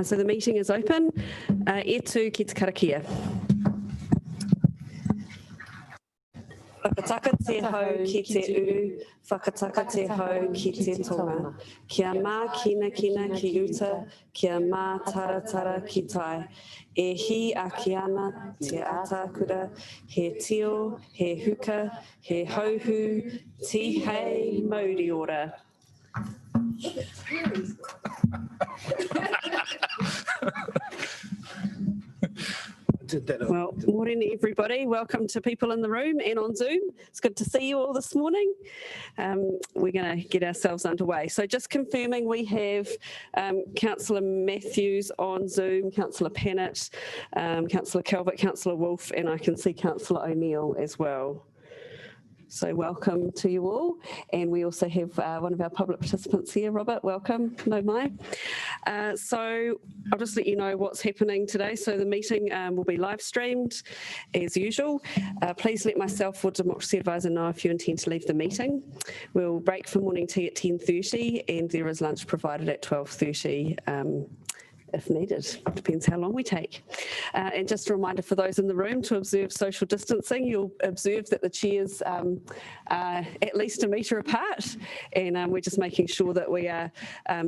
So the meeting is open. E tū ki te karakia. Whakataka te hau ki te uru, whakataka te hau ki te tonga. Kia mā kina kina ki uta, kia mā tara tara ki tai. E hi a ki ana te atakura, he tio, he huka, he hauhu, ti hei mauri ora. Well, morning everybody. Welcome to people in the room and on Zoom. It's good to see you all this morning. We're going to get ourselves underway. So just confirming we have Councillor Matthews on Zoom, Councillor Pennant, Councillor Calvert, Councillor Wolfe, and I can see Councillor O'Neill as well. So welcome to you all. And we also have one of our public participants here, Robert, welcome, no mai. So I'll just let you know what's happening today. So the meeting will be live streamed as usual. Please let myself or Democracy Advisor know if you intend to leave the meeting. We'll break for morning tea at 10:30 and there is lunch provided at 12:30. If needed, depends how long we take. And just a reminder for those in the room to observe social distancing. You'll observe that the chairs are at least a metre apart, and we're just making sure that we are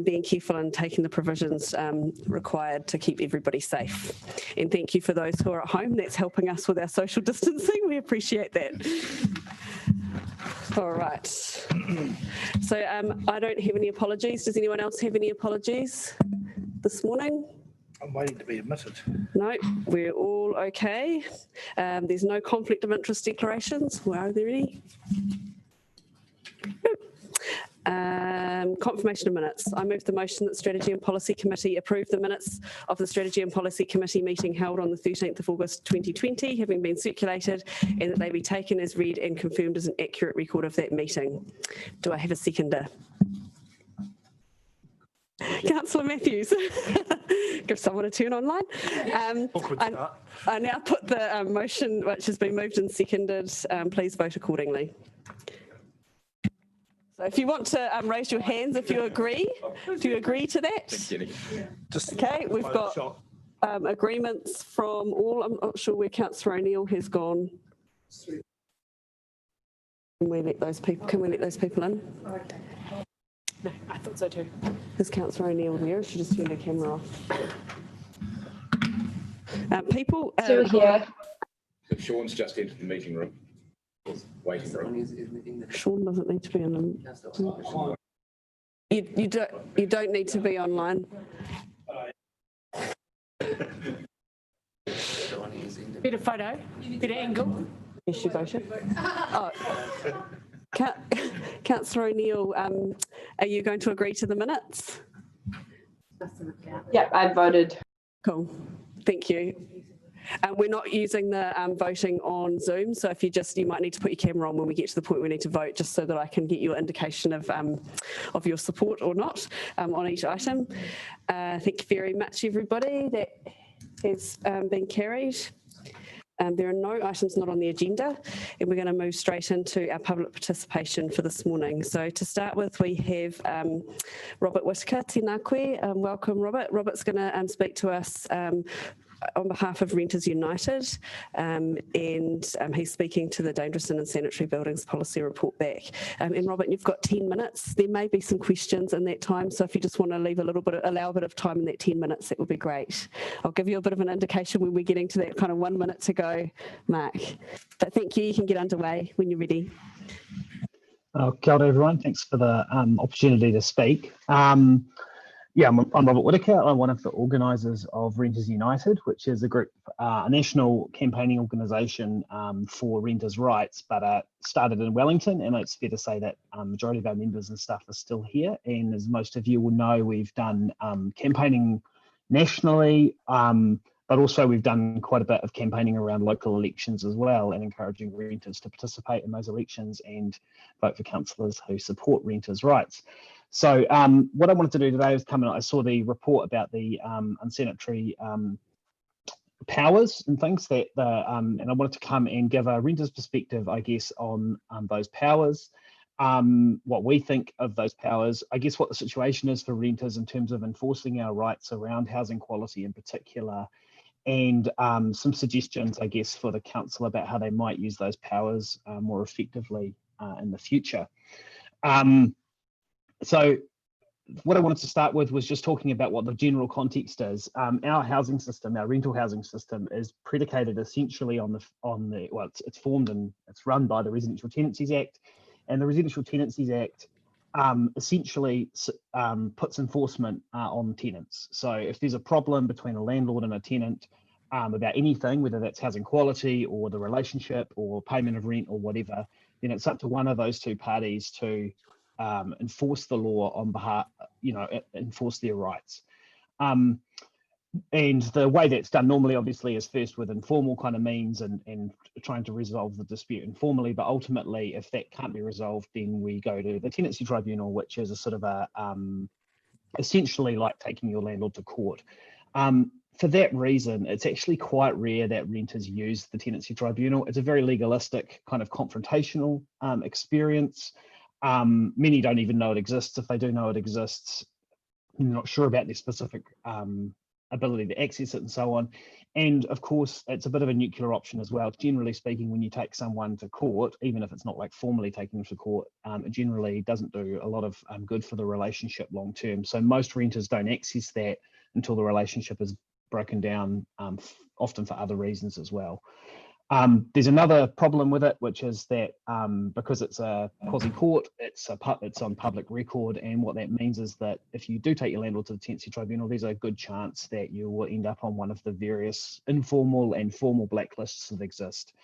being careful and taking the provisions required to keep everybody safe. And thank you for those who are at home. That's helping us with our social distancing. We appreciate that. All right. So I don't have any apologies. Does anyone else have any apologies this morning? I'm waiting to be admitted. No, we're all okay. There's no conflict of interest declarations. Are there any? Confirmation of minutes. I move the motion that Strategy and Policy Committee approve the minutes of the Strategy and Policy Committee meeting held on the 13th of August 2020, having been circulated, and that they be taken as read and confirmed as an accurate record of that meeting. Do I have a seconder? Councillor Matthews. Give someone a turn online. I now put the motion which has been moved and seconded. Please vote accordingly. So if you want to raise your hands if you agree. Do you agree to that? Okay, we've got agreements from all. I'm not sure where Councillor O'Neill has gone. Can we let those people in? No, I thought so too. Is Councillor O'Neill there? She just turned her camera off. People. Still here. Sean's just entered the meeting room. Waiting room. Sean doesn't need to be on. You don't need to be online. Better photo, better angle. Yes, you voted. Oh. Councillor O'Neill, are you going to agree to the minutes? Yeah, I voted. Cool, thank you. We're not using the voting on Zoom, so if you might need to put your camera on when we get to the point we need to vote, just so that I can get you an indication of your support or not on each item. Thank you very much, everybody. That has been carried. There are no items not on the agenda, and we're going to move straight into our public participation for this morning. So to start with, we have Robert Whitaker, tēnā koe. Welcome, Robert. Robert's going to speak to us on behalf of Renters United, and he's speaking to the Dangerous and Insanitary Buildings Policy Report back. And Robert, you've got 10 minutes. There may be some questions in that time, so if you just want to leave allow a bit of time in that 10 minutes, that would be great. I'll give you a bit of an indication when we're getting to that kind of 1 minute to go mark. But thank you. You can get underway when you're ready. Kia ora everyone. Thanks for the opportunity to speak. Yeah, I'm Robert Whitaker. I'm one of the organisers of Renters United, which is a group, a national campaigning organisation for renters' rights, but started in Wellington, and it's fair to say that majority of our members and stuff are still here. And as most of you will know, we've done campaigning nationally, but also we've done quite a bit of campaigning around local elections as well, and encouraging renters to participate in those elections and vote for councillors who support renters' rights. So what I wanted to do today was come in. I saw the report about the unsanitary powers and things that and I wanted to come and give a renter's perspective, I guess, on those powers, what we think of those powers, I guess what the situation is for renters in terms of enforcing our rights around housing quality in particular, and some suggestions, I guess, for the council about how they might use those powers more effectively in the future. So what I wanted to start with was just talking about what the general context is. Our housing system, our rental housing system, is predicated essentially on the well, it's formed and it's run by the Residential Tenancies Act, and the Residential Tenancies Act essentially puts enforcement on tenants. So if there's a problem between a landlord and a tenant about anything, whether that's housing quality or the relationship or payment of rent or whatever, then it's up to one of those two parties to enforce the law on behalf, enforce their rights. And the way that's done normally, obviously, is first with informal kind of means and trying to resolve the dispute informally. But ultimately, if that can't be resolved, then we go to the tenancy tribunal, which is a sort of a essentially like taking your landlord to court. For that reason, it's actually quite rare that renters use the tenancy tribunal. It's a very legalistic kind of confrontational experience. Many don't even know it exists. If they do know it exists, they're not sure about their specific ability to access it and so on. And of course, it's a bit of a nuclear option as well. Generally speaking, when you take someone to court, even if it's not like formally taking them to court, it generally doesn't do a lot of good for the relationship long term. So most renters don't access that until the relationship is broken down, often for other reasons as well. There's another problem with it, which is that because it's a quasi-court, it's on public record, and what that means is that if you do take your landlord to the tenancy tribunal, there's a good chance that you will end up on one of the various informal and formal blacklists that exist.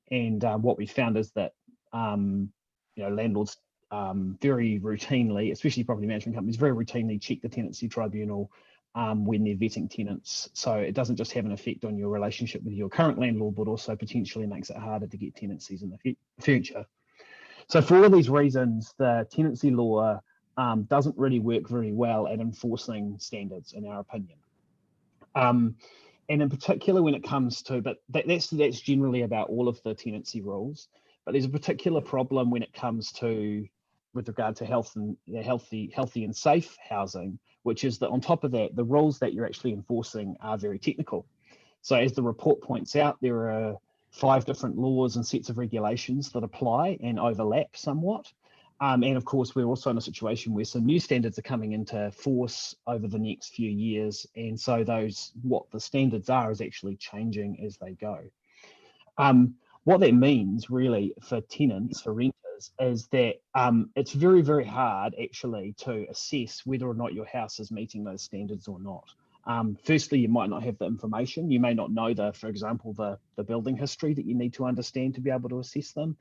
And what we found is that landlords very routinely, especially property management companies, very routinely check the tenancy tribunal when they're vetting tenants. So it doesn't just have an effect on your relationship with your current landlord, but also potentially makes it harder to get tenancies in the future. So for all of these reasons, the tenancy law doesn't really work very well at enforcing standards, in our opinion. And in particular, when it comes to, but that's generally about all of the tenancy rules, but there's a particular problem when it comes to, with regard to healthy and safe housing, which is that on top of that, the rules that you're actually enforcing are very technical. So as the report points out, there are 5 different laws and sets of regulations that apply and overlap somewhat. And of course, we're also in a situation where some new standards are coming into force over the next few years. And so what the standards are is actually changing as they go. What that means really for tenants, for renters, is that it's very, very hard actually to assess whether or not your house is meeting those standards or not. Firstly, you might not have the information. You may not know for example, the building history that you need to understand to be able to assess them.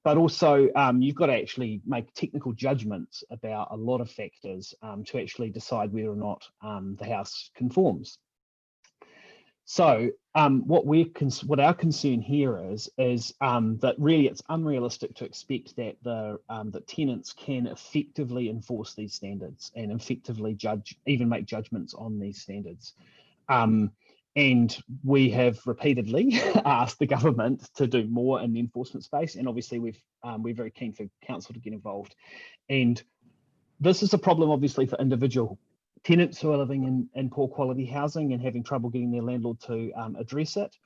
But also you've got to actually make technical judgments about a lot of factors to actually decide whether or not the house conforms. So what our concern here is that really it's unrealistic to expect that that tenants can effectively enforce these standards and effectively even make judgments on these standards. And we have repeatedly asked the government to do more in the enforcement space, and obviously we're very keen for council to get involved. And this is a problem obviously for individual tenants who are living in poor quality housing and having trouble getting their landlord to address it.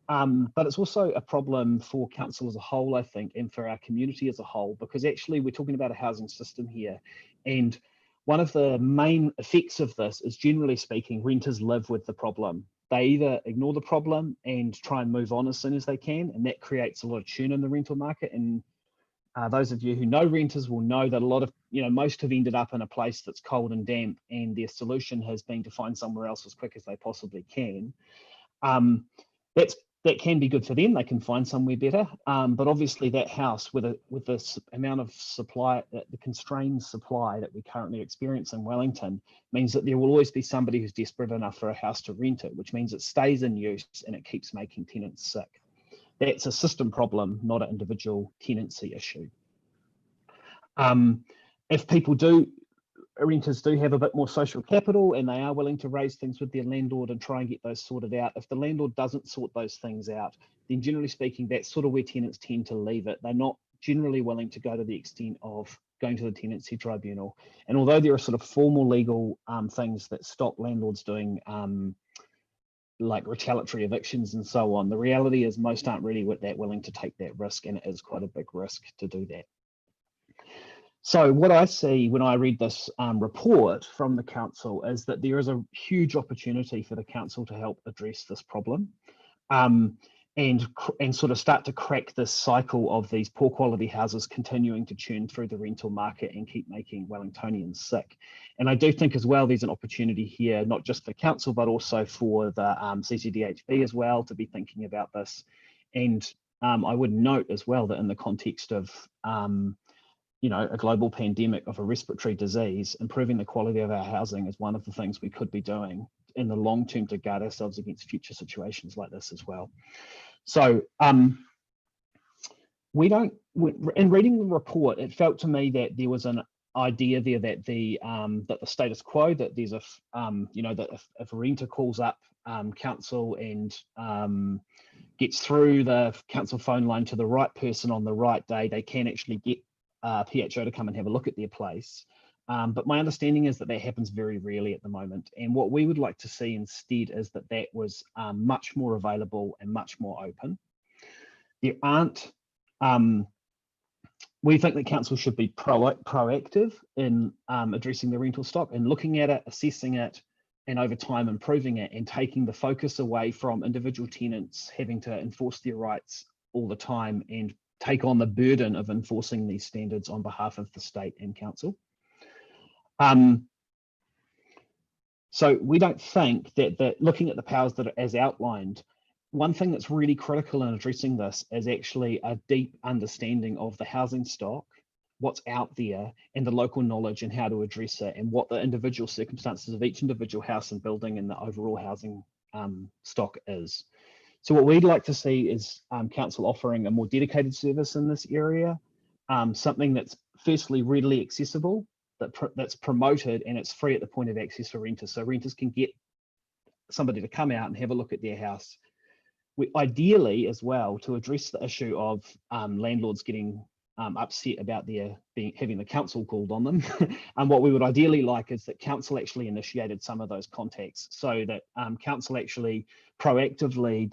But it's also a problem for council as a whole, I think, and for our community as a whole, because actually we're talking about a housing system here. And one of the main effects of this is, generally speaking, renters live with the problem. They either ignore the problem and try and move on as soon as they can, and that creates a lot of churn in the rental market. And those of you who know renters will know that a lot of, most have ended up in a place that's cold and damp, and their solution has been to find somewhere else as quick as they possibly can. That can be good for them. They can find somewhere better. But obviously that house with this amount of supply, the constrained supply that we currently experience in Wellington, means that there will always be somebody who's desperate enough for a house to rent it, which means it stays in use and it keeps making tenants sick. That's a system problem, not an individual tenancy issue. If renters do have a bit more social capital and they are willing to raise things with their landlord and try and get those sorted out, if the landlord doesn't sort those things out, then generally speaking, that's sort of where tenants tend to leave it. They're not generally willing to go to the extent of going to the tenancy tribunal. And although there are sort of formal legal things that stop landlords doing like retaliatory evictions and so on, the reality is most aren't really that willing to take that risk, and it is quite a big risk to do that. So what I see when I read this report from the council is that there is a huge opportunity for the council to help address this problem, and sort of start to crack this cycle of these poor quality houses continuing to churn through the rental market and keep making Wellingtonians sick. And I do think as well there's an opportunity here, not just for council, but also for the CCDHB as well, to be thinking about this. And I would note as well that in the context of you know, a global pandemic of a respiratory disease, improving the quality of our housing is one of the things we could be doing in the long term to guard ourselves against future situations like this as well. So in reading the report, it felt to me that there was an idea there that the status quo, that there's a you know, that if a renter calls up council and gets through the council phone line to the right person on the right day, they can actually get PHO to come and have a look at their place. But my understanding is that that happens very rarely at the moment. And what we would like to see instead is that that was much more available and much more open. There aren't, we think that council should be proactive in addressing the rental stock and looking at it, assessing it, and over time improving it, and taking the focus away from individual tenants having to enforce their rights all the time and take on the burden of enforcing these standards on behalf of the state and council. So we don't think that looking at the powers that are as outlined, one thing that's really critical in addressing this is actually a deep understanding of the housing stock, what's out there, and the local knowledge and how to address it, and what the individual circumstances of each individual house and building and the overall housing stock is. So what we'd like to see is council offering a more dedicated service in this area, something that's firstly readily accessible, that's promoted, and it's free at the point of access for renters. So renters can get somebody to come out and have a look at their house. We ideally as well, to address the issue of landlords getting upset about their having the council called on them. And what we would ideally like is that council actually initiated some of those contacts, so that council actually proactively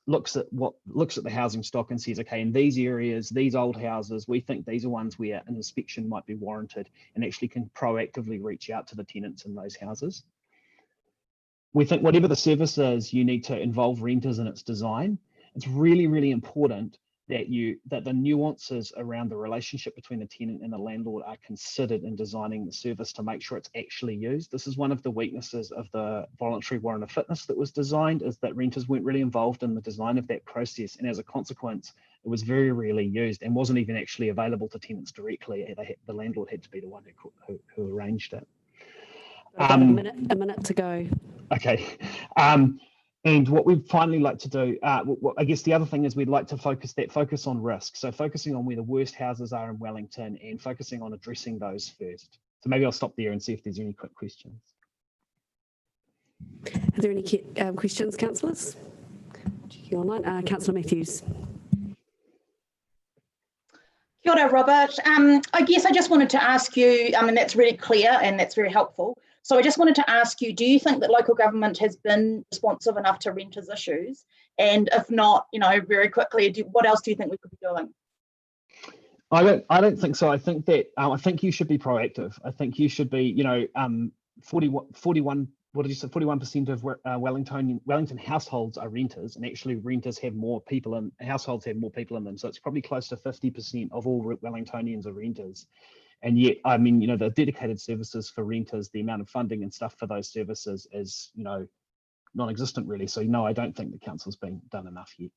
looks at the housing stock and says, okay, in these areas, these old houses, we think these are ones where an inspection might be warranted, and actually can proactively reach out to the tenants in those houses. We think whatever the service is, you need to involve renters in its design. It's really, really important that the nuances around the relationship between the tenant and the landlord are considered in designing the service to make sure it's actually used. This is one of the weaknesses of the voluntary warrant of fitness that was designed, is that renters weren't really involved in the design of that process, and as a consequence it was very rarely used and wasn't even actually available to tenants directly. The landlord had to be the one who arranged it. About a minute to go. Okay. And what we'd finally like to do, I guess the other thing is we'd like to focus on risk. So focusing on where the worst houses are in Wellington and focusing on addressing those first. So maybe I'll stop there and see if there's any quick questions. Are there any questions, councillors? Online, Councillor Matthews. Kia ora, Robert. I guess I just wanted to ask you, I mean, that's really clear and that's very helpful. So I just wanted to ask you, do you think that local government has been responsive enough to renters' issues? And if not, you know, very quickly, what else do you think we could be doing? I don't think so. I think that I think you should be proactive. I think you should be, you know, 41. What did you say? 41% of Wellington households are renters, and actually renters have more people in households have more people in them. So it's probably close to 50% of all Wellingtonians are renters. And yet, I mean, you know, the dedicated services for renters, the amount of funding and stuff for those services is, you know, non-existent really. So no, I don't think the council's been done enough yet.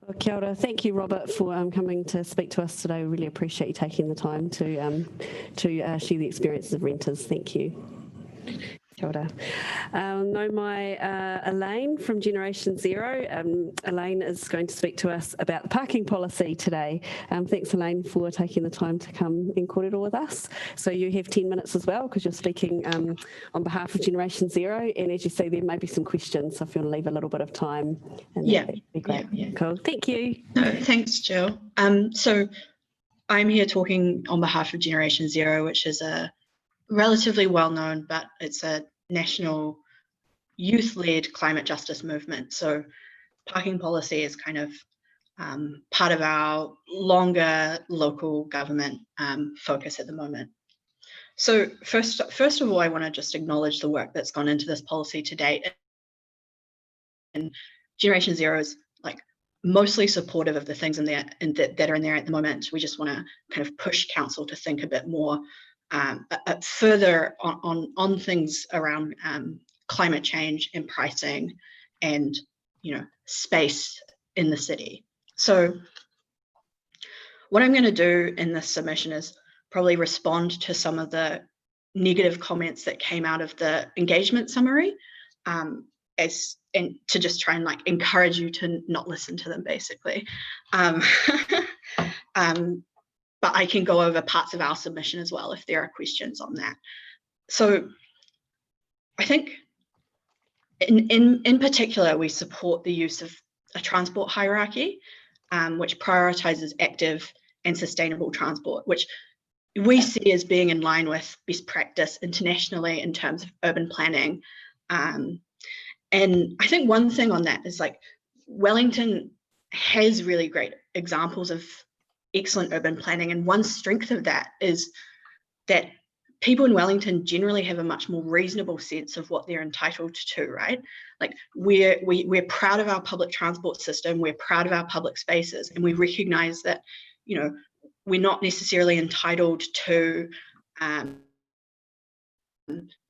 Well, kia ora. Thank you, Robert, for coming to speak to us today. We really appreciate you taking the time to share the experiences of renters. Thank you. Kia ora. Know my Elaine from Generation Zero. Elaine is going to speak to us about the parking policy today. Thanks, Elaine, for taking the time to come and kōrero with us. So you have 10 minutes as well, because you're speaking on behalf of Generation Zero. And as you see, there may be some questions, so if you want to leave a little bit of time, and that'd be great. Yeah. Cool. Thank you. No, thanks, Jill. So I'm here talking on behalf of Generation Zero, which is a relatively well-known, but it's a national youth-led climate justice movement. So parking policy is kind of part of our longer local government focus at the moment. So first of all, I want to just acknowledge the work that's gone into this policy to date. And Generation Zero is like mostly supportive of the things in there and that are in there at the moment. We just want to kind of push council to think a bit more further on things around climate change and pricing and, you know, space in the city. So what I'm going to do in this submission is probably respond to some of the negative comments that came out of the engagement summary, and to just try and like encourage you to not listen to them, basically. But I can go over parts of our submission as well if there are questions on that. So I think in particular, we support the use of a transport hierarchy, which prioritizes active and sustainable transport, which we see as being in line with best practice internationally in terms of urban planning. And I think one thing on that is like Wellington has really great examples of excellent urban planning, and one strength of that is that people in Wellington generally have a much more reasonable sense of what they're entitled to, right? Like we're proud of our public transport system, we're proud of our public spaces, and we recognize that, you know, we're not necessarily entitled to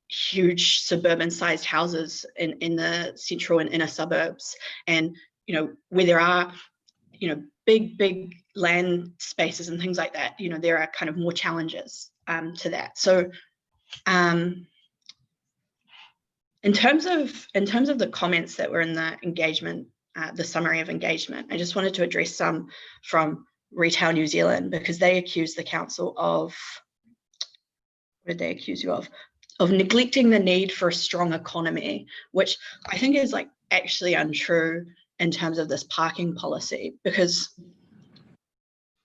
huge suburban sized houses in the central and inner suburbs, and, you know, where there are, you know, big land spaces and things like that, you know, there are kind of more challenges to that. So in terms of the comments that were in the engagement, the summary of engagement, I just wanted to address some from Retail New Zealand, because they accused the council of, what did they accuse you of? Of neglecting the need for a strong economy, which I think is like actually untrue in terms of this parking policy, because,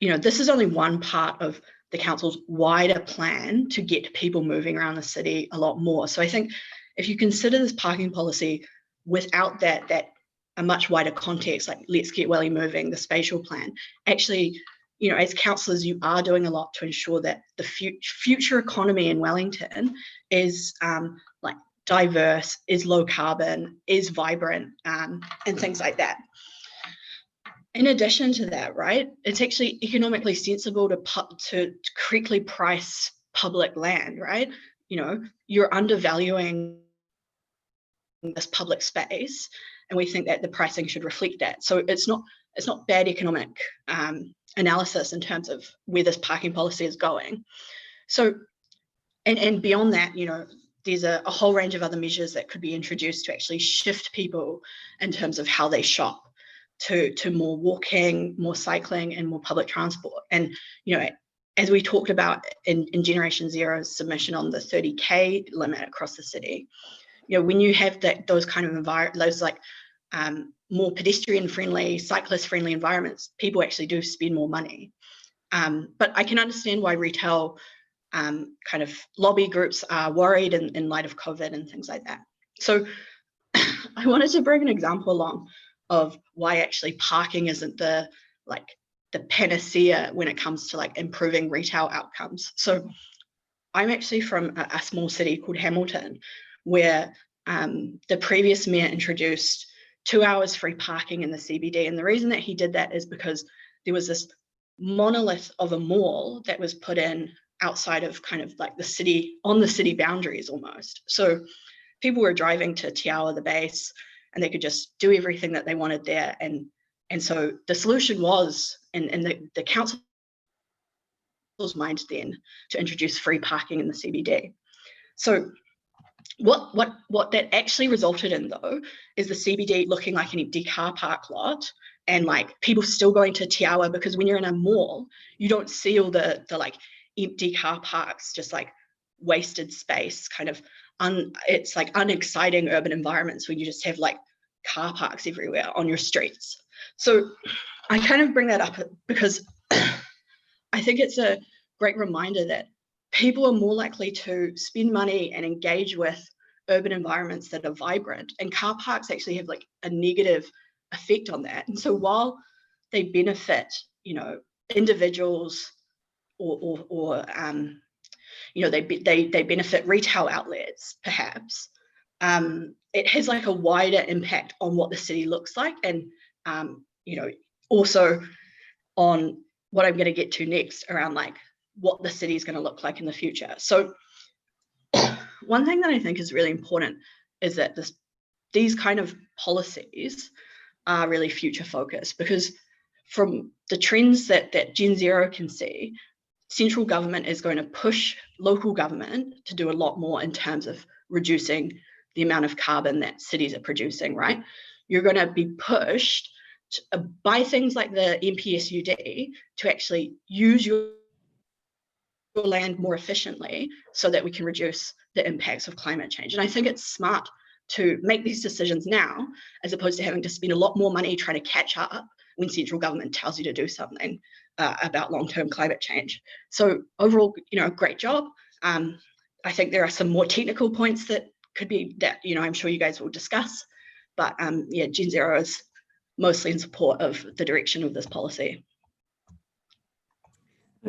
you know, this is only one part of the council's wider plan to get people moving around the city a lot more. So I think if you consider this parking policy without that a much wider context, like let's get Welly moving, the spatial plan, actually, you know, as councillors, you are doing a lot to ensure that the future economy in Wellington is like diverse, is low carbon, is vibrant, and things like that. In addition to that, right, it's actually economically sensible to correctly price public land, right? You know, you're undervaluing this public space, and we think that the pricing should reflect that. So it's not bad economic analysis in terms of where this parking policy is going. So, and beyond that, you know, there's a whole range of other measures that could be introduced to actually shift people in terms of how they shop to more walking, more cycling, and more public transport. And, you know, as we talked about in Generation Zero's submission on the 30K limit across the city, you know, when you have those kind of those like more pedestrian-friendly, cyclist-friendly environments, people actually do spend more money. But I can understand why retail kind of lobby groups are worried in light of COVID and things like that. So I wanted to bring an example along of why actually parking isn't the panacea when it comes to like improving retail outcomes. So I'm actually from a small city called Hamilton, where the previous mayor introduced 2 hours free parking in the CBD. And the reason that he did that is because there was this monolith of a mall that was put in outside of kind of like the city, on the city boundaries almost. So people were driving to Te Awa, the base, and they could just do everything that they wanted there. And so the solution was, in the council's mind then, to introduce free parking in the CBD. So what that actually resulted in, though, is the CBD looking like an empty car park lot, and like people still going to Te Awa, because when you're in a mall, you don't see all the like empty car parks, just like wasted space, kind of it's like unexciting urban environments where you just have like car parks everywhere on your streets. So I kind of bring that up because I think it's a great reminder that people are more likely to spend money and engage with urban environments that are vibrant, and car parks actually have like a negative effect on that. And so while they benefit, you know, individuals or you know, they benefit retail outlets perhaps, it has like a wider impact on what the city looks like, and you know, also on what I'm going to get to next around like what the city is going to look like in the future. So one thing that I think is really important is that these kind of policies are really future focused, because from the trends that Gen Zero can see, central government is going to push local government to do a lot more in terms of reducing the amount of carbon that cities are producing, right? You're going to be pushed by things like the MPSUD to actually use your land more efficiently so that we can reduce the impacts of climate change. And I think it's smart to make these decisions now, as opposed to having to spend a lot more money trying to catch up when central government tells you to do something about long-term climate change. So overall, you know, great job. I think there are some more technical points that could be that, you know, I'm sure you guys will discuss, but yeah, Gen Zero is mostly in support of the direction of this policy.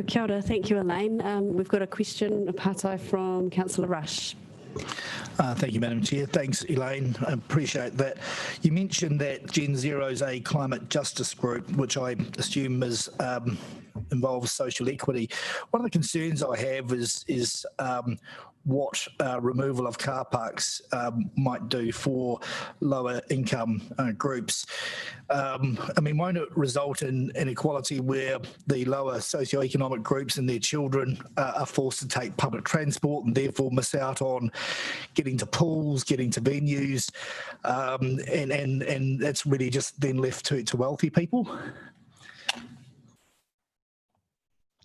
Kia ora, thank you, Elaine. We've got a question, a partai from Councillor Rush. Thank you, Madam Chair. Thanks, Elaine. I appreciate that. You mentioned that Gen Zero is a climate justice group, which I assume is involves social equity. One of the concerns I have is what removal of car parks might do for lower income groups. I mean, won't it result in inequality where the lower socioeconomic groups and their children are forced to take public transport and therefore miss out on getting to pools, getting to venues, and that's really just then left to wealthy people?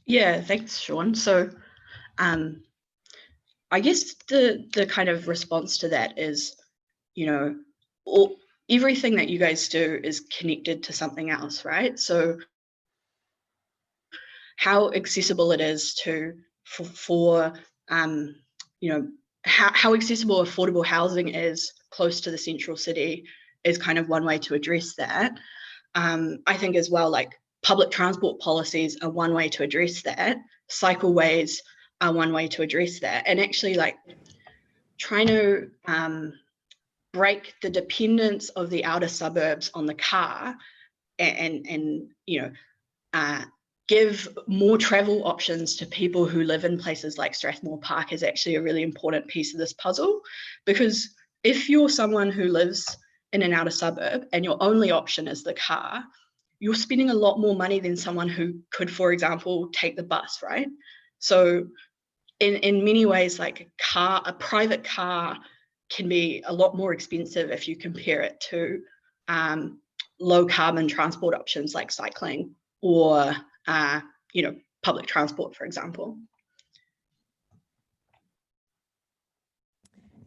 Yeah, thanks, Sean. So I guess the kind of response to that is, you know, everything that you guys do is connected to something else, right? So how accessible it is for you know, how accessible affordable housing is close to the central city is kind of one way to address that. I think as well, like public transport policies are one way to address that. Cycleways are one way to address that. And actually like trying to break the dependence of the outer suburbs on the car and you know, give more travel options to people who live in places like Strathmore Park is actually a really important piece of this puzzle. Because if you're someone who lives in an outer suburb and your only option is the car, you're spending a lot more money than someone who could, for example, take the bus, right? So in many ways, like a private car can be a lot more expensive if you compare it to low carbon transport options like cycling or you know, public transport, for example.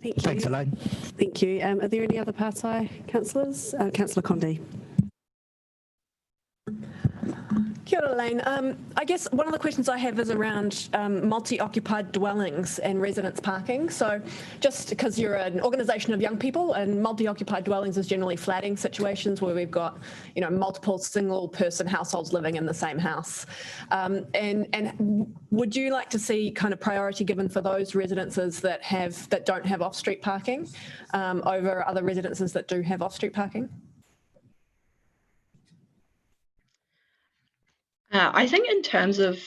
Thank you. Thanks, Elaine. Thank you. Are there any other partai councillors? Councillor Condi. Kia ora, Elaine. I guess one of the questions I have is around multi-occupied dwellings and residence parking. So just because you're an organisation of young people, and multi-occupied dwellings is generally flatting situations where we've got, you know, multiple single-person households living in the same house. And would you like to see kind of priority given for those residences that don't have off-street parking over other residences that do have off-street parking? I think in terms of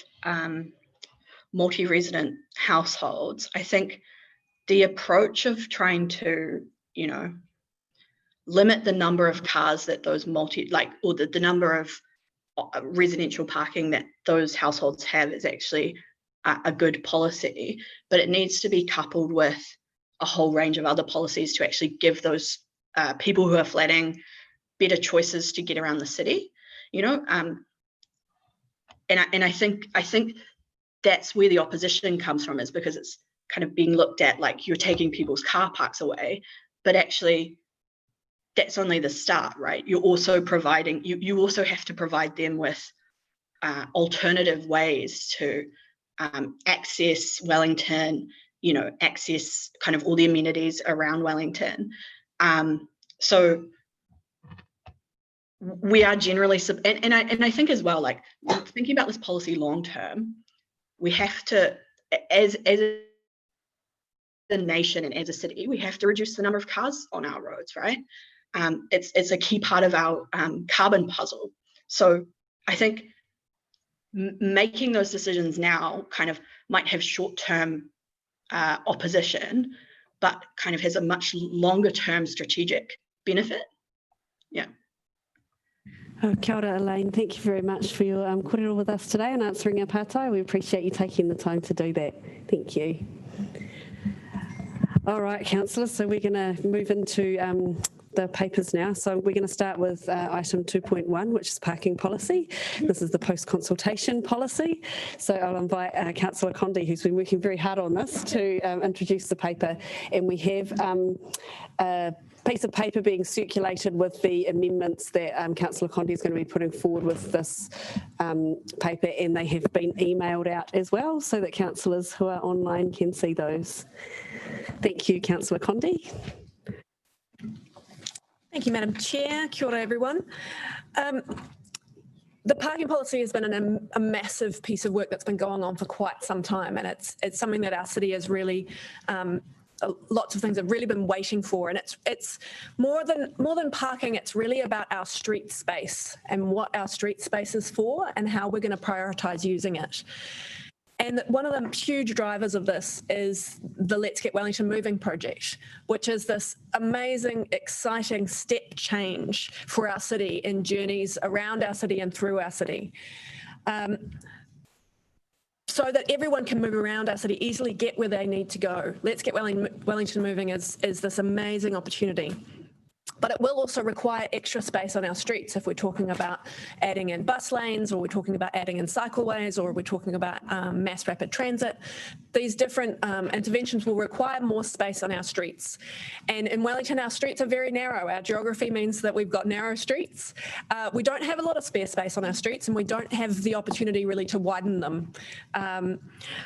multi-resident households, I think the approach of trying to, you know, limit the number of cars that those or the number of residential parking that those households have is actually a good policy, but it needs to be coupled with a whole range of other policies to actually give those people who are flatting better choices to get around the city, you know. And I think that's where the opposition comes from, is because it's kind of being looked at like you're taking people's car parks away, but actually that's only the start, right? You're also providing, you also have to provide them with alternative ways to access Wellington, you know, access kind of all the amenities around Wellington. So we are generally, and I think as well, like thinking about this policy long term, we have to, as a nation and as a city, we have to reduce the number of cars on our roads, right? It's a key part of our carbon puzzle. So I think making those decisions now kind of might have short-term opposition, but kind of has a much longer-term strategic benefit. Yeah. Oh, kia ora, Elaine. Thank you very much for your kōrero with us today and answering our pātai. We appreciate you taking the time to do that. Thank you. All right, councillors, so we're going to move into the papers now. So we're going to start with item 2.1, which is parking policy. This is the post-consultation policy. So I'll invite Councillor Condi, who's been working very hard on this, to introduce the paper. And we have a piece of paper being circulated with the amendments that Councillor Condi is going to be putting forward with this paper, and they have been emailed out as well so that councillors who are online can see those. Thank you, Councillor Condi. Thank you, Madam Chair. Kia ora, everyone. The parking policy has been a massive piece of work that's been going on for quite some time, and it's something that our city has really lots of things have really been waiting for, and it's more than parking. It's really about our street space and what our street space is for and how we're going to prioritise using it. And one of the huge drivers of this is the Let's Get Wellington Moving project, which is this amazing, exciting step change for our city in journeys around our city and through our city. So that everyone can move around our city, easily get where they need to go. Let's Get Wellington Moving is this amazing opportunity. But it will also require extra space on our streets if we're talking about adding in bus lanes, or we're talking about adding in cycleways, or we're talking about mass rapid transit. These different interventions will require more space on our streets. And in Wellington, our streets are very narrow. Our geography means that we've got narrow streets. We don't have a lot of spare space on our streets, and we don't have the opportunity really to widen them.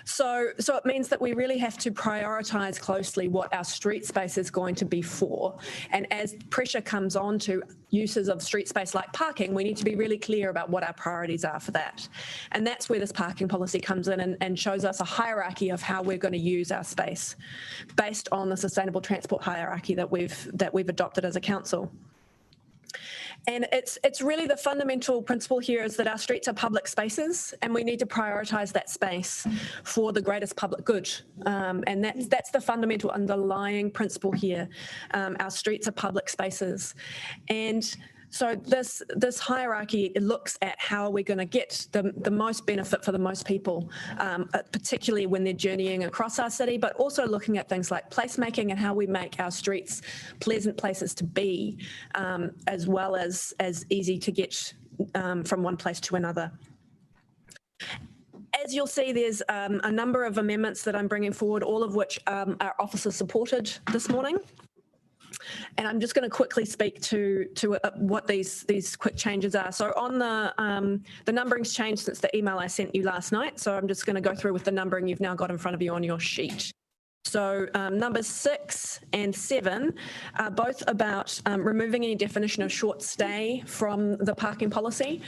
So it means that we really have to prioritise closely what our street space is going to be for. And as pressure comes on to uses of street space like parking, we need to be really clear about what our priorities are for that. And that's where this parking policy comes in and shows us a hierarchy of how we're going to use our space based on the sustainable transport hierarchy that we've adopted as a council. And it's really the fundamental principle here is that our streets are public spaces, and we need to prioritise that space for the greatest public good. And that's the fundamental underlying principle here. Our streets are public spaces. And so this hierarchy, it looks at how we're going to get the most benefit for the most people, particularly when they're journeying across our city, but also looking at things like placemaking and how we make our streets pleasant places to be, as well as easy to get from one place to another. As you'll see, there's a number of amendments that I'm bringing forward, all of which our officers supported this morning. And I'm just going to quickly speak to what these quick changes are. So on the numbering's changed since the email I sent you last night. So I'm just going to go through with the numbering you've now got in front of you on your sheet. So numbers 6 and 7 are both about removing any definition of short stay from the parking policy.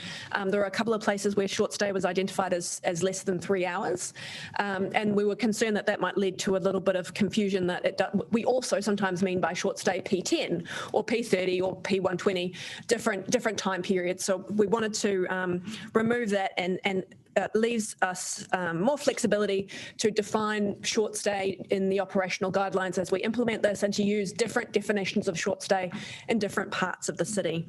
There are a couple of places where short stay was identified as less than 3 hours. And we were concerned that might lead to a little bit of confusion that we also sometimes mean by short stay P10 or P30 or P120, different time periods. So we wanted to remove that and leaves us more flexibility to define short stay in the operational guidelines as we implement this, and to use different definitions of short stay in different parts of the city.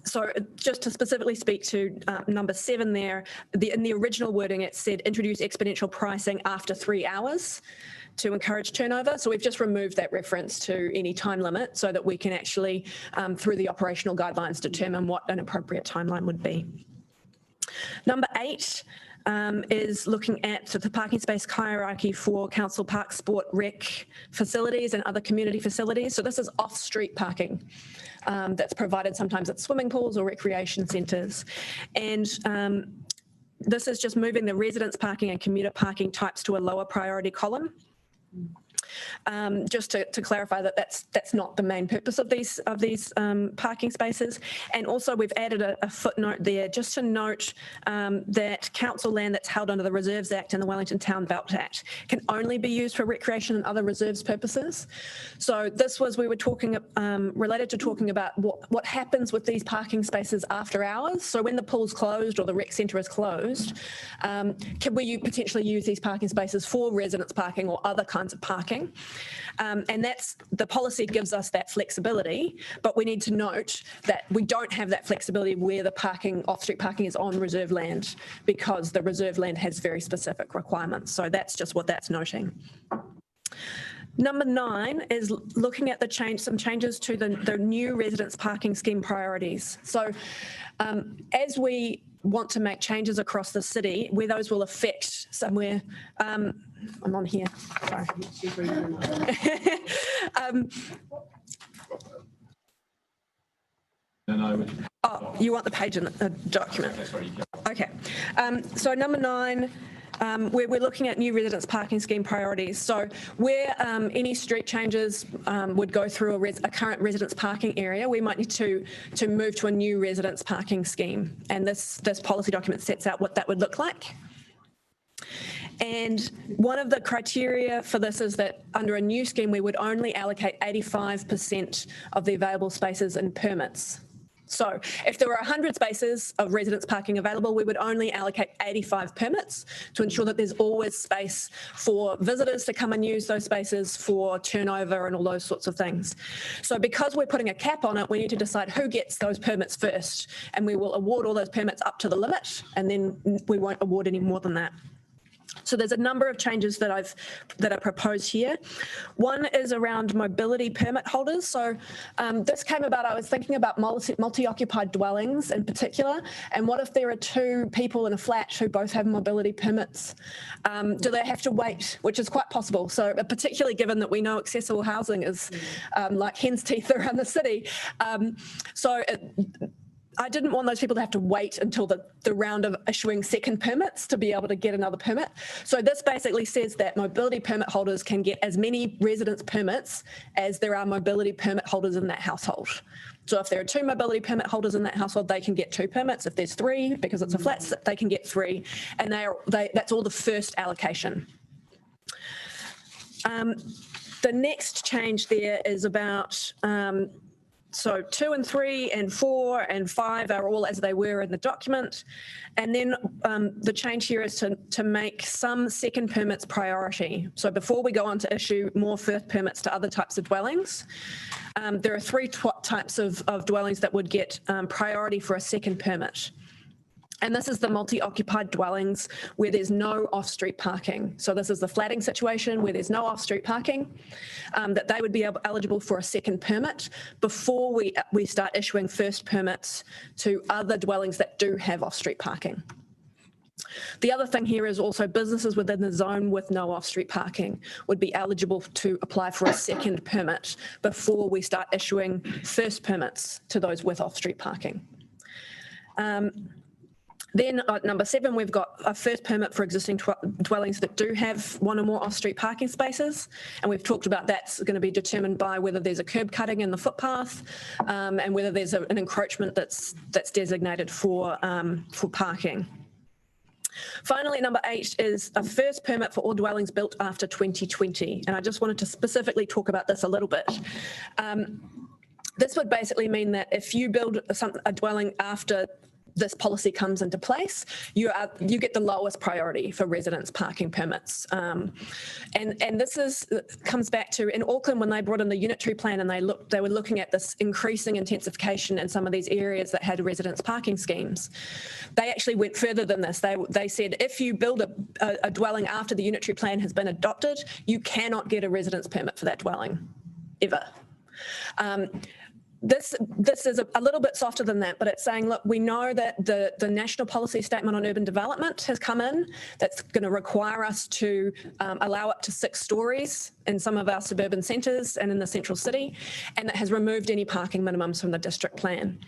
So just to specifically speak to number 7 there, in the original wording it said introduce exponential pricing after 3 hours. to encourage turnover. So we've just removed that reference to any time limit so that we can actually, through the operational guidelines, determine what an appropriate timeline would be. Number 8 is looking at the parking space hierarchy for council park, sport, rec facilities and other community facilities. So this is off-street parking that's provided sometimes at swimming pools or recreation centres. And this is just moving the residence parking and commuter parking types to a lower priority column. Just to clarify that that's not the main purpose of these parking spaces. And also we've added a footnote there just to note that council land that's held under the Reserves Act and the Wellington Town Belt Act can only be used for recreation and other reserves purposes. So this was, we were talking, related to talking about what happens with these parking spaces after hours. So when the pool's closed or the rec centre is closed, can we potentially use these parking spaces for residence parking or other kinds of parking? And that's, the policy gives us that flexibility, but we need to note that we don't have that flexibility where the parking, off-street parking is on reserve land, because the reserve land has very specific requirements. So that's just what that's noting. Number 9 is looking at some changes to the new residence parking scheme priorities. So as we want to make changes across the city, where those will affect somewhere, I'm on here, sorry. Oh, you want the page in the document? Okay, so number 9, where we're looking at new residence parking scheme priorities. So where any street changes would go through a current residence parking area, we might need to move to a new residence parking scheme. And this policy document sets out what that would look like. And one of the criteria for this is that under a new scheme, we would only allocate 85% of the available spaces in permits. So if there were 100 spaces of residence parking available, we would only allocate 85 permits to ensure that there's always space for visitors to come and use those spaces, for turnover and all those sorts of things. So because we're putting a cap on it, we need to decide who gets those permits first, and we will award all those permits up to the limit, and then we won't award any more than that. So there's a number of changes that are proposed here. One is around mobility permit holders. So this came about, I was thinking about multi-occupied dwellings in particular, and what if there are 2 people in a flat who both have mobility permits? Do they have to wait, which is quite possible. So particularly given that we know accessible housing is like hen's teeth around the city. I didn't want those people to have to wait until the round of issuing second permits to be able to get another permit. So this basically says that mobility permit holders can get as many residence permits as there are mobility permit holders in that household. So if there are 2 mobility permit holders in that household, they can get 2 permits. If there's 3, because it's a flat, they can get 3. And that's all the first allocation. The next change there is about so 2 and 3 and 4 and 5 are all as they were in the document. And then the change here is to make some second permits priority. So before we go on to issue more first permits to other types of dwellings, there are 3 types of dwellings that would get priority for a second permit. And this is the multi-occupied dwellings where there's no off-street parking. So this is the flatting situation where there's no off-street parking, that they would be eligible for a second permit before we start issuing first permits to other dwellings that do have off-street parking. The other thing here is also businesses within the zone with no off-street parking would be eligible to apply for a second permit before we start issuing first permits to those with off-street parking. Then at number 7, we've got a first permit for existing dwellings that do have 1 or more off-street parking spaces. And we've talked about that's going to be determined by whether there's a curb cutting in the footpath and whether there's an encroachment that's designated for parking. Finally, number 8 is a first permit for all dwellings built after 2020. And I just wanted to specifically talk about this a little bit. This would basically mean that if you build a dwelling after this policy comes into place, you get the lowest priority for residents parking permits. And this comes back to in Auckland when they brought in the unitary plan and they were looking at this increasing intensification in some of these areas that had residents parking schemes. They actually went further than this. They said if you build a dwelling after the unitary plan has been adopted, you cannot get a residence permit for that dwelling, ever. This is a little bit softer than that, but it's saying, look, we know that the National Policy Statement on Urban Development has come in. That's going to require us to allow up to 6 stories in some of our suburban centres and in the central city, and that has removed any parking minimums from the district plan.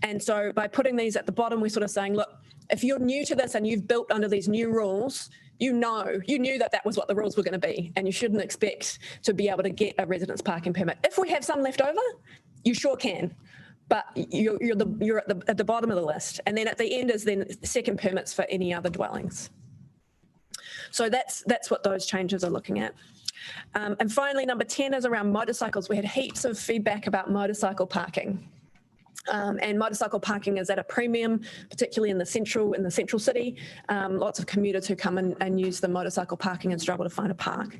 And so by putting these at the bottom, we're sort of saying, look, if you're new to this and you've built under these new rules, you knew that was what the rules were going to be, and you shouldn't expect to be able to get a residence parking permit. If we have some left over, you sure can, but you're at the bottom of the list. And then at the end is then second permits for any other dwellings. So that's what those changes are looking at. And finally, number 10 is around motorcycles. We had heaps of feedback about motorcycle parking. And motorcycle parking is at a premium, particularly in the central city. Lots of commuters who come in and use the motorcycle parking and struggle to find a park.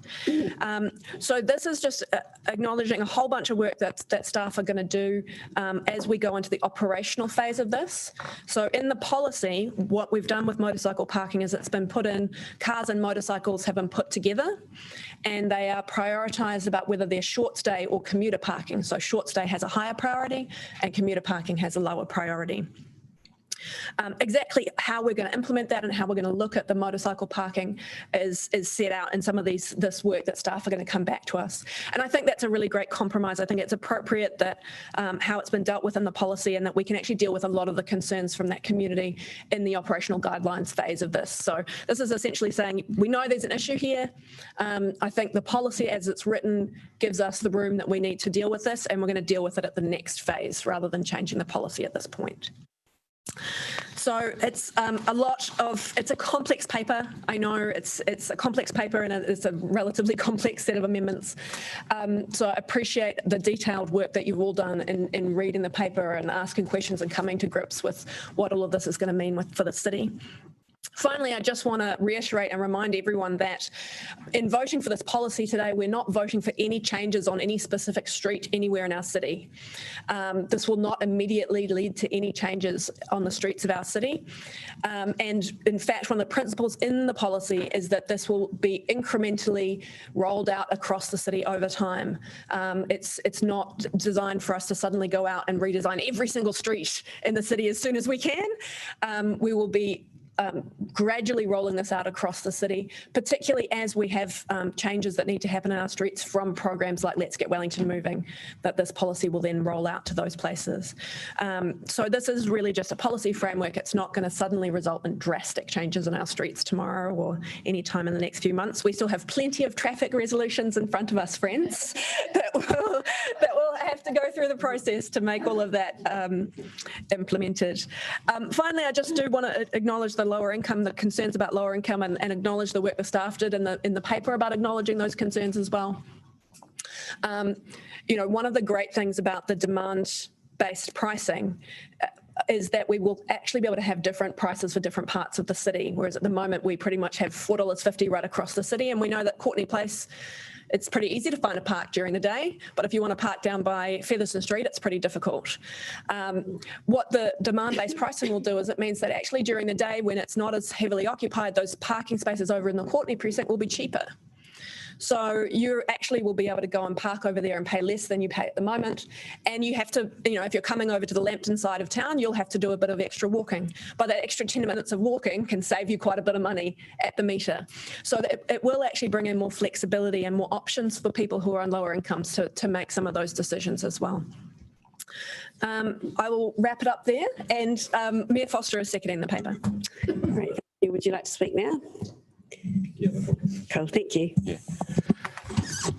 So this is just acknowledging a whole bunch of work that staff are going to do as we go into the operational phase of this. So in the policy, what we've done with motorcycle parking is it's been put in, cars and motorcycles have been put together, and they are prioritised about whether they're short stay or commuter parking. So short stay has a higher priority and commuter parking has a lower priority. Exactly how we're going to implement that and how we're going to look at the motorcycle parking is set out in some of this work that staff are going to come back to us. And I think that's a really great compromise. I think it's appropriate that how it's been dealt with in the policy, and that we can actually deal with a lot of the concerns from that community in the operational guidelines phase of this. So this is essentially saying we know there's an issue here. I think the policy as it's written gives us the room that we need to deal with this, and we're going to deal with it at the next phase rather than changing the policy at this point. So it's it's a complex paper. I know it's a complex paper and it's a relatively complex set of amendments. So I appreciate the detailed work that you've all done in reading the paper and asking questions and coming to grips with what all of this is going to mean for the city. Finally, I just want to reiterate and remind everyone that in voting for this policy today, we're not voting for any changes on any specific street anywhere in our city. This will not immediately lead to any changes on the streets of our city. And in fact, one of the principles in the policy is that this will be incrementally rolled out across the city over time. It's not designed for us to suddenly go out and redesign every single street in the city as soon as we can. We will be gradually rolling this out across the city, particularly as we have changes that need to happen in our streets from programs like Let's Get Wellington Moving, that this policy will then roll out to those places. So this is really just a policy framework. It's not going to suddenly result in drastic changes in our streets tomorrow or any time in the next few months. We still have plenty of traffic resolutions in front of us, friends, that will have to go through the process to make all of that implemented. Finally, I just do want to acknowledge the lower income, the concerns about lower income, and acknowledge the work the staff did in the paper about acknowledging those concerns as well. You know, one of the great things about the demand-based pricing is that we will actually be able to have different prices for different parts of the city, whereas at the moment we pretty much have $4.50 right across the city, and we know that Courtenay Place, it's pretty easy to find a park during the day, but if you want to park down by Featherston Street, it's pretty difficult. What the demand-based pricing will do is it means that actually during the day when it's not as heavily occupied, those parking spaces over in the Courtenay precinct will be cheaper. So you actually will be able to go and park over there and pay less than you pay at the moment. And you have to, you know, if you're coming over to the Lambton side of town, you'll have to do a bit of extra walking. But that extra 10 minutes of walking can save you quite a bit of money at the meter. So it will actually bring in more flexibility and more options for people who are on lower incomes to make some of those decisions as well. I will wrap it up there, and Mayor Foster is seconding the paper. Great. Would you like to speak now? Yeah, no problem. Cool, thank you. Yeah.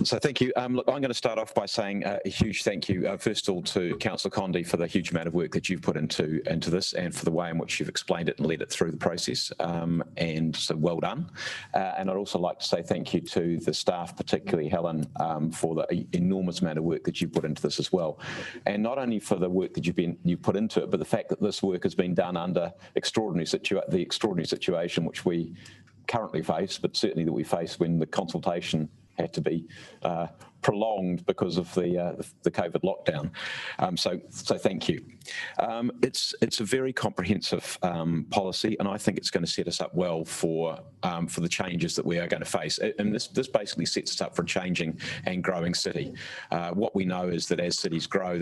So thank you. Look, I'm going to start off by saying a huge thank you, first of all, to Councillor Condi for the huge amount of work that you've put into this, and for the way in which you've explained it and led it through the process. And so well done. And I'd also like to say thank you to the staff, particularly Helen, for the enormous amount of work that you've put into this as well. And not only for the work that you've put into it, but the fact that this work has been done under the extraordinary situation which we currently face, but certainly that we faced when the consultation had to be prolonged because of the COVID lockdown. So thank you. It's a very comprehensive policy, and I think it's going to set us up well for the changes that we are going to face. And this basically sets us up for a changing and growing city. What we know is that as cities grow,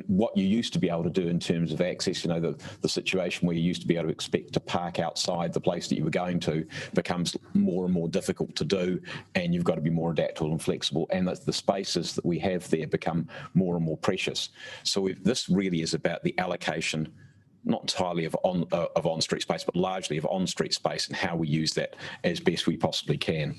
what you used to be able to do in terms of access, the situation where you used to be able to expect to park outside the place that you were going to becomes more and more difficult to do, and you've got to be more adaptable and flexible, and the spaces that we have there become more and more precious. So this really is about the allocation, not entirely of on-street space, but largely of on-street space, and how we use that as best we possibly can.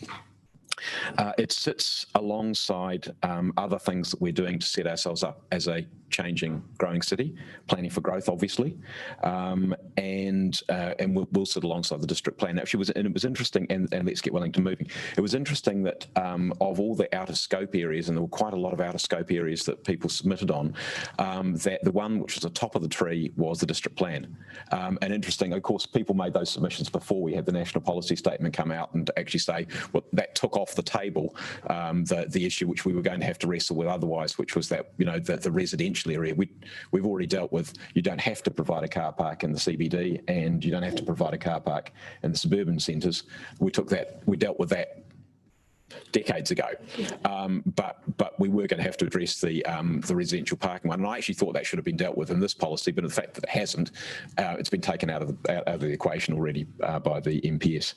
It sits alongside other things that we're doing to set ourselves up as a changing, growing city, planning for growth, obviously, and we'll sit alongside the district plan. Actually, it was interesting, and let's get Wellington moving. It was interesting that of all the out of scope areas, and there were quite a lot of out of scope areas that people submitted on, that the one which was the top of the tree was the district plan. And interesting, of course, people made those submissions before we had the national policy statement come out and actually say, well, that took off the table the issue which we were going to have to wrestle with otherwise, which was that the residential area. We've already dealt with. You don't have to provide a car park in the CBD, and you don't have to provide a car park in the suburban centres. We dealt with that decades ago, but we were going to have to address the residential parking one, and I actually thought that should have been dealt with in this policy, but the fact that it hasn't, it's been taken out of the equation already by the MPS.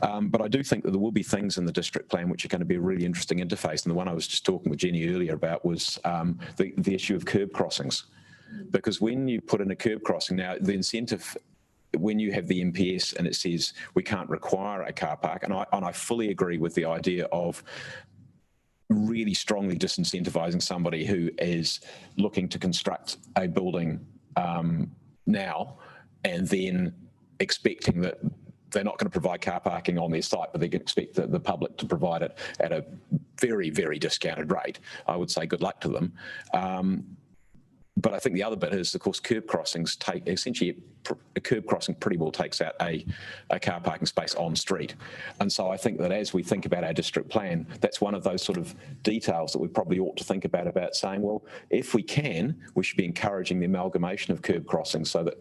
But I do think that there will be things in the district plan which are going to be a really interesting interface, and the one I was just talking with Jenny earlier about was the issue of curb crossings, because when you put in a curb crossing now, the incentive, when you have the MPS and it says we can't require a car park, and I fully agree with the idea of really strongly disincentivising somebody who is looking to construct a building now and then expecting that they're not going to provide car parking on their site, but they can expect the public to provide it at a very, very discounted rate. I would say good luck to them. But I think the other bit is, of course, curb crossings essentially a curb crossing pretty well takes out a car parking space on street. And so I think that as we think about our district plan, that's one of those sort of details that we probably ought to think about saying, well, if we can, we should be encouraging the amalgamation of curb crossings so that,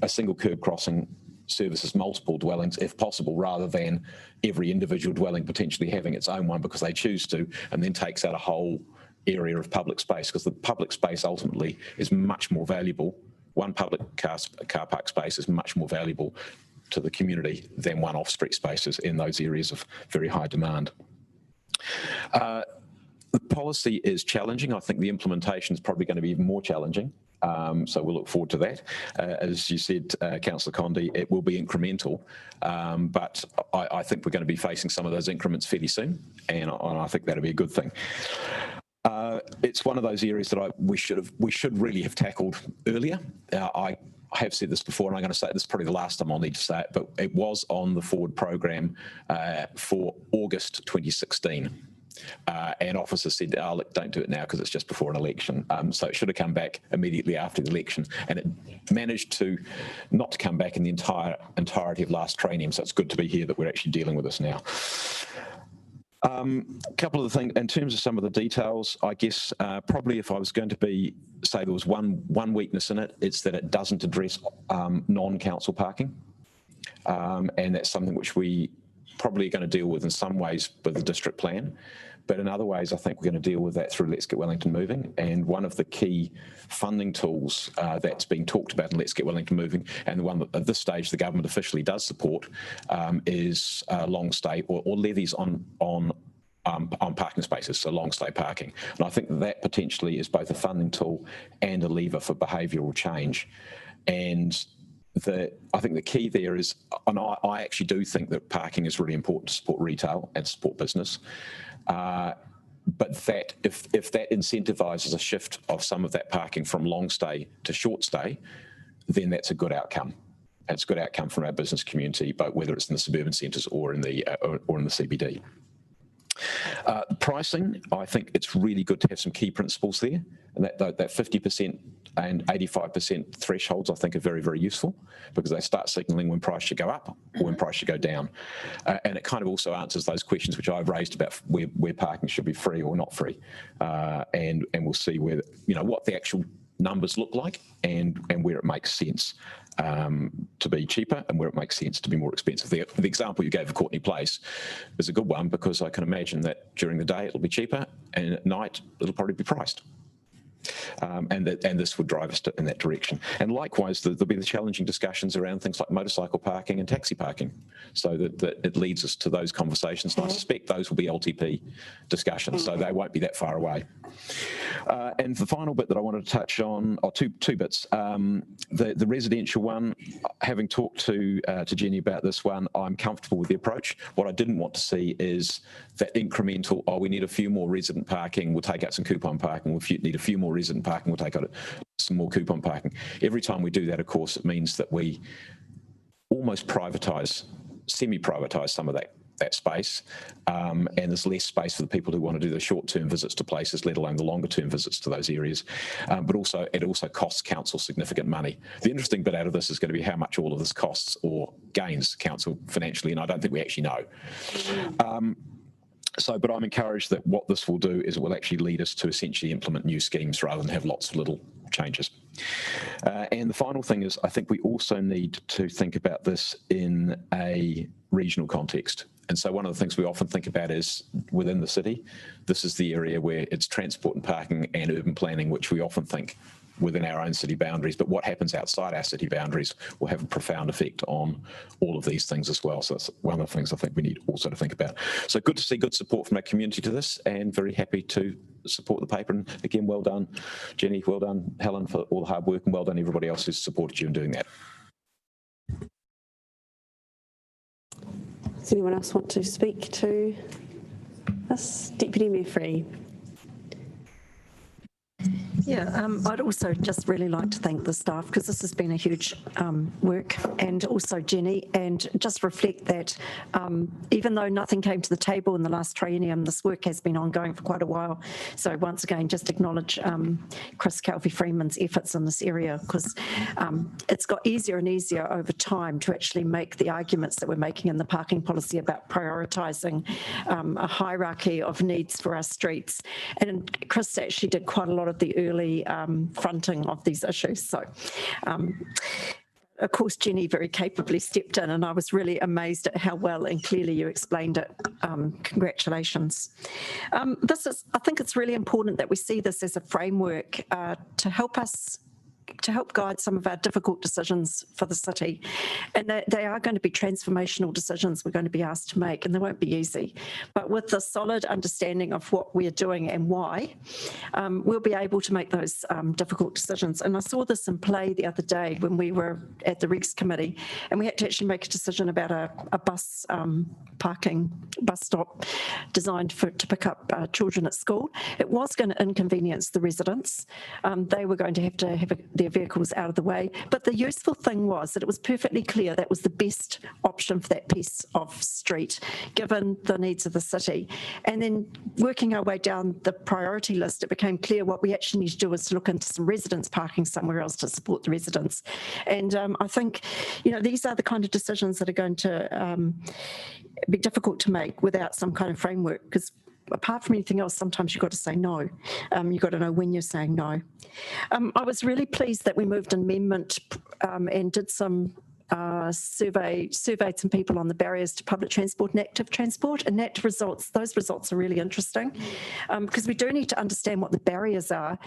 a single curb crossing services multiple dwellings if possible, rather than every individual dwelling potentially having its own one because they choose to, and then takes out a whole area of public space, because the public space ultimately is much more valuable. One public car park space is much more valuable to the community than one off-street spaces in those areas of very high demand. The policy is challenging. I think the implementation is probably going to be even more challenging. So we'll look forward to that. As you said, Councillor Condi, it will be incremental, but I think we're going to be facing some of those increments fairly soon, and I think that'll be a good thing. It's one of those areas that we should really have tackled earlier. I have said this before, and I'm going to say this is probably the last time I'll need to say it, but it was on the forward program for August 2016. And officers said, oh, look, don't do it now because it's just before an election. So it should have come back immediately after the election, and it managed to not to come back in the entirety of last training. So it's good to be here that we're actually dealing with this now. A couple of the things in terms of some of the details, I guess probably if I was going to say there was one weakness in it, it's that it doesn't address non-council parking, and that's something which we probably are going to deal with in some ways with the district plan, but in other ways I think we're going to deal with that through Let's Get Wellington Moving. And one of the key funding tools that's being talked about in Let's Get Wellington Moving, and the one that at this stage the government officially does support, is long stay or levies on parking spaces, so long stay parking. And I think that potentially is both a funding tool and a lever for behavioural change. And I think the key there is, and I actually do think that parking is really important to support retail and support business. But that if that incentivises a shift of some of that parking from long stay to short stay, then that's a good outcome. It's a good outcome from our business community, but whether it's in the suburban centres or in the CBD. Pricing, I think it's really good to have some key principles there, and that 50% and 85% thresholds I think are very, very useful, because they start signalling when price should go up or when price should go down. And it kind of also answers those questions which I've raised about where parking should be free or not free. And we'll see where, what the actual numbers look like and where it makes sense to be cheaper and where it makes sense to be more expensive. The example you gave of Courtney Place is a good one, because I can imagine that during the day it'll be cheaper and at night it'll probably be priced. And this would drive us in that direction. And likewise, there'll be the challenging discussions around things like motorcycle parking and taxi parking, so that it leads us to those conversations. And I suspect those will be LTP discussions, so they won't be that far away. And the final bit that I wanted to touch on, or two bits, the residential one, having talked to Jenny about this one, I'm comfortable with the approach. What I didn't want to see is that incremental, we need a few more resident parking, we'll take out some coupon parking, we need a few more resident parking, we'll take out some more coupon parking. Every time we do that, of course, it means that we almost privatise, semi-privatise some of that space, and there's less space for the people who want to do the short-term visits to places, let alone the longer-term visits to those areas. But also, it also costs council significant money. The interesting bit out of this is going to be how much all of this costs or gains council financially, and I don't think we actually know. But I'm encouraged that what this will do is it will actually lead us to essentially implement new schemes rather than have lots of little changes. And the final thing is, I think we also need to think about this in a regional context. And so one of the things we often think about is within the city, this is the area where it's transport and parking and urban planning, which we often think within our own city boundaries, but what happens outside our city boundaries will have a profound effect on all of these things as well. So that's one of the things I think we need also to think about. So good to see good support from our community to this, and very happy to support the paper. And again, well done, Jenny, well done, Helen, for all the hard work, and well done everybody else who's supported you in doing that. Does anyone else want to speak to this? Deputy Mayor Free. Yeah, I'd also just really like to thank the staff, because this has been a huge work, and also Jenny, and just reflect that even though nothing came to the table in the last triennium, this work has been ongoing for quite a while. So once again, just acknowledge Chris Calfee-Freeman's efforts in this area, because it's got easier and easier over time to actually make the arguments that we're making in the parking policy about prioritising a hierarchy of needs for our streets. And Chris actually did quite a lot of the early fronting of these issues. So, of course, Jenny very capably stepped in, and I was really amazed at how well and clearly you explained it. Congratulations. I think it's really important that we see this as a framework to help guide some of our difficult decisions for the city. And they are going to be transformational decisions we're going to be asked to make, and they won't be easy. But with the solid understanding of what we're doing and why, we'll be able to make those difficult decisions. And I saw this in play the other day when we were at the Regs Committee, and we had to actually make a decision about a bus bus stop designed to pick up children at school. It was going to inconvenience the residents. They were going to have their vehicles out of the way. But the useful thing was that it was perfectly clear that was the best option for that piece of street, given the needs of the city. And then working our way down the priority list, it became clear what we actually need to do is to look into some residents parking somewhere else to support the residents. And I think, these are the kind of decisions that are going to be difficult to make without some kind of framework, because apart from anything else, sometimes you've got to say no. You've got to know when you're saying no. I was really pleased that we moved an amendment and did some surveyed some people on the barriers to public transport and active transport, and those results are really interesting, because we do need to understand what the barriers are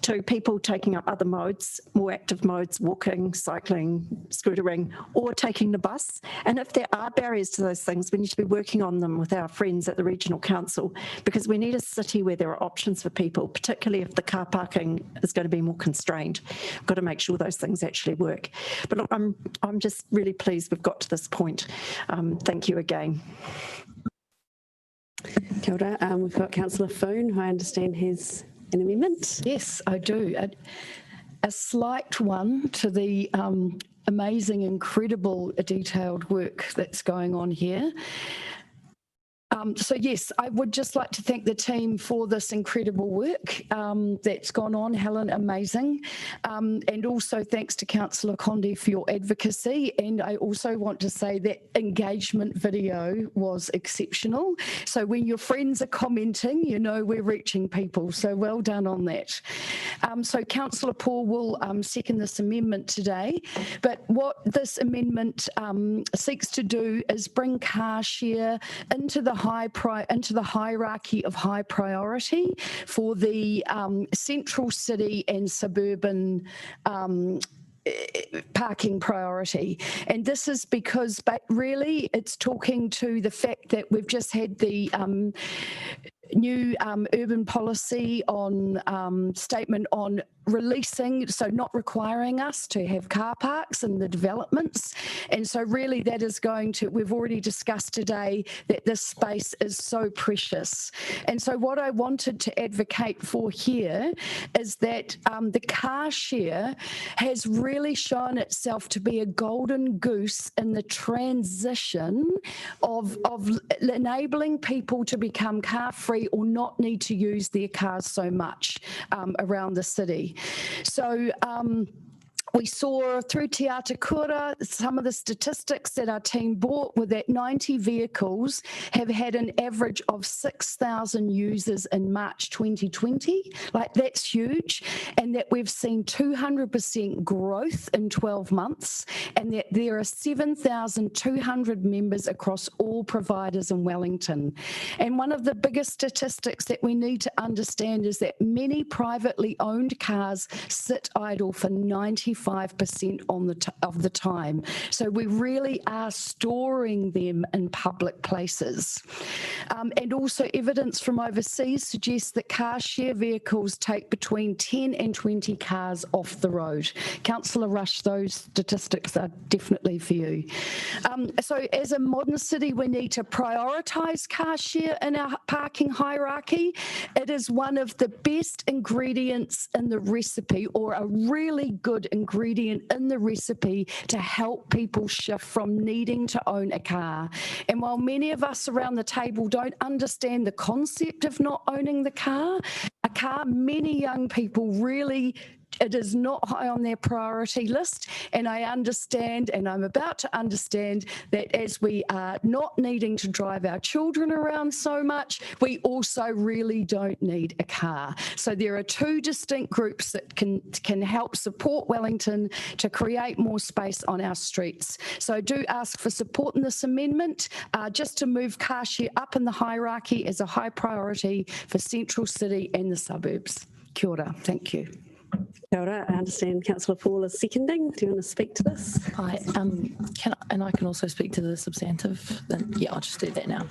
to people taking up other modes, more active modes, walking, cycling, scootering, or taking the bus. And if there are barriers to those things, we need to be working on them with our friends at the Regional Council, because we need a city where there are options for people, particularly if the car parking is going to be more constrained. We've got to make sure those things actually work. But look, I'm just really pleased we've got to this point. Thank you again. Kia ora. We've got Councillor Foon, who I understand has an amendment. Yes, I do. A slight one to the amazing, incredible, detailed work that's going on here. So yes, I would just like to thank the team for this incredible work that's gone on. Helen, amazing. And also thanks to Councillor Condi for your advocacy. And I also want to say that engagement video was exceptional. So when your friends are commenting, you know we're reaching people. So well done on that. So Councillor Paul will second this amendment today. But what this amendment seeks to do is bring car share into the hierarchy of high priority for the central city and suburban parking priority. And this is because really it's talking to the fact that we've just had the new urban policy on statement on releasing, so not requiring us to have car parks in the developments. And so really that is going to, we've already discussed today that this space is so precious. And so what I wanted to advocate for here is that the car share has really shown itself to be a golden goose in the transition of enabling people to become car free or not need to use their cars so much around the city. So we saw through Te Atakura some of the statistics that our team brought were that 90 vehicles have had an average of 6,000 users in March 2020. Like, that's huge. And that we've seen 200% growth in 12 months, and that there are 7,200 members across all providers in Wellington. And one of the biggest statistics that we need to understand is that many privately owned cars sit idle for 95% of the time. So we really are storing them in public places. And also evidence from overseas suggests that car share vehicles take between 10 and 20 cars off the road. Councillor Rush, those statistics are definitely for you. So as a modern city, we need to prioritise car share in our parking hierarchy. It is one of the best ingredients in the recipe, or a really good ingredient in the recipe to help people shift from needing to own a car. And while many of us around the table don't understand the concept of not owning a car, many young people really, it is not high on their priority list. And I understand, and I'm about to understand, that as we are not needing to drive our children around so much, we also really don't need a car. So there are two distinct groups that can help support Wellington to create more space on our streets. So I do ask for support in this amendment, just to move car share up in the hierarchy as a high priority for Central City and the suburbs. Kia ora. Thank you. Kia ora. I understand Councillor Paul is seconding. Do you want to speak to this? Hi, I can also speak to the substantive. Then, yeah, I'll just do that now.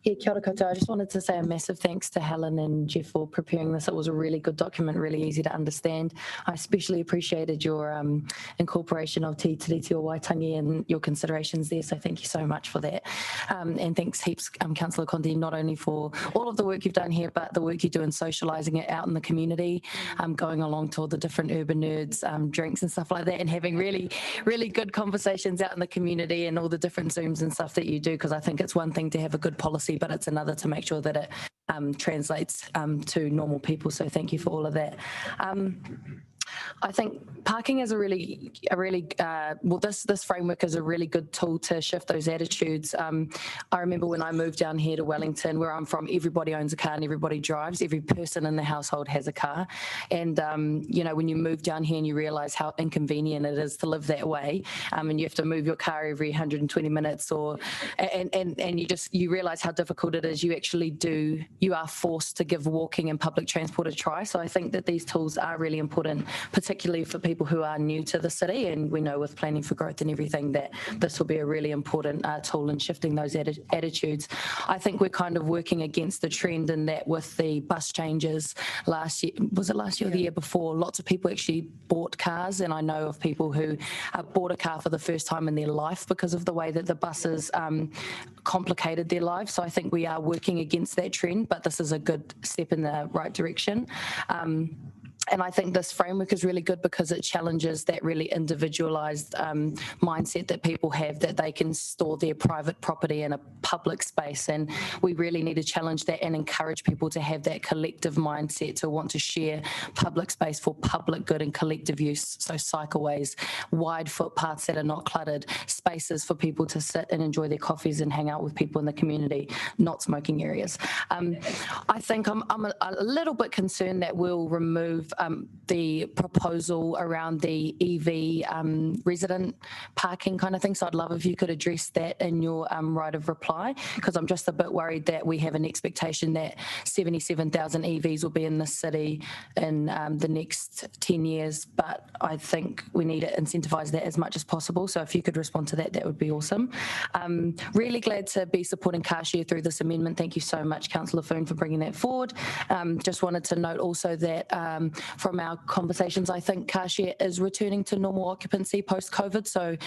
Yeah, kia ora koutou. I just wanted to say a massive thanks to Helen and Jeff for preparing this. It was a really good document, really easy to understand. I especially appreciated your incorporation of Te Tiriti o Waitangi and your considerations there, so thank you so much for that. And thanks heaps, Councillor Condi, not only for all of the work you've done here, but the work you do in socialising it out in the community, going along to all the different urban nerds, drinks and stuff like that, and having really, really good conversations out in the community and all the different Zooms and stuff that you do, because I think it's one thing to have a good policy, but it's another to make sure that it translates to normal people. So thank you for all of that. I think parking is this framework is a really good tool to shift those attitudes. I remember when I moved down here to Wellington, where I'm from, everybody owns a car and everybody drives. Every person in the household has a car. And, you know, when you move down here and you realise how inconvenient it is to live that way, and you have to move your car every 120 minutes and you realise how difficult it is, you are forced to give walking and public transport a try. So I think that these tools are really important particularly for people who are new to the city. And we know with planning for growth and everything that this will be a really important tool in shifting those attitudes. I think we're kind of working against the trend in that with the bus changes last year, was it last year or the year before, lots of people actually bought cars, and I know of people who bought a car for the first time in their life because of the way that the buses complicated their lives. So I think we are working against that trend, but this is a good step in the right direction. And I think this framework is really good because it challenges that really individualised mindset that people have, that they can store their private property in a public space. And we really need to challenge that and encourage people to have that collective mindset to want to share public space for public good and collective use. So cycleways, wide footpaths that are not cluttered, spaces for people to sit and enjoy their coffees and hang out with people in the community, not smoking areas. I think I'm a little bit concerned that we'll remove the proposal around the EV resident parking kind of thing. So I'd love if you could address that in your right of reply, because I'm just a bit worried that we have an expectation that 77,000 EVs will be in the city in the next 10 years, but I think we need to incentivise that as much as possible. So if you could respond to that, that would be awesome. Really glad to be supporting car share through this amendment. Thank you so much, Councillor Foon, for bringing that forward. Just wanted to note also that from our conversations, I think car share is returning to normal occupancy post-COVID, so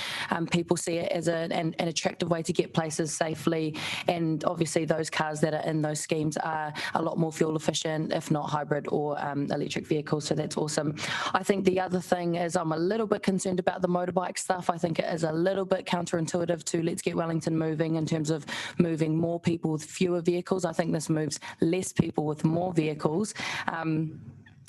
people see it as an attractive way to get places safely, and obviously those cars that are in those schemes are a lot more fuel efficient, if not hybrid or electric vehicles, so that's awesome. I think the other thing is I'm a little bit concerned about the motorbike stuff. I think it is a little bit counterintuitive to Let's Get Wellington moving in terms of moving more people with fewer vehicles. I think this moves less people with more vehicles.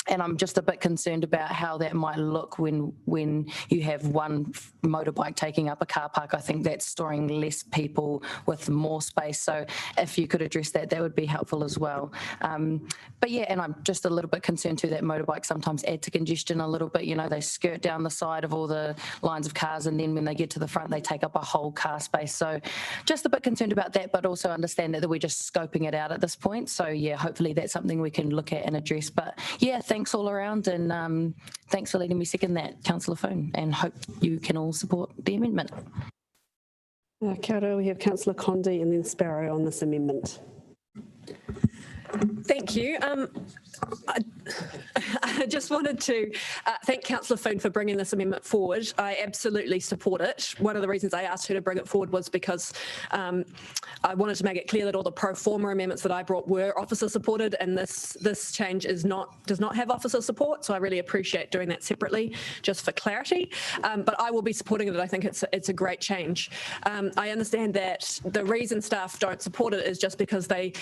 And I'm just a bit concerned about how that might look when you have one motorbike taking up a car park. I think that's storing less people with more space. So if you could address that, that would be helpful as well. But yeah, and I'm just a little bit concerned too that motorbikes sometimes add to congestion a little bit. You know, they skirt down the side of all the lines of cars, and then when they get to the front, they take up a whole car space. So just a bit concerned about that, but also understand that we're just scoping it out at this point. So yeah, hopefully that's something we can look at and address. But yeah, thanks all around, and thanks for letting me second that, Councillor Foon, and hope you can all support the amendment. Kia ora, we have Councillor Condi and then Sparrow on this amendment. Thank you. I just wanted to thank Councillor Foon for bringing this amendment forward. I absolutely support it. One of the reasons I asked her to bring it forward was because I wanted to make it clear that all the pro forma amendments that I brought were officer supported, and this change does not have officer support. So I really appreciate doing that separately, just for clarity. But I will be supporting it. I think it's a great change. I understand that the reason staff don't support it is just because they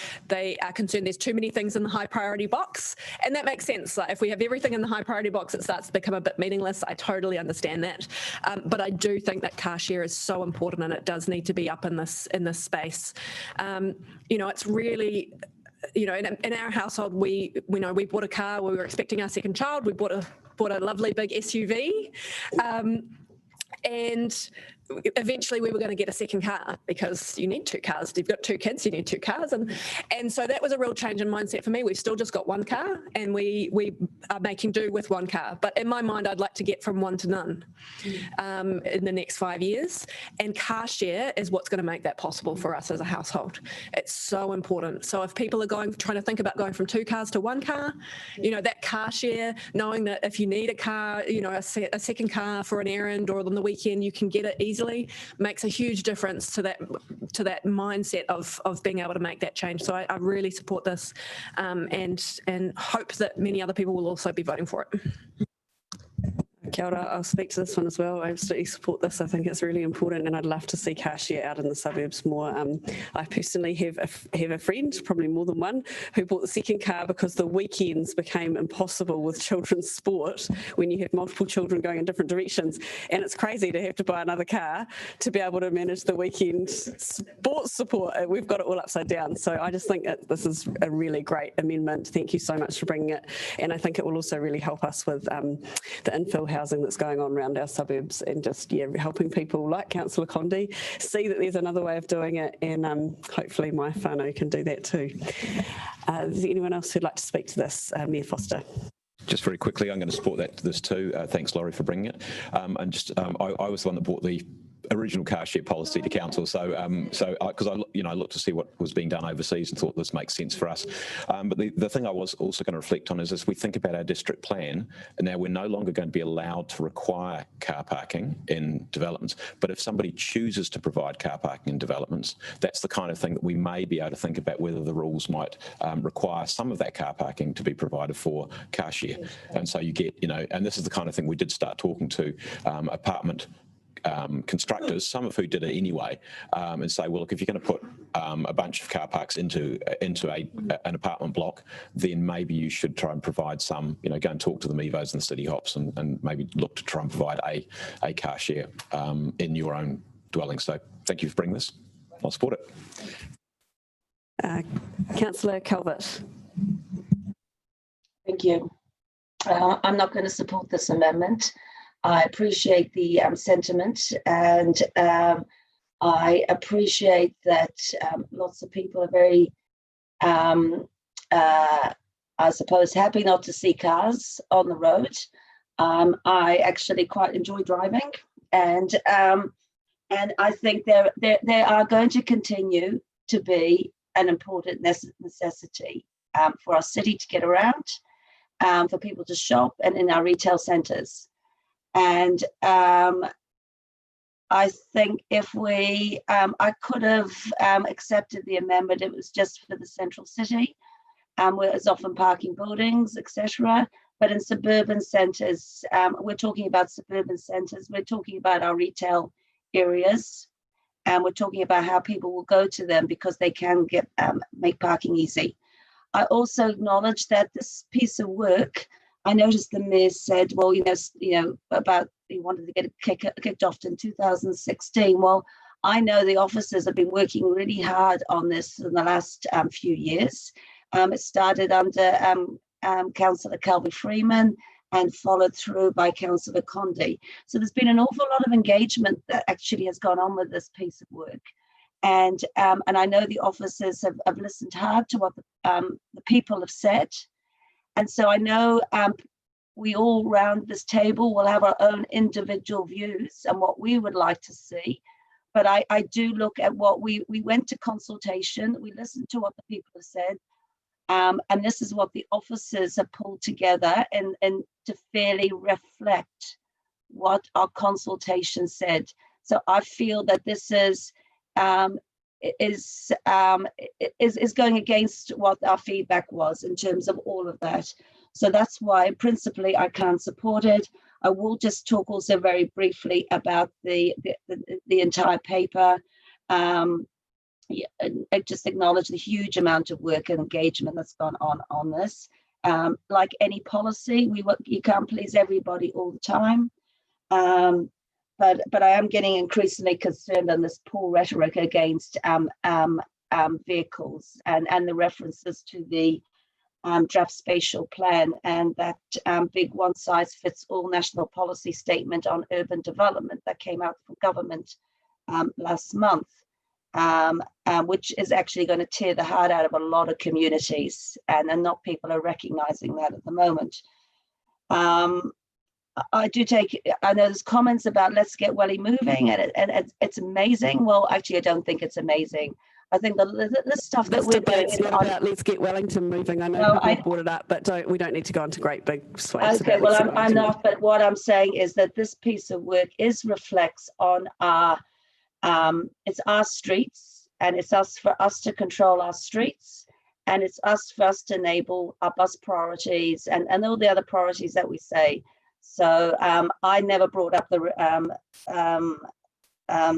are concerned there's too many things in the high priority box, and that makes sense. Like if we have everything in the high priority box, it starts to become a bit meaningless. I totally understand that, but I do think that car share is so important, and it does need to be up in this space. You know, it's really, you know, in our household, we bought a car. We were expecting our second child. We bought a lovely big SUV, and eventually we were going to get a second car because you need two cars. You've got two kids, you need two cars. And so that was a real change in mindset for me. We've still just got one car, and we are making do with one car. But in my mind, I'd like to get from one to none in the next 5 years. And car share is what's going to make that possible for us as a household. It's so important. So if people are trying to think about going from two cars to one car, you know, that car share, knowing that if you need a car, you know, a second car for an errand or on the weekend, you can get it easily, makes a huge difference to that mindset of being able to make that change. So I really support this, and hope that many other people will also be voting for it. Kia ora, I'll speak to this one as well. I absolutely support this. I think it's really important, and I'd love to see car share out in the suburbs more. I personally have a friend, probably more than one, who bought the second car because the weekends became impossible with children's sport when you have multiple children going in different directions. And it's crazy to have to buy another car to be able to manage the weekend sports support. We've got it all upside down. So I just think that this is a really great amendment. Thank you so much for bringing it. And I think it will also really help us with the infill housing that's going on around our suburbs, and just helping people like Councillor Condi see that there's another way of doing it, and hopefully my whānau can do that too. Is there anyone else who'd like to speak to this? Mayor Foster. Just very quickly, I'm going to support this too. Thanks, Laurie, for bringing it. And just, I was the one that brought the original car share policy to council. So, because I looked to see what was being done overseas and thought this makes sense for us. But the thing I was also going to reflect on is as we think about our district plan, and now we're no longer going to be allowed to require car parking in developments. But if somebody chooses to provide car parking in developments, that's the kind of thing that we may be able to think about whether the rules might require some of that car parking to be provided for car share. And so you get, and this is the kind of thing we did start talking to apartment constructors, some of who did it anyway, and say, well, look, if you're going to put a bunch of car parks into an apartment block, then maybe you should try and provide some, go and talk to the Mevos and the City Hops and maybe look to try and provide a car share in your own dwelling. So thank you for bringing this. I'll support it. Councillor Calvert. Thank you. I'm not going to support this amendment. I appreciate the sentiment, and I appreciate that lots of people are very, I suppose, happy not to see cars on the road. I actually quite enjoy driving, and I think there are going to continue to be an important necessity for our city to get around, for people to shop, and in our retail centres. And I think if I could have accepted the amendment, it was just for the central city, where it's often parking buildings, etc. But in suburban centres, we're talking about suburban centres, we're talking about our retail areas, and we're talking about how people will go to them because they can make parking easy. I also acknowledge that this piece of work, I noticed the mayor said, well, about he wanted to get it kicked off in 2016. Well, I know the officers have been working really hard on this in the last few years. It started under Councillor Calvi Freeman and followed through by Councillor Conde. So there's been an awful lot of engagement that actually has gone on with this piece of work. And I know the officers have listened hard to what the people have said. And so I know we all round this table will have our own individual views and what we would like to see. But I do look at what we went to consultation, we listened to what the people have said, and this is what the officers have pulled together and to fairly reflect what our consultation said. So I feel that this is going against what our feedback was in terms of all of that. So that's why principally I can't support it. I will just talk also very briefly about the entire paper. I just acknowledge the huge amount of work and engagement that's gone on this. Like any policy, you can't please everybody all the time. But I am getting increasingly concerned on this poor rhetoric against vehicles and the references to the draft spatial plan and that big one-size-fits-all national policy statement on urban development that came out from government last month, which is actually going to tear the heart out of a lot of communities, and not people are recognising that at the moment. I know there's comments about let's get Welly moving, and it's amazing. Well, actually, I don't think it's amazing. I think the stuff that we're doing is not about let's get Wellington moving. I know people have brought it up, but we don't need to go into great big swathes. Okay, well, I'm not. But what I'm saying is that this piece of work reflects on our it's our streets, and it's for us to control our streets, and it's for us to enable our bus priorities and all the other priorities that we say. So I never brought up the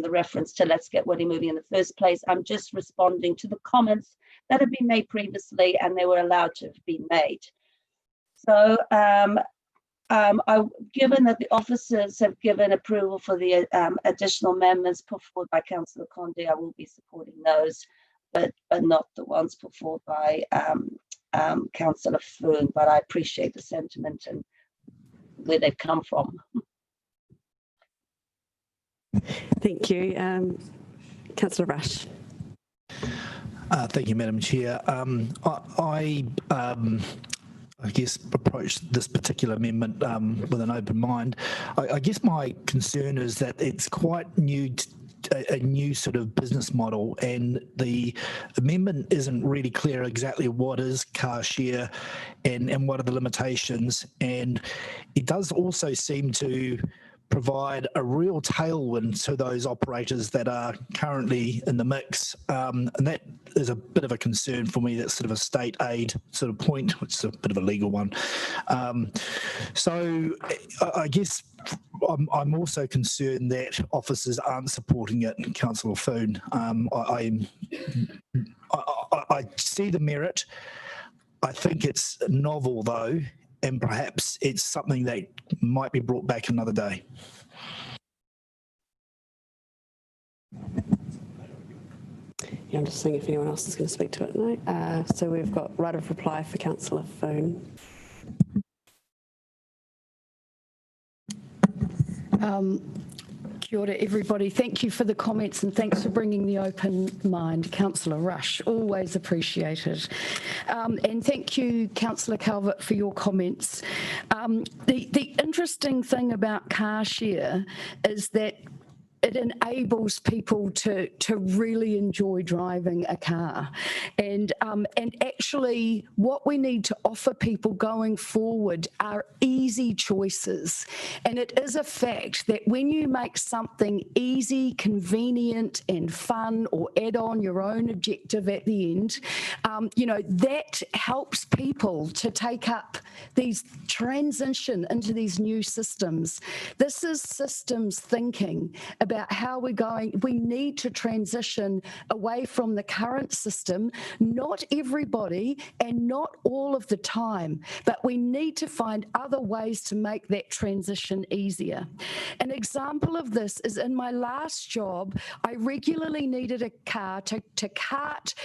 reference to let's get Welly moving in the first place. I'm just responding to the comments that have been made previously, and they were allowed to have been made. So given that the officers have given approval for the additional amendments put forward by Councillor Conde, I will be supporting those, but not the ones put forward by Councillor Foon. But I appreciate the sentiment and where they've come from. Thank you. Councillor Rush. Thank you, Madam Chair. I guess, approach this particular amendment with an open mind. I guess my concern is that it's quite new, a new sort of business model, and the amendment isn't really clear exactly what is car share and what are the limitations. And it does also seem to provide a real tailwind to those operators that are currently in the mix. And that is a bit of a concern for me. That's sort of a state aid sort of point, which is a bit of a legal one. So I guess I'm also concerned that officers aren't supporting it, Councillor Foon. I see the merit. I think it's novel though, and perhaps it's something that might be brought back another day. Yeah, I'm just seeing if anyone else is going to speak to it. No. So we've got right of reply for Councillor Foon. Kia ora, everybody. Thank you for the comments and thanks for bringing the open mind. Councillor Rush, always appreciated. And thank you, Councillor Calvert, for your comments. The interesting thing about car share is that it enables people to really enjoy driving a car. And actually what we need to offer people going forward are easy choices. And it is a fact that when you make something easy, convenient and fun, or add on your own objective at the end, you know, that helps people to take up these transition into these new systems. This is systems thinking about how we're going. We need to transition away from the current system, not everybody and not all of the time, but we need to find other ways to make that transition easier. An example of this is in my last job, I regularly needed a car to cart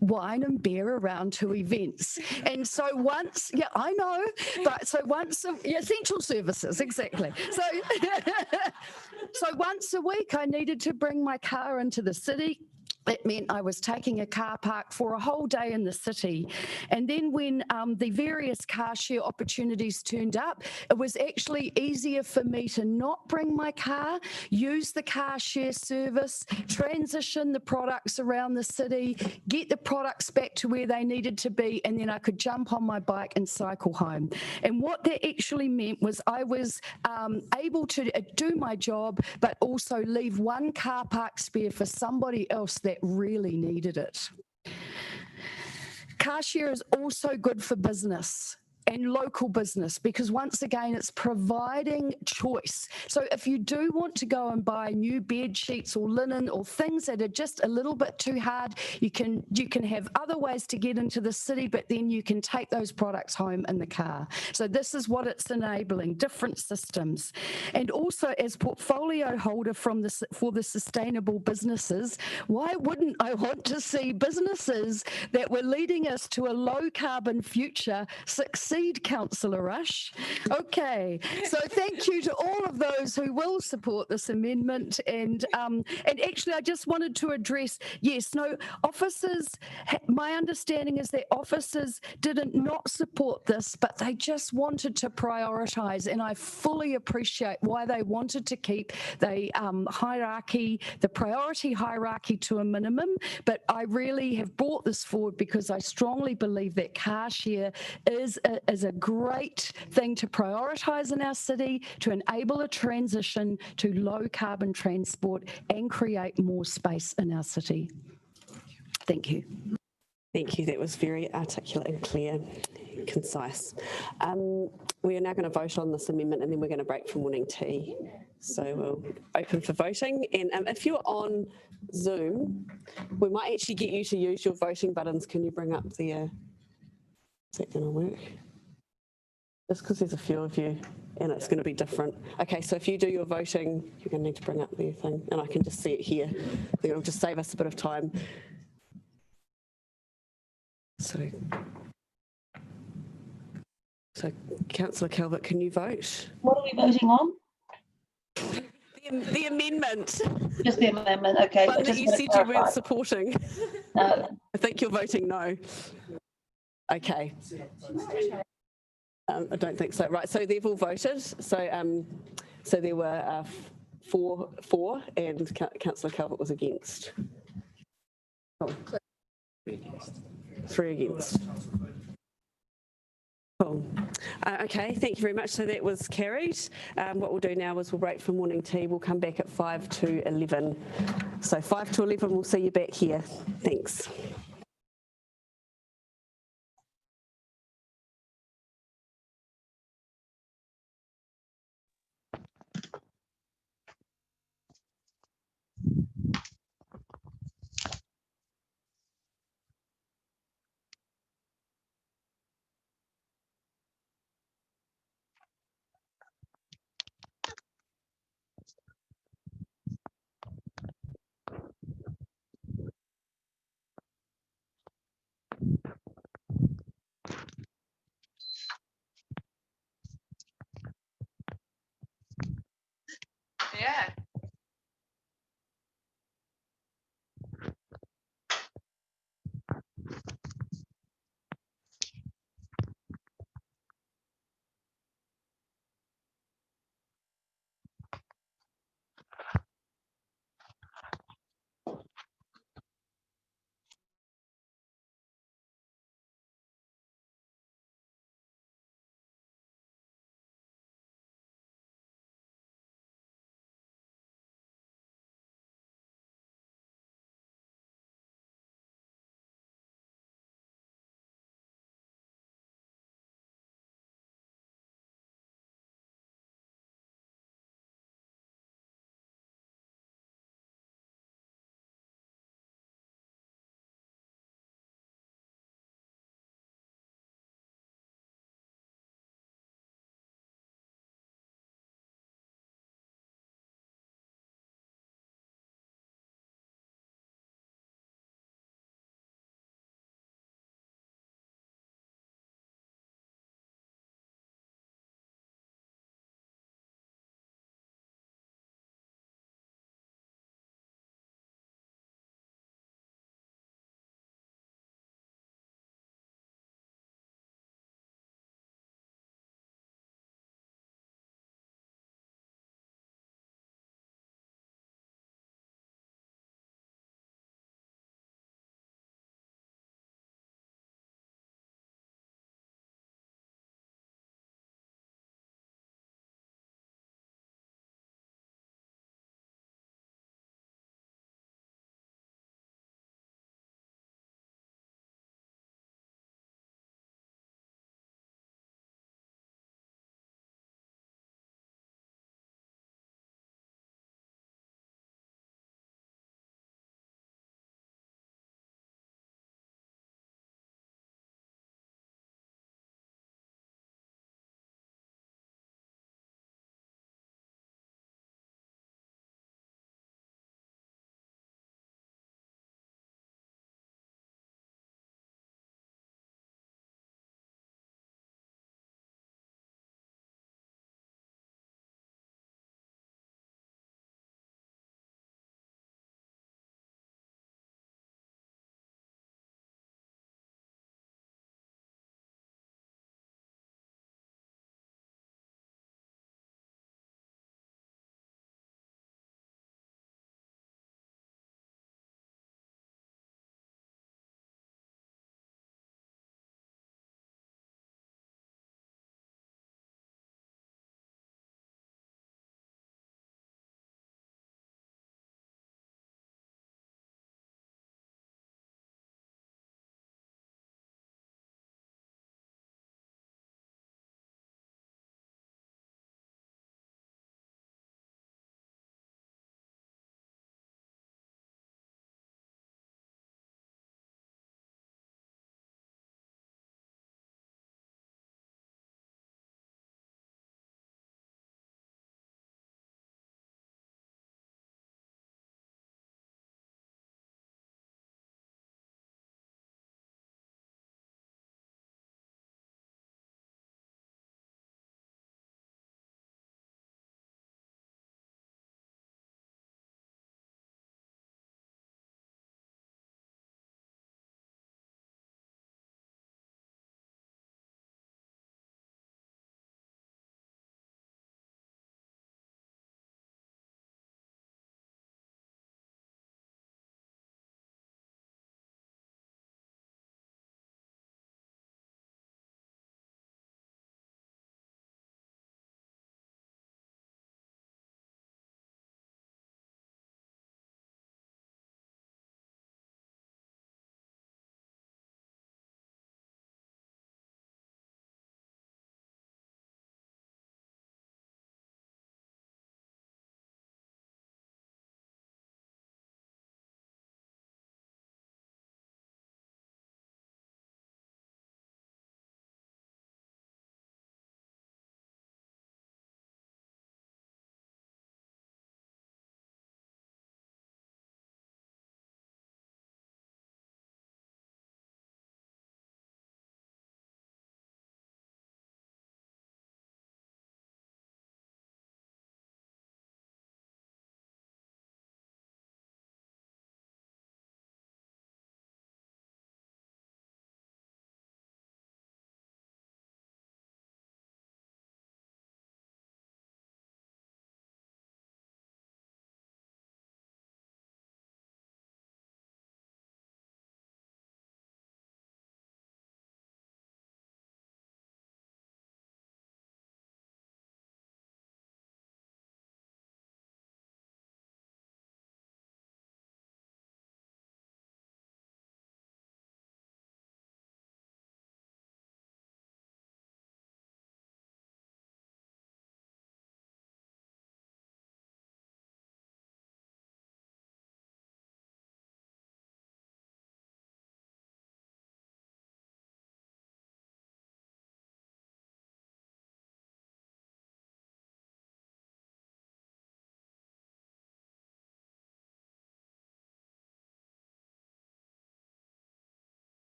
wine and beer around to events. And so once, yeah, I know, but so once, essential services, exactly. So once a week I needed to bring my car into the city. It meant I was taking a car park for a whole day in the city. And then when the various car share opportunities turned up, it was actually easier for me to not bring my car, use the car share service, transition the products around the city, get the products back to where they needed to be, and then I could jump on my bike and cycle home. And what that actually meant was I was able to do my job, but also leave one car park spare for somebody else that really needed it. Car share is also good for business and local business, because once again it's providing choice. So if you do want to go and buy new bed sheets or linen or things that are just a little bit too hard, you can have other ways to get into the city, but then you can take those products home in the car. So this is what it's enabling, different systems. And also as portfolio holder for the sustainable businesses, why wouldn't I want to see businesses that were leading us to a low carbon future succeed, Councillor Rush? Okay, so thank you to all of those who will support this amendment. And actually I just wanted to address, yes, no, officers, my understanding is that officers didn't not support this, but they just wanted to prioritise, and I fully appreciate why they wanted to keep the hierarchy, the priority hierarchy to a minimum. But I really have brought this forward because I strongly believe that car share is a great thing to prioritise in our city, to enable a transition to low carbon transport and create more space in our city. Thank you. Thank you. That was very articulate and clear, concise. We are now going to vote on this amendment and then we're going to break for morning tea. So we'll open for voting. And if you're on Zoom, we might actually get you to use your voting buttons. Can you bring up the... is that going to work? Just because there's a few of you and it's going to be different. Okay, so if you do your voting, you're going to need to bring up the thing and I can just see it here. I think it'll just save us a bit of time. So Councillor Calvert, can you vote? What are we voting on? The amendment. Just the amendment, okay. One that you said you weren't supporting. No. I think you're voting no. Okay. I don't think so. Right, so they've all voted. So so there were four, and Councillor Calvert was against. Oh. 3 against. Cool. Okay, thank you very much. So that was carried. What we'll do now is we'll break for morning tea. We'll come back at 5 to 11. So 5 to 11, we'll see you back here. Thanks.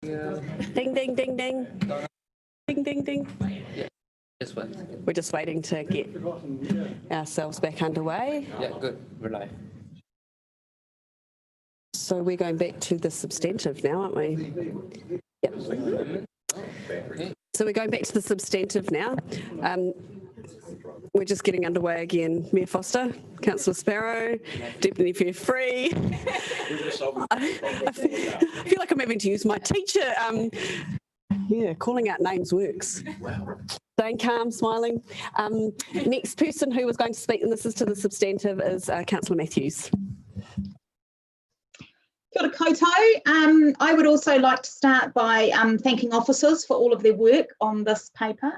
Ding, ding, ding, ding. Ding, ding, ding. We're just waiting to get ourselves back underway. Yeah, good. We're live. So we're going back to the substantive now, aren't we? Yep. So we're going back to the substantive now. We're just getting underway again. Mayor Foster, Councillor Sparrow, Deputy Fair Free. I feel like I'm having to use my teacher. Yeah, calling out names works. Wow. Staying calm, smiling. Next person who was going to speak, and this is to the substantive, is Councillor Matthews. Kia ora koutou. I would also like to start by thanking officers for all of their work on this paper,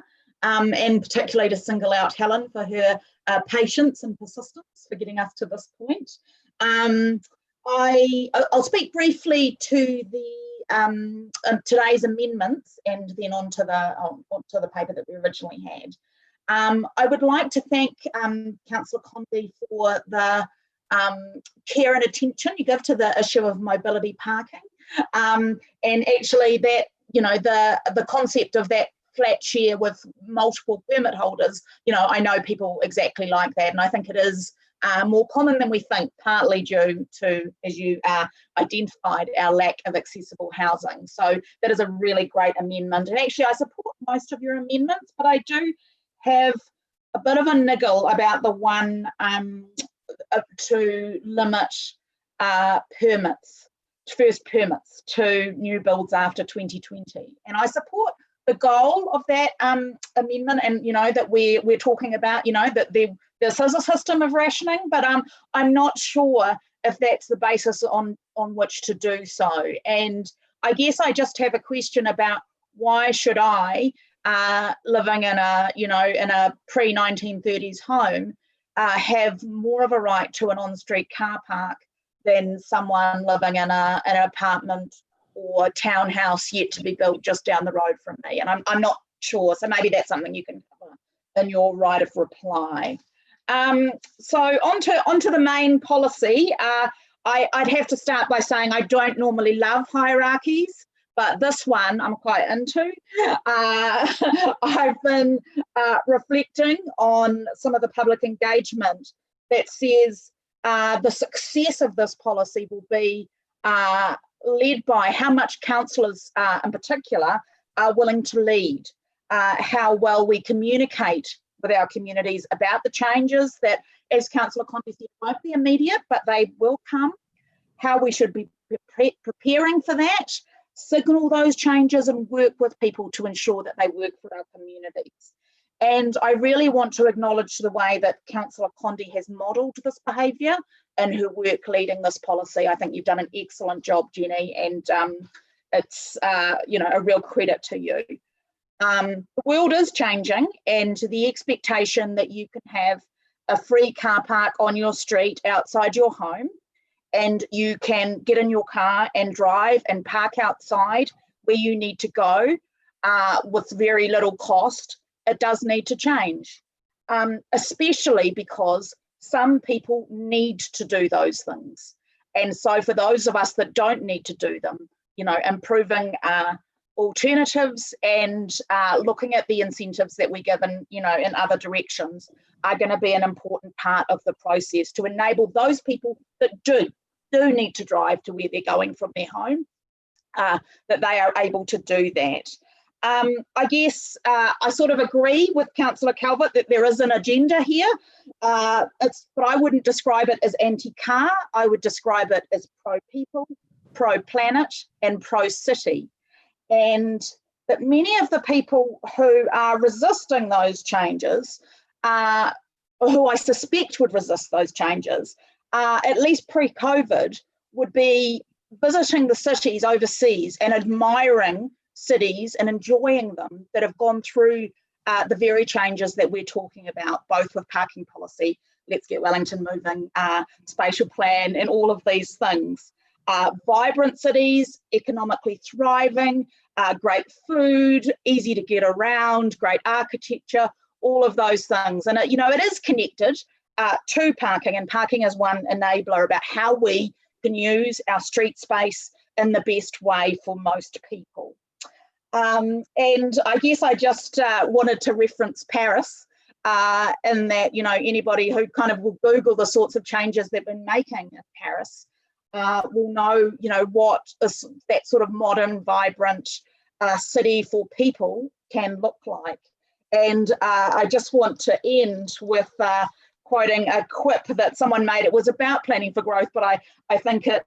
and particularly to single out Helen for her patience and persistence for getting us to this point. I'll speak briefly to the today's amendments and then onto the paper that we originally had. I would like to thank Councillor Conde for the care and attention you give to the issue of mobility parking, and actually that, you know, the concept of that flat share with multiple permit holders, you know, I know people exactly like that, and I think it is more common than we think, partly due to, as you identified, our lack of accessible housing. So that is a really great amendment, and actually I support most of your amendments, but I do have a bit of a niggle about the one to limit first permits to new builds after 2020. And I support the goal of that amendment, and, you know, that we're talking about, you know, that this is a system of rationing, but I'm not sure if that's the basis on which to do so. And I guess I just have a question about why should I, living in a, you know, in a pre-1930s home, have more of a right to an on-street car park than someone living in an apartment or townhouse yet to be built just down the road from me. And I'm not sure, so maybe that's something you can cover in your right of reply. So onto the main policy, I'd have to start by saying I don't normally love hierarchies, but this one I'm quite into. I've been reflecting on some of the public engagement that says the success of this policy will be led by how much councillors in particular are willing to lead, how well we communicate with our communities about the changes that, as Councillor Conde said, won't be immediate, but they will come, how we should be preparing for that, signal those changes and work with people to ensure that they work for our communities. And I really want to acknowledge the way that Councillor Conde has modelled this behaviour in her work leading this policy. I think you've done an excellent job, Jenny, and it's you know, a real credit to you. The world is changing, and the expectation that you can have a free car park on your street outside your home, and you can get in your car and drive and park outside where you need to go with very little cost, it does need to change, especially because some people need to do those things. And so for those of us that don't need to do them, you know, improving alternatives and looking at the incentives that we give in, you know, in other directions are going to be an important part of the process to enable those people that do need to drive to where they're going from their home, that they are able to do that. I guess I sort of agree with Councillor Calvert that there is an agenda here, but I wouldn't describe it as anti-car. I would describe it as pro-people, pro-planet and pro-city. And that many of the people who are resisting those changes, who I suspect would resist those changes, at least pre-COVID, would be visiting the cities overseas and admiring cities and enjoying them that have gone through the very changes that we're talking about, both with parking policy, Let's Get Wellington Moving, spatial plan, and all of these things. Vibrant cities, economically thriving, great food, easy to get around, great architecture, all of those things. And, you know, it is connected to parking, and parking is one enabler about how we can use our street space in the best way for most people. And I guess I just wanted to reference Paris in that, you know, anybody who kind of will Google the sorts of changes they've been making in Paris will know, you know, what is that sort of modern, vibrant city for people can look like. And I just want to end with quoting a quip that someone made. It was about planning for growth, but I think it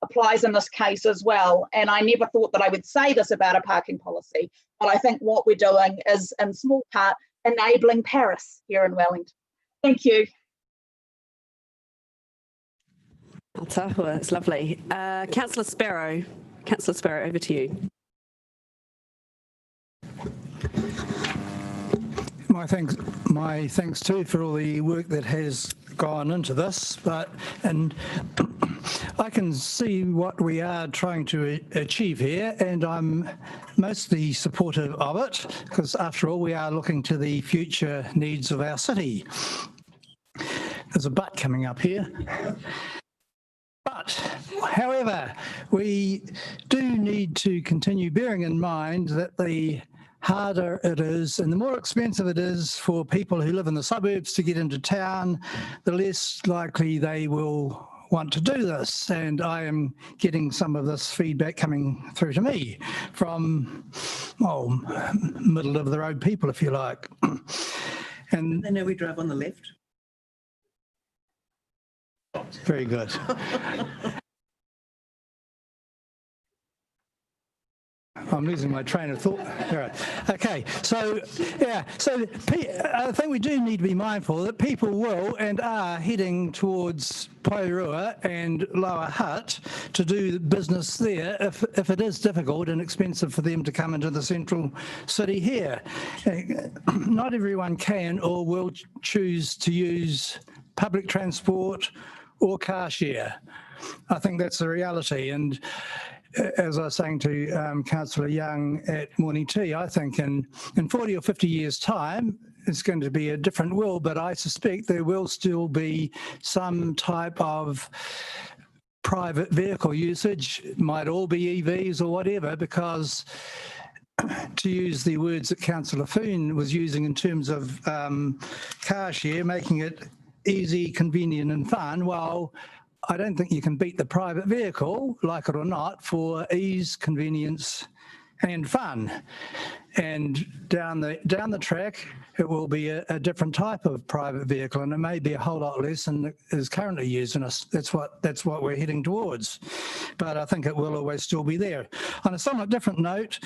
applies in this case as well. And I never thought that I would say this about a parking policy, but I think what we're doing is in small part enabling Paris here in Wellington. Thank you. Well, it's lovely. Councillor Sparrow, over to you. My thanks too for all the work that has gone into this, and I can see what we are trying to achieve here, and I'm mostly supportive of it, because after all we are looking to the future needs of our city. There's a but coming up here. But, however, we do need to continue bearing in mind that the harder it is and the more expensive it is for people who live in the suburbs to get into town, the less likely they will want to do this. And I am getting some of this feedback coming through to me from, well, middle of the road people, if you like. And I know we drive on the left. Very good. I'm losing my train of thought. All right. Okay. So, yeah. So I think we do need to be mindful that people will and are heading towards Poirua and Lower Hutt to do business there if it is difficult and expensive for them to come into the central city here. Not everyone can or will choose to use public transport or car share. I think that's the reality. And as I was saying to Councillor Young at morning tea, I think in 40 or 50 years' time, it's going to be a different world, but I suspect there will still be some type of private vehicle usage. It might all be EVs or whatever, because to use the words that Councillor Foon was using in terms of car share, making it easy, convenient and fun, well, I don't think you can beat the private vehicle, like it or not, for ease, convenience and fun. And down the track, it will be a different type of private vehicle, and it may be a whole lot less than is currently used, and that's what we're heading towards. But I think it will always still be there. On a somewhat different note,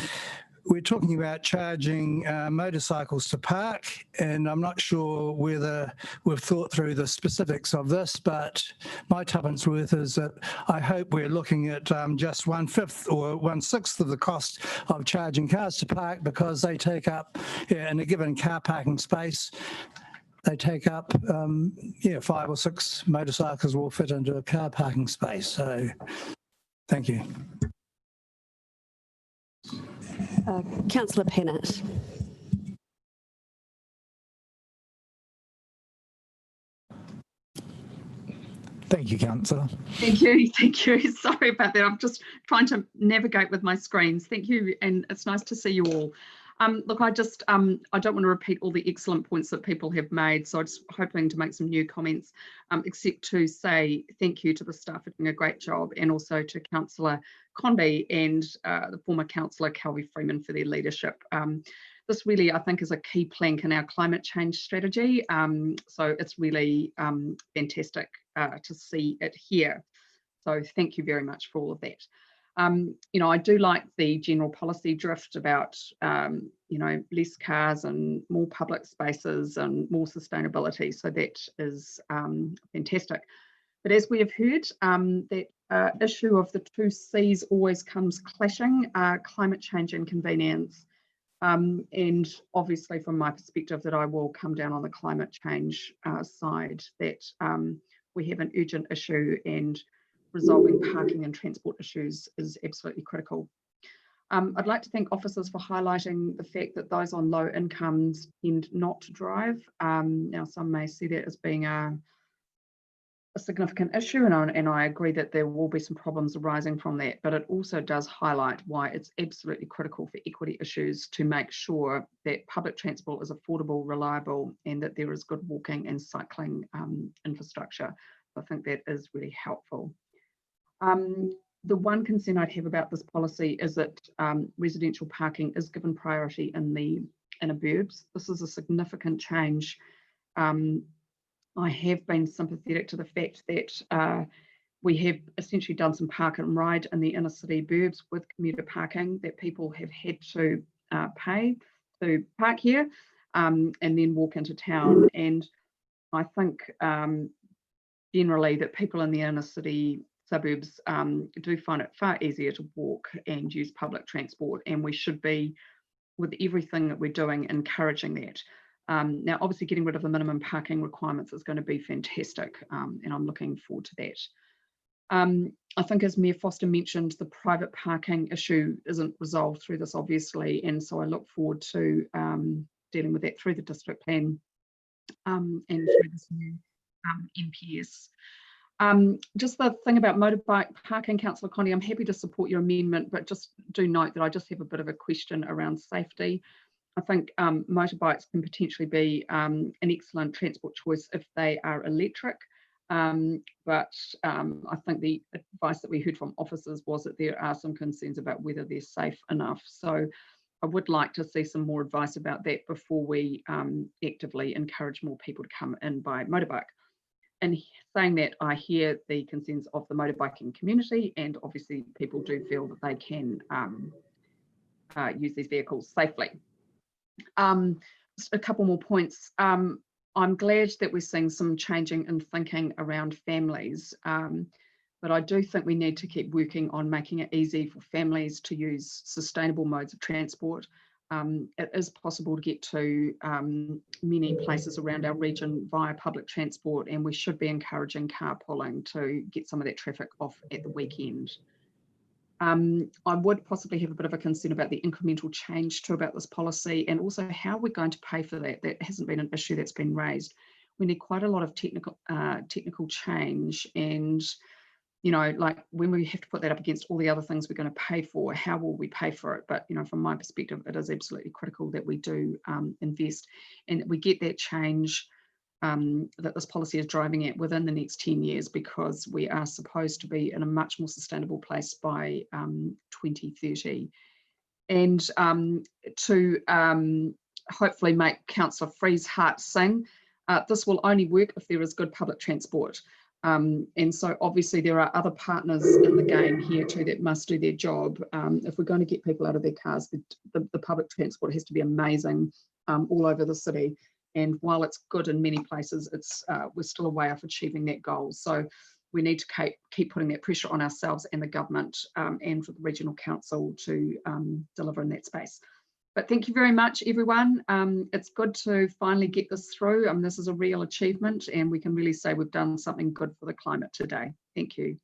we're talking about charging motorcycles to park, and I'm not sure whether we've thought through the specifics of this, but my tuppence worth is that I hope we're looking at just 1/5 or 1/6 of the cost of charging cars to park, because they take up, in a given car parking space, they take up, 5 or 6 motorcycles will fit into a car parking space. So, thank you. Councillor Pennant. Thank you, Councillor. Thank you. Sorry about that. I'm just trying to navigate with my screens. Thank you, and it's nice to see you all. Look, I don't want to repeat all the excellent points that people have made, so I'm just hoping to make some new comments, except to say thank you to the staff for doing a great job, and also to Councillor Conde and the former Councillor Calvi Freeman for their leadership. This really, I think, is a key plank in our climate change strategy, so it's really fantastic to see it here. So thank you very much for all of that. I do like the general policy drift about, less cars and more public spaces and more sustainability. So that is fantastic. But as we have heard, that issue of the 2 C's always comes clashing, climate change and convenience. And obviously from my perspective that I will come down on the climate change side, that we have an urgent issue, and resolving parking and transport issues is absolutely critical. I'd like to thank officers for highlighting the fact that those on low incomes tend not to drive. Now, some may see that as being a a significant issue, and I agree that there will be some problems arising from that, but it also does highlight why it's absolutely critical for equity issues to make sure that public transport is affordable, reliable, and that there is good walking and cycling infrastructure. I think that is really helpful. The one concern I'd have about this policy is that residential parking is given priority in the inner burbs. This is a significant change. I have been sympathetic to the fact that we have essentially done some park and ride in the inner city burbs with commuter parking that people have had to pay to park here and then walk into town. And I think generally that people in the inner city suburbs do find it far easier to walk and use public transport, and we should be, with everything that we're doing, encouraging that. Now, obviously, getting rid of the minimum parking requirements is going to be fantastic, and I'm looking forward to that. I think, as Mayor Foster mentioned, the private parking issue isn't resolved through this, obviously, and so I look forward to dealing with that through the district plan and through this new MPS. Just the thing about motorbike parking, Councillor Condy, I'm happy to support your amendment, but just do note that I just have a bit of a question around safety. I think motorbikes can potentially be an excellent transport choice if they are electric, but I think the advice that we heard from officers was that there are some concerns about whether they're safe enough. So I would like to see some more advice about that before we actively encourage more people to come in by motorbike. And saying that, I hear the concerns of the motorbiking community, and obviously people do feel that they can use these vehicles safely. Just a couple more points. I'm glad that we're seeing some changing in thinking around families, but I do think we need to keep working on making it easy for families to use sustainable modes of transport. It is possible to get to many places around our region via public transport, and we should be encouraging carpooling to get some of that traffic off at the weekend. I would possibly have a bit of a concern about the incremental change too about this policy, and also how we're going to pay for that. That hasn't been an issue that's been raised. We need quite a lot of technical change, and you know, like when we have to put that up against all the other things we're going to pay for, how will we pay for it? But you know, from my perspective, it is absolutely critical that we do invest and that we get that change that this policy is driving at within the next 10 years, because we are supposed to be in a much more sustainable place by 2030. And to hopefully make Councillor Free's heart sing, this will only work if there is good public transport. And so obviously there are other partners in the game here too that must do their job. If we're going to get people out of their cars, the public transport has to be amazing all over the city. And while it's good in many places, it's we're still a way off achieving that goal. So we need to keep putting that pressure on ourselves and the government and for the regional council to deliver in that space. But thank you very much, everyone. It's good to finally get this through. This is a real achievement, and we can really say we've done something good for the climate today. Thank you.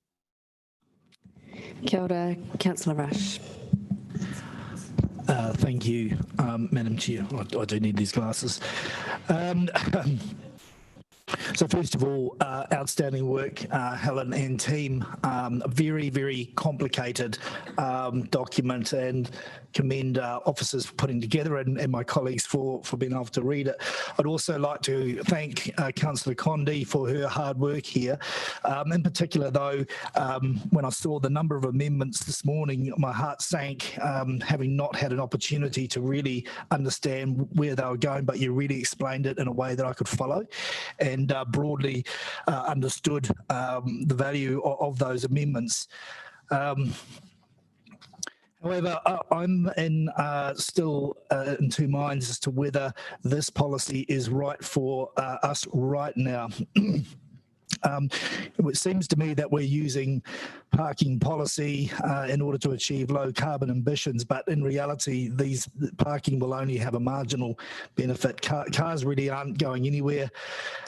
Kia ora, Councillor Rush. Thank you, Madam Chair. I do need these glasses. So first of all, outstanding work, Helen and team. A very, very complicated document, and commend officers for putting together and my colleagues for being able to read it. I'd also like to thank Councillor Condy for her hard work here. In particular though, when I saw the number of amendments this morning, my heart sank, having not had an opportunity to really understand where they were going, but you really explained it in a way that I could follow, and broadly understood the value of those amendments. However, I'm still in two minds as to whether this policy is right for us right now. It seems to me that we're using parking policy in order to achieve low carbon emissions, but in reality, these parking will only have a marginal benefit. Cars really aren't going anywhere.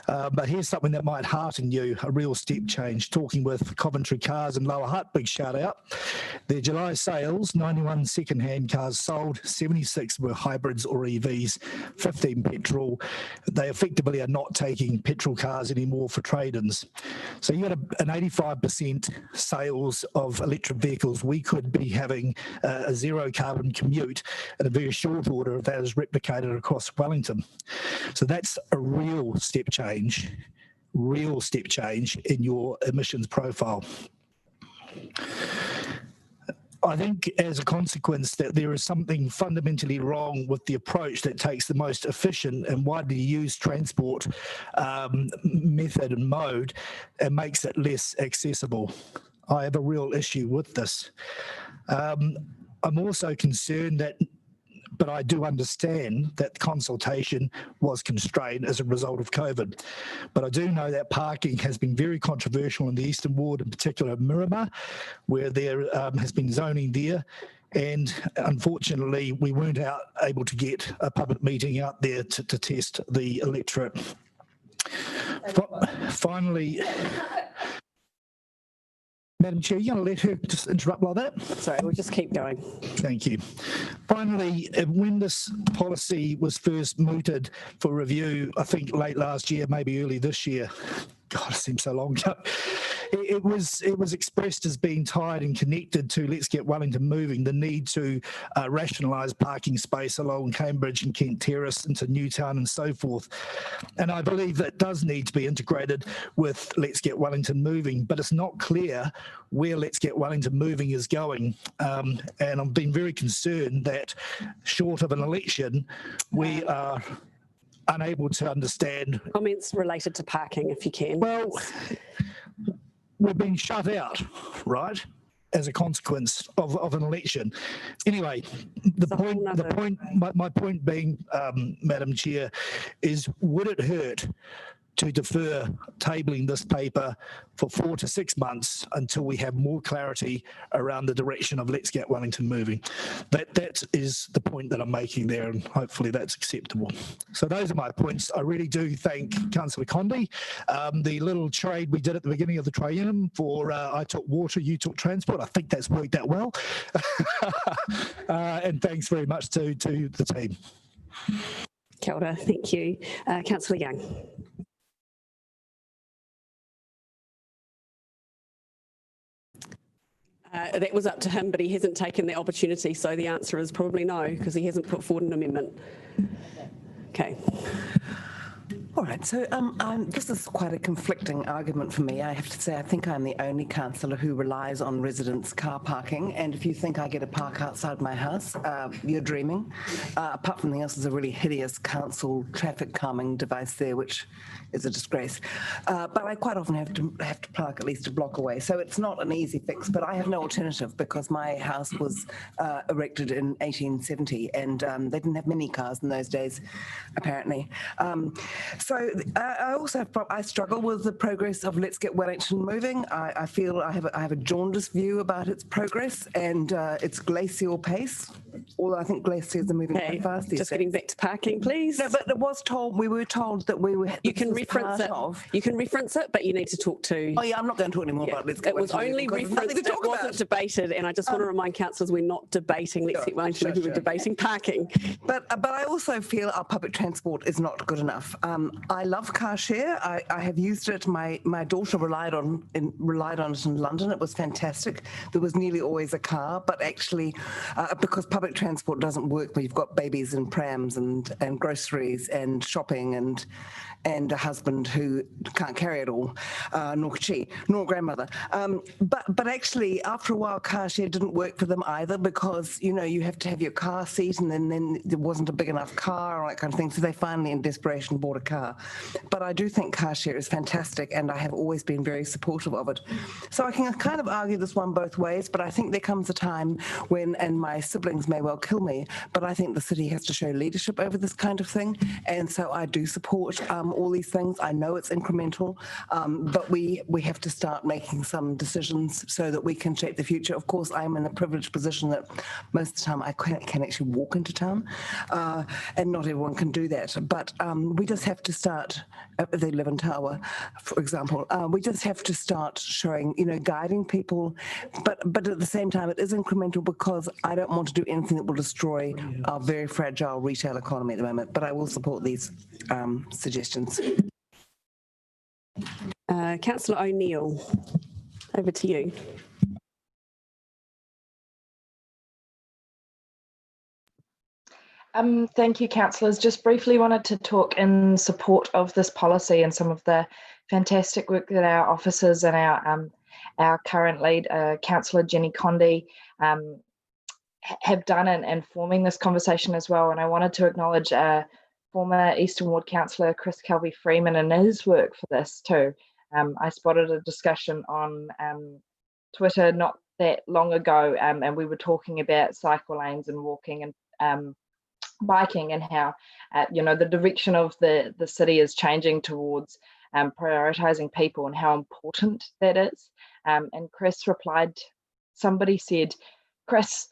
But here's something that might hearten you, a real step change. Talking with Coventry Cars in Lower Hutt, big shout out. Their July sales, 91 second-hand cars sold, 76 were hybrids or EVs, 15 petrol. They effectively are not taking petrol cars anymore for trade-ins. So you got an 85% sales of electric vehicles. We could be having a zero carbon commute in a very short order if that is replicated across Wellington. So that's a real step change in your emissions profile. I think as a consequence that there is something fundamentally wrong with the approach that takes the most efficient and widely used transport method and mode and makes it less accessible. I have a real issue with this. I'm also concerned that, but I do understand that consultation was constrained as a result of COVID. But I do know that parking has been very controversial in the Eastern Ward, in particular Miramar, where there has been zoning there. And unfortunately, we weren't able to get a public meeting out there to test the electorate. Finally, Madam Chair, you're going to let her just interrupt like that? Sorry, we'll just keep going. Thank you. Finally, when this policy was first mooted for review, I think late last year, maybe early this year, God, it seems so long ago, it was expressed as being tied and connected to Let's Get Wellington Moving, the need to rationalise parking space along Cambridge and Kent Terrace into Newtown and so forth. And I believe that does need to be integrated with Let's Get Wellington Moving, but it's not clear where Let's Get Wellington Moving is going. And I've been very concerned that short of an election, we are unable to understand. Comments related to parking, if you can. Well, we've been shut out, right, as a consequence of an election. Anyway, my point being, Madam Chair, is would it hurt to defer tabling this paper for 4 to 6 months until we have more clarity around the direction of Let's Get Wellington Moving? That is the point that I'm making there, and hopefully that's acceptable. So those are my points. I really do thank Councillor Condi. The little trade we did at the beginning of the triennium for I took water, you took transport, I think that's worked out well. And thanks very much to the team. Kia ora, thank you. Councillor Young. That was up to him, but he hasn't taken the opportunity, so the answer is probably no, because he hasn't put forward an amendment. Okay. All right, so this is quite a conflicting argument for me. I have to say, I think I'm the only councillor who relies on residents' car parking, and if you think I get a park outside my house, you're dreaming. Apart from anything else, there's a really hideous council traffic calming device there, which is a disgrace. But I quite often have to park at least a block away, so it's not an easy fix, but I have no alternative because my house was erected in 1870, and they didn't have many cars in those days, apparently. So I also I struggle with the progress of Let's Get Wellington Moving. I feel I have a jaundiced view about its progress and its glacial pace. Although I think glaciers are moving quite fast these days. Just getting back to parking, please. No, but we were told that we were. You can reference it. You can reference it, but you need to talk to. Oh yeah, I'm not going to talk anymore about Let's Get Wellington Moving. It was only referenced. It wasn't debated, and I just want to remind councillors we're not debating Let's Get Wellington Moving. We're debating parking. But I also feel our public transport is not good enough. I love car share. I have used it. My daughter relied on it in London. It was fantastic. There was nearly always a car, but actually, because public transport doesn't work when you've got babies and prams and groceries and shopping and a husband who can't carry it all, nor she, nor grandmother. But actually, after a while, car share didn't work for them either because, you know, you have to have your car seat and then there wasn't a big enough car or that kind of thing. So they finally, in desperation, bought a car. But I do think car share is fantastic and I have always been very supportive of it. So I can kind of argue this one both ways, but I think there comes a time when, and my siblings may well well kill me, but I think the city has to show leadership over this kind of thing. And so I do support all these things. I know it's incremental, but we have to start making some decisions so that we can shape the future. Of course, I'm in a privileged position that most of the time I can actually walk into town, and not everyone can do that. But we just have to start, if they live in Tawa, for example, we just have to start showing, guiding people, but at the same time, it is incremental because I don't want to do anything that will destroy our very fragile retail economy at the moment, but I will support these suggestions. Councillor O'Neill, over to you. Thank you, councillors. Just briefly wanted to talk in support of this policy and some of the fantastic work that our officers and our current lead, Councillor Jenny Condi, have done in forming this conversation as well. And I wanted to acknowledge former Eastern Ward Councillor Chris Kelby-Freeman and his work for this too. I spotted a discussion on Twitter not that long ago, and we were talking about cycle lanes and walking and biking, and how the direction of the city is changing towards prioritising people and how important that is. And Chris replied, somebody said, Chris,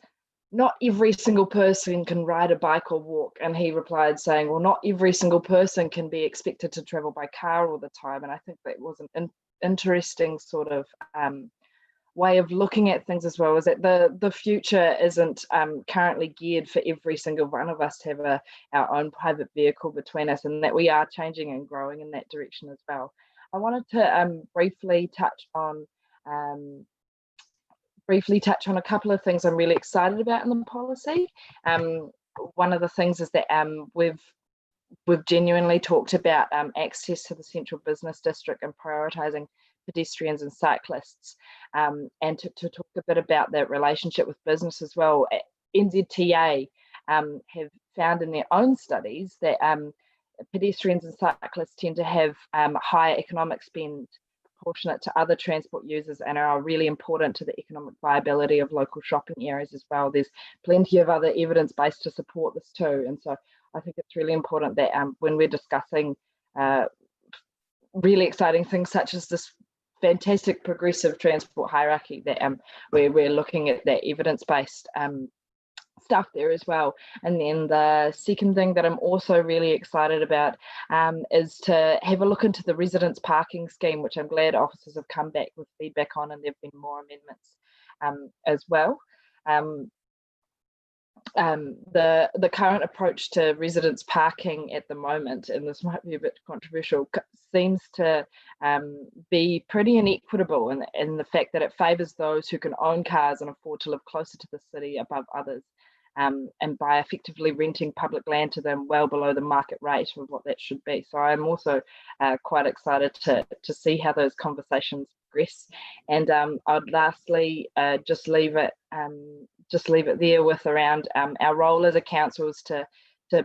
not every single person can ride a bike or walk. And he replied saying, well, not every single person can be expected to travel by car all the time. And I think that was an interesting sort of way of looking at things as well, is that the future isn't currently geared for every single one of us to have our own private vehicle between us, and that we are changing and growing in that direction as well. I wanted to briefly touch on a couple of things I'm really excited about in the policy. One of the things is that we've genuinely talked about access to the central business district and prioritising pedestrians and cyclists, and to talk a bit about that relationship with business as well. NZTA have found in their own studies that pedestrians and cyclists tend to have higher economic spend proportionate to other transport users and are really important to the economic viability of local shopping areas as well. There's plenty of other evidence base to support this too, and so I think it's really important that when we're discussing really exciting things such as this fantastic progressive transport hierarchy, that we're looking at that evidence-based stuff there as well. And then the second thing that I'm also really excited about is to have a look into the residents parking scheme, which I'm glad officers have come back with feedback on, and there have been more amendments as well. The current approach to residents parking at the moment, and this might be a bit controversial, seems to be pretty inequitable in the fact that it favours those who can own cars and afford to live closer to the city above others, and by effectively renting public land to them well below the market rate of what that should be. So I'm also quite excited to see how those conversations progress. And I'd lastly just leave it there with around our role as a council is to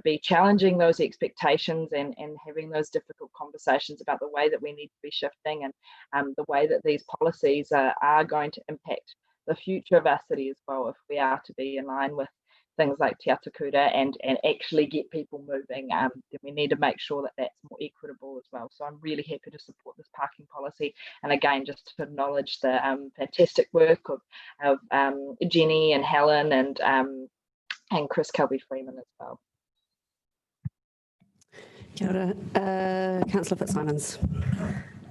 be challenging those expectations and having those difficult conversations about the way that we need to be shifting, and the way that these policies are going to impact the future of our city as well, if we are to be in line with things like Te Ata Kura and actually get people moving, then we need to make sure that that's more equitable as well. So I'm really happy to support this parking policy, and again just to acknowledge the fantastic work of Jenny and Helen and Chris Kelby-Freeman as well. Kia ora, Councillor Fitzsimons.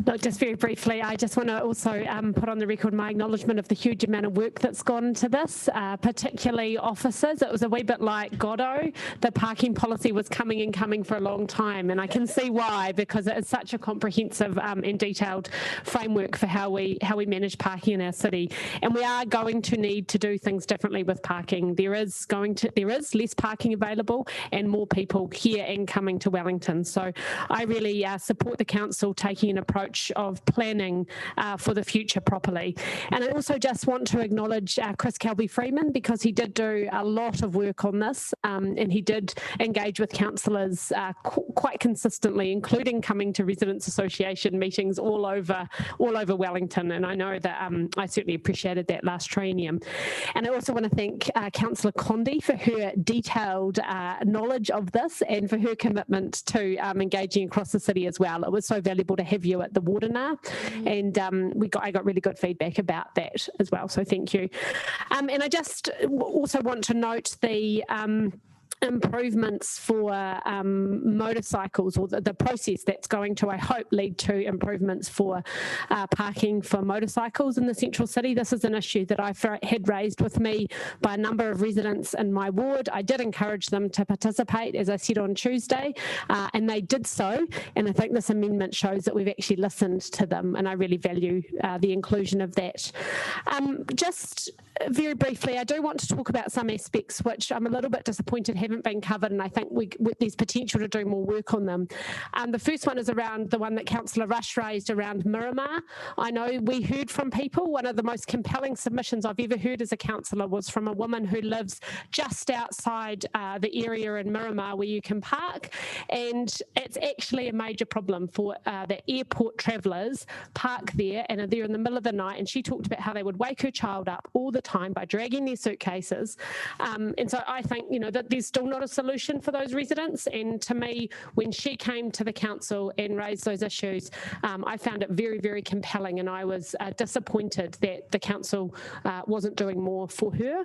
Look, just very briefly, I just want to also put on the record my acknowledgement of the huge amount of work that's gone into this, particularly officers. It was a wee bit like Godot. The parking policy was coming for a long time, and I can see why, because it is such a comprehensive and detailed framework for how we manage parking in our city. And we are going to need to do things differently with parking. There is less parking available and more people here and coming to Wellington. So I really support the council taking an approach approach of planning for the future properly. And I also just want to acknowledge Chris Kelby-Freeman, because he did do a lot of work on this, and he did engage with councillors quite consistently, including coming to Residents Association meetings all over Wellington. And I know that I certainly appreciated that last triennium. And I also want to thank Councillor Condi for her detailed knowledge of this and for her commitment to engaging across the city as well. It was so valuable to have you at the Wardena, and I got really good feedback about that as well, so thank you. And I just also want to note the improvements for motorcycles, or the process that's going to, I hope, lead to improvements for parking for motorcycles in the central city. This is an issue that I've had raised with me by a number of residents in my ward. I did encourage them to participate, as I said on Tuesday, and they did so, and I think this amendment shows that we've actually listened to them, and I really value the inclusion of that. Just very briefly, I do want to talk about some aspects which I'm a little bit disappointed haven't been covered, and I think there's potential to do more work on them. The first one is around the one that Councillor Rush raised around Miramar. I know we heard from people. One of the most compelling submissions I've ever heard as a councillor was from a woman who lives just outside the area in Miramar where you can park, and it's actually a major problem for the airport travellers park there and are there in the middle of the night, and she talked about how they would wake her child up all the time by dragging their suitcases, and so I think that there's still not a solution for those residents. And to me, when she came to the council and raised those issues, I found it very, very compelling, and I was disappointed that the council wasn't doing more for her.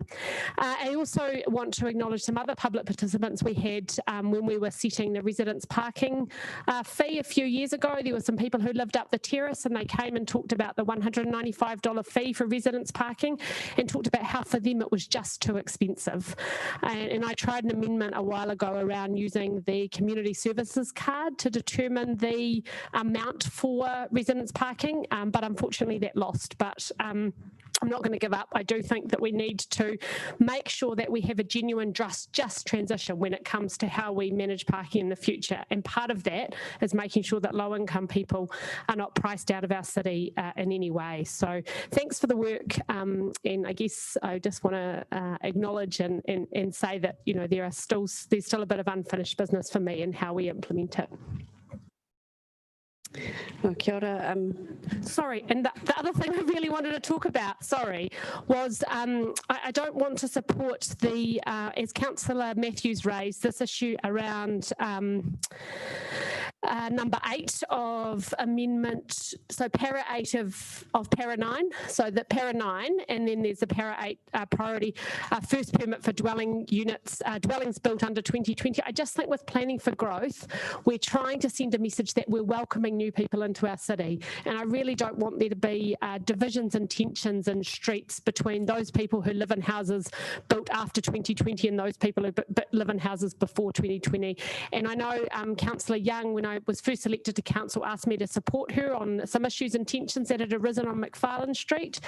I also want to acknowledge some other public participants we had when we were setting the residents parking fee a few years ago. There were some people who lived up the terrace, and they came and talked about the $195 fee for residents parking, and talked about how for them it was just too expensive. And I tried an amendment a while ago around using the community services card to determine the amount for residents parking, but unfortunately that lost. But I'm not going to give up. I do think that we need to make sure that we have a genuine just transition when it comes to how we manage parking in the future. And part of that is making sure that low-income people are not priced out of our city in any way. So thanks for the work. And I guess I just want to acknowledge and say that there's still a bit of unfinished business for me in how we implement it. Oh, kia ora. Sorry, and the other thing I really wanted to talk about, was I don't want to support the, as Councillor Matthews raised, this issue around number 8 of amendment, so para 8 of para 9, so that para 9, and then there's the para 8 priority first permit for dwelling units, dwellings built under 2020. I just think with planning for growth, we're trying to send a message that we're welcoming new people into our city, and I really don't want there to be divisions and tensions in streets between those people who live in houses built after 2020 and those people who live in houses before 2020. And I know Councillor Young, when I was first elected to council, asked me to support her on some issues and tensions that had arisen on McFarlane Street,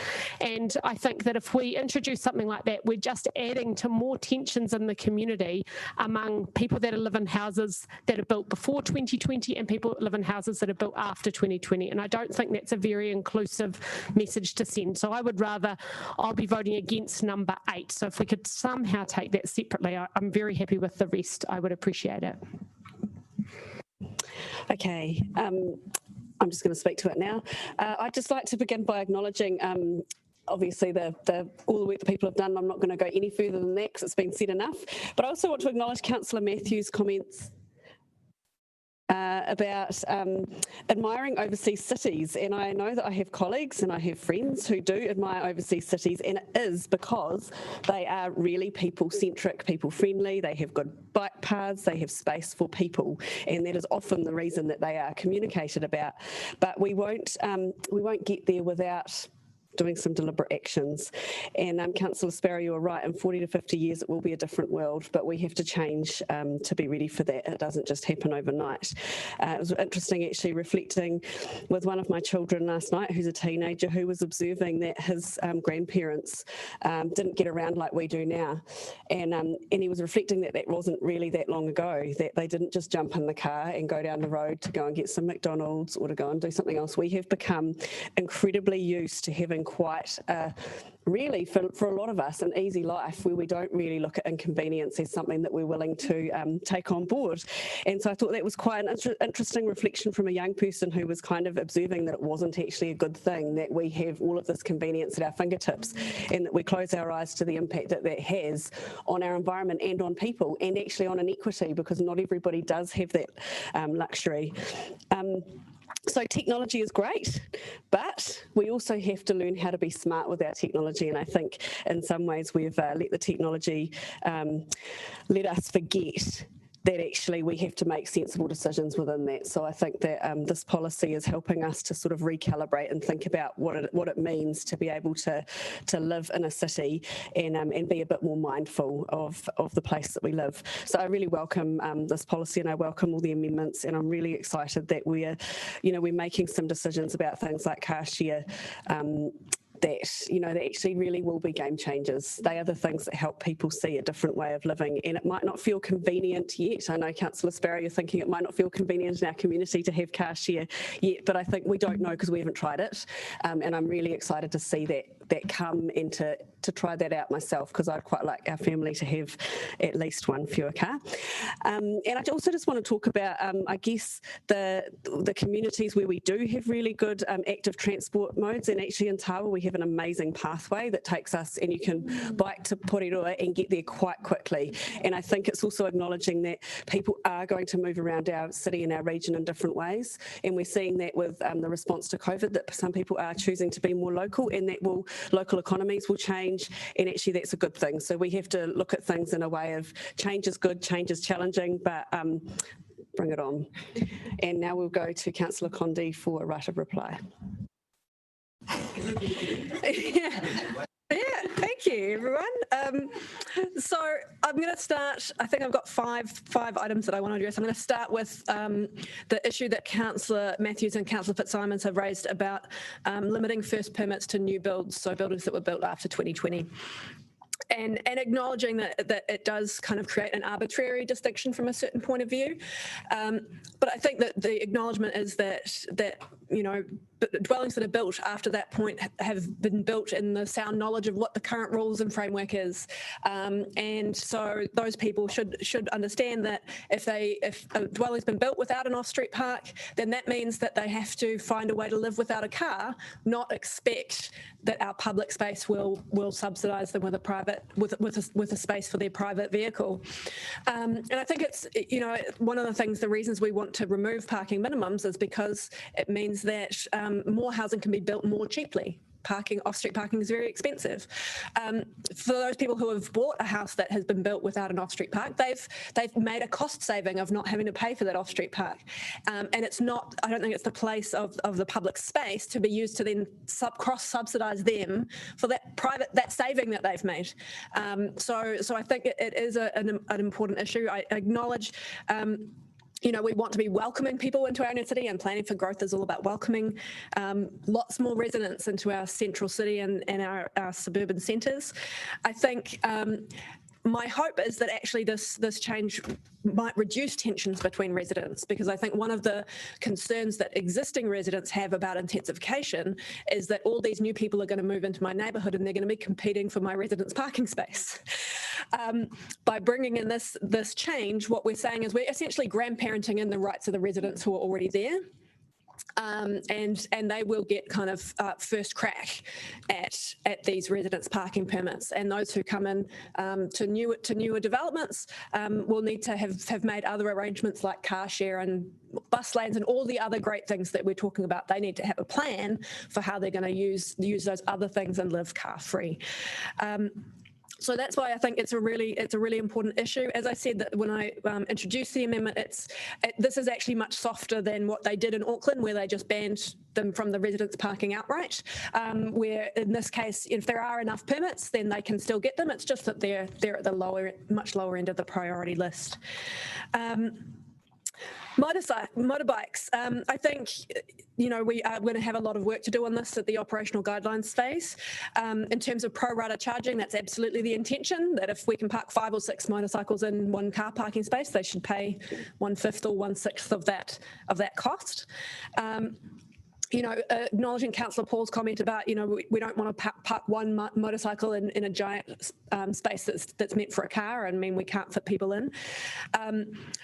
and I think that if we introduce something like that, we're just adding to more tensions in the community among people that live in houses that are built before 2020 and people that live in houses that are built after 2020, and I don't think that's a very inclusive message to send. So I'll be voting against number 8. So if we could somehow take that separately, I'm very happy with the rest. I would appreciate it. Okay, I'm just going to speak to it now. I'd just like to begin by acknowledging obviously all the work that people have done. I'm not going to go any further than that because it's been said enough, but I also want to acknowledge Councillor Matthews' comments about admiring overseas cities, and I know that I have colleagues and I have friends who do admire overseas cities, and it is because they are really people-centric, people-friendly, they have good bike paths, they have space for people, and that is often the reason that they are communicated about. But we won't get there without doing some deliberate actions. And Councillor Sparrow, you are right, in 40 to 50 years it will be a different world, but we have to change to be ready for that. It doesn't just happen overnight. It was interesting actually reflecting with one of my children last night, who's a teenager, who was observing that his grandparents didn't get around like we do now. And he was reflecting that that wasn't really that long ago, that they didn't just jump in the car and go down the road to go and get some McDonald's or to go and do something else. We have become incredibly used to having quite really, for a lot of us, an easy life where we don't really look at inconvenience as something that we're willing to take on board. And so I thought that was quite an interesting reflection from a young person who was kind of observing that it wasn't actually a good thing, that we have all of this convenience at our fingertips and that we close our eyes to the impact that that has on our environment and on people, and actually on inequity, because not everybody does have that luxury. So technology is great, but we also have to learn how to be smart with our technology. And I think in some ways we've let the technology let us forget that actually we have to make sensible decisions within that. So I think that this policy is helping us to sort of recalibrate and think about what it means to be able to live in a city and be a bit more mindful of the place that we live. So I really welcome this policy, and I welcome all the amendments, and I'm really excited that we're making some decisions about things like car share that actually really will be game changers. They are the things that help people see a different way of living, and it might not feel convenient yet. I know Councillor Sparrow, you're thinking it might not feel convenient in our community to have car share yet, but I think we don't know because we haven't tried it, and I'm really excited to see that come and to try that out myself, because I'd quite like our family to have at least one fewer car. And I also just want to talk about, I guess, the communities where we do have really good active transport modes, and actually in Tawa we have an amazing pathway that takes us, and you can bike to Porirua and get there quite quickly. And I think it's also acknowledging that people are going to move around our city and our region in different ways, and we're seeing that with the response to COVID, that some people are choosing to be more local, and that local economies will change, and actually that's a good thing. So we have to look at things in a way of change is good, change is challenging, but bring it on. And now we'll go to Councillor Condi for a right of reply. Yeah, thank you, everyone. So I'm going to start, I think I've got five items that I want to address. I'm going to start with the issue that Councillor Matthews and Councillor Fitzsimons have raised about limiting first permits to new builds, so buildings that were built after 2020. And acknowledging that it does kind of create an arbitrary distinction from a certain point of view. But I think that the acknowledgement is that dwellings that are built after that point have been built in the sound knowledge of what the current rules and framework is. And so those people should understand that if a dwelling's been built without an off-street park, then that means that they have to find a way to live without a car, not expect that our public space will subsidise them with a private with a space for their private vehicle. And I think it's one of the reasons we want to remove parking minimums is because it means that more housing can be built more cheaply. Off-street parking is very expensive. For those people who have bought a house that has been built without an off-street park, they've made a cost saving of not having to pay for that off-street park. And it's not, I don't think it's the place of the public space to be used to then cross-subsidise them for that saving that they've made. So I think it is an important issue. I acknowledge we want to be welcoming people into our inner city, and planning for growth is all about welcoming lots more residents into our central city and our suburban centres. I think my hope is that actually this change might reduce tensions between residents, because I think one of the concerns that existing residents have about intensification is that all these new people are going to move into my neighbourhood and they're going to be competing for my residents' parking space. By bringing in this change, what we're saying is we're essentially grandparenting in the rights of the residents who are already there. And they will get kind of first crack at these residents' parking permits, and those who come in to newer developments will need to have made other arrangements like car share and bus lanes and all the other great things that we're talking about. They need to have a plan for how they're going to use those other things and live car free. So that's why I think it's a really important issue. As I said, that when I introduced the amendment, this is actually much softer than what they did in Auckland, where they just banned them from the residents parking outright. Where in this case, if there are enough permits, then they can still get them. It's just that they're at the much lower end of the priority list. Motorbikes. I think, we are going to have a lot of work to do on this at the operational guidelines phase. In terms of pro rata charging, that's absolutely the intention, that if we can park 5 or 6 motorcycles in one car parking space, they should pay 1/5 or 1/6 of that cost. Acknowledging Councillor Paul's comment about, we don't want to park one motorcycle in a giant space that's meant for a car, and we can't fit people in.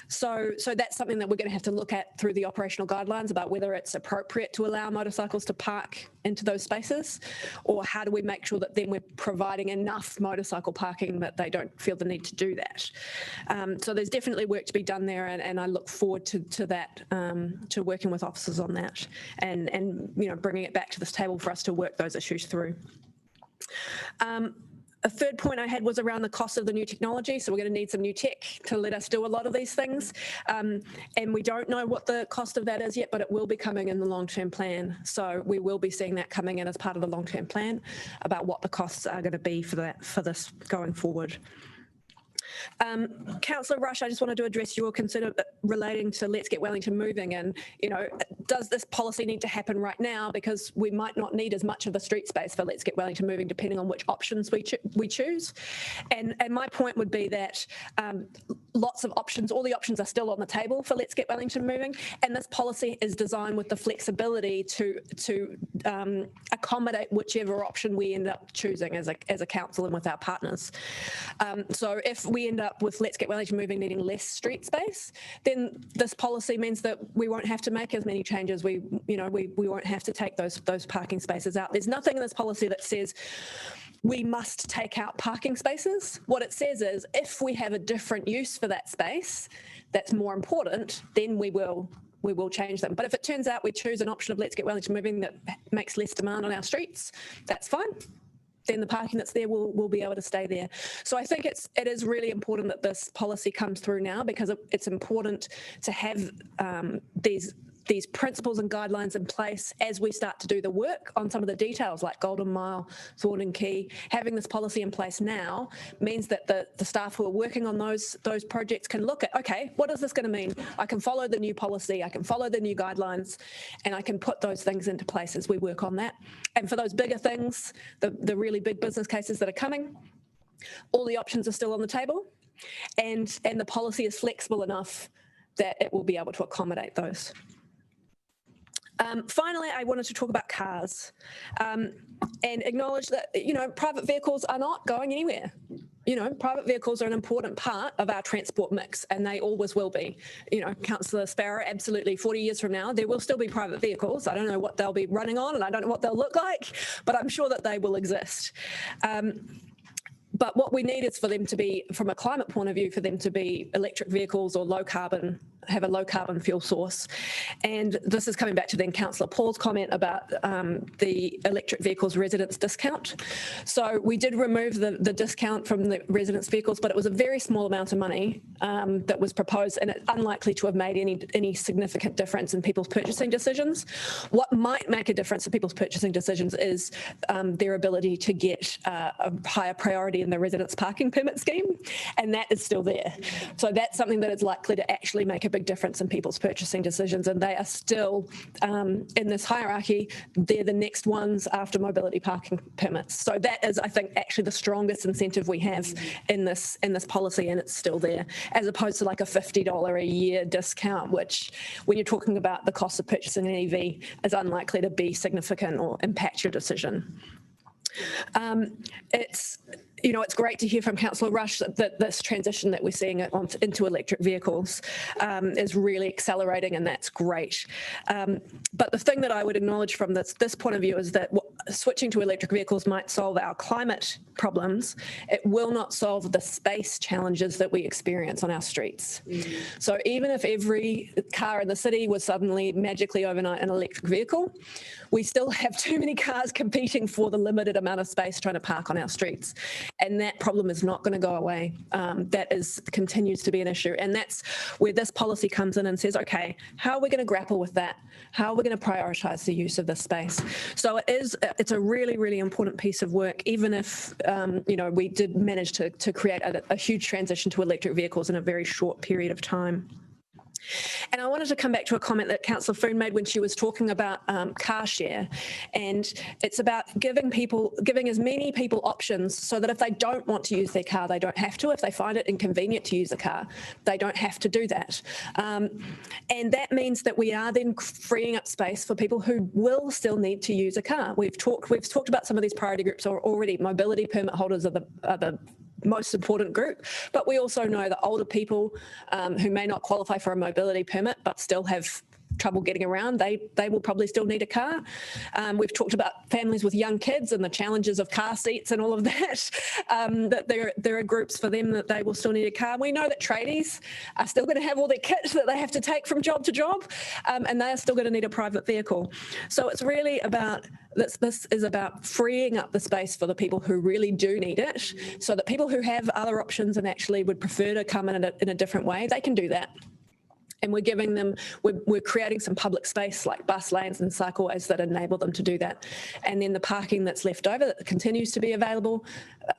So that's something that we're going to have to look at through the operational guidelines about whether it's appropriate to allow motorcycles to park into those spaces, or how do we make sure that then we're providing enough motorcycle parking that they don't feel the need to do that. So there's definitely work to be done there, and I look forward to that, to working with officers on that, and bringing it back to this table for us to work those issues through. A third point I had was around the cost of the new technology. So we're going to need some new tech to let us do a lot of these things. And we don't know what the cost of that is yet, but it will be coming in the long-term plan. So we will be seeing that coming in as part of the long-term plan about what the costs are going to be for this going forward. Councillor Rush, I just wanted to address your concern relating to Let's Get Wellington moving, and does this policy need to happen right now, because we might not need as much of the street space for Let's Get Wellington moving depending on which options we choose. And my point would be that lots of options, all the options are still on the table for Let's Get Wellington moving, and this policy is designed with the flexibility to accommodate whichever option we end up choosing as a council and with our partners. So if we end up with Let's Get Wellington moving needing less street space, then this policy means that we won't have to make as many changes. We won't have to take those parking spaces out. There's nothing in this policy that says we must take out parking spaces. What it says is, if we have a different use for that space that's more important, then we will change them. But if it turns out we choose an option of Let's Get Wellington moving that makes less demand on our streets, that's fine. Then the parking that's there will be able to stay there. So I think it is really important that this policy comes through now, because it's important to have these principles and guidelines in place as we start to do the work on some of the details like Golden Mile, Thornton Quay. Having this policy in place now means that the staff who are working on those projects can look at, okay, what is this going to mean? I can follow the new policy, I can follow the new guidelines, and I can put those things into place as we work on that. And for those bigger things, the really big business cases that are coming, all the options are still on the table, and the policy is flexible enough that it will be able to accommodate those. Finally, I wanted to talk about cars and acknowledge that, private vehicles are not going anywhere. Private vehicles are an important part of our transport mix, and they always will be. Councillor Sparrow, absolutely, 40 years from now, there will still be private vehicles. I don't know what they'll be running on, and I don't know what they'll look like, but I'm sure that they will exist. But what we need is for them to be, from a climate point of view, for them to be electric vehicles or have a low carbon fuel source. And this is coming back to then Councillor Paul's comment about the electric vehicles residents discount. So we did remove the discount from the residents vehicles, but it was a very small amount of money that was proposed, and it's unlikely to have made any significant difference in people's purchasing decisions. What might make a difference in people's purchasing decisions is their ability to get a higher priority in the residents parking permit scheme, and that is still there. So that's something that is likely to actually make a big difference in people's purchasing decisions, and they are still in this hierarchy. They're the next ones after mobility parking permits. So that is, I think, actually the strongest incentive we have in this policy, and it's still there, as opposed to like a $50 a year discount, which, when you're talking about the cost of purchasing an EV, is unlikely to be significant or impact your decision. It's great to hear from Councillor Rush that this transition that we're seeing into electric vehicles is really accelerating, and that's great. But the thing that I would acknowledge from this point of view is that switching to electric vehicles might solve our climate problems, it will not solve the space challenges that we experience on our streets. So even if every car in the city was suddenly magically overnight an electric vehicle, we still have too many cars competing for the limited amount of space trying to park on our streets. And that problem is not going to go away. That continues to be an issue. And that's where this policy comes in and says, okay, how are we going to grapple with that? How are we going to prioritise the use of this space? So it's a really, really important piece of work, even if, we did manage to create a huge transition to electric vehicles in a very short period of time. And I wanted to come back to a comment that Councillor Foon made when she was talking about car share. And it's about giving as many people options so that if they don't want to use their car, they don't have to. If they find it inconvenient to use a car, they don't have to do that. And that means that we are then freeing up space for people who will still need to use a car. We've talked about some of these priority groups already. Mobility permit holders are the most important group, but we also know that older people who may not qualify for a mobility permit but still have trouble getting around, they will probably still need a car. We've talked about families with young kids and the challenges of car seats and all of that, that there are groups for them that they will still need a car. We know that tradies are still going to have all their kit that they have to take from job to job, and they are still going to need a private vehicle. So it's really about, this is about freeing up the space for the people who really do need it, so that people who have other options and actually would prefer to come in a different way, they can do that. And we're giving them, we're creating some public space like bus lanes and cycleways that enable them to do that. And then the parking that's left over that continues to be available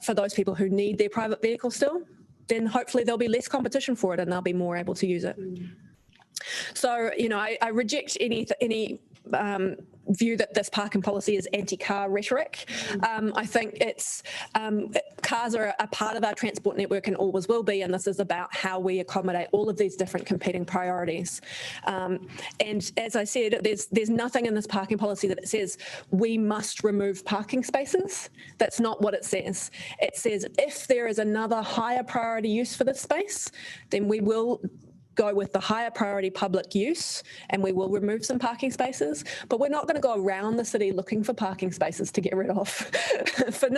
for those people who need their private vehicle still, then hopefully there'll be less competition for it and they'll be more able to use it. So, I reject any view that this parking policy is anti-car rhetoric. I think cars are a part of our transport network and always will be, and this is about how we accommodate all of these different competing priorities. And as I said, there's nothing in this parking policy that says we must remove parking spaces. That's not what it says. It says if there is another higher priority use for this space, then we will go with the higher priority public use and we will remove some parking spaces, but we're not going to go around the city looking for parking spaces to get rid of if for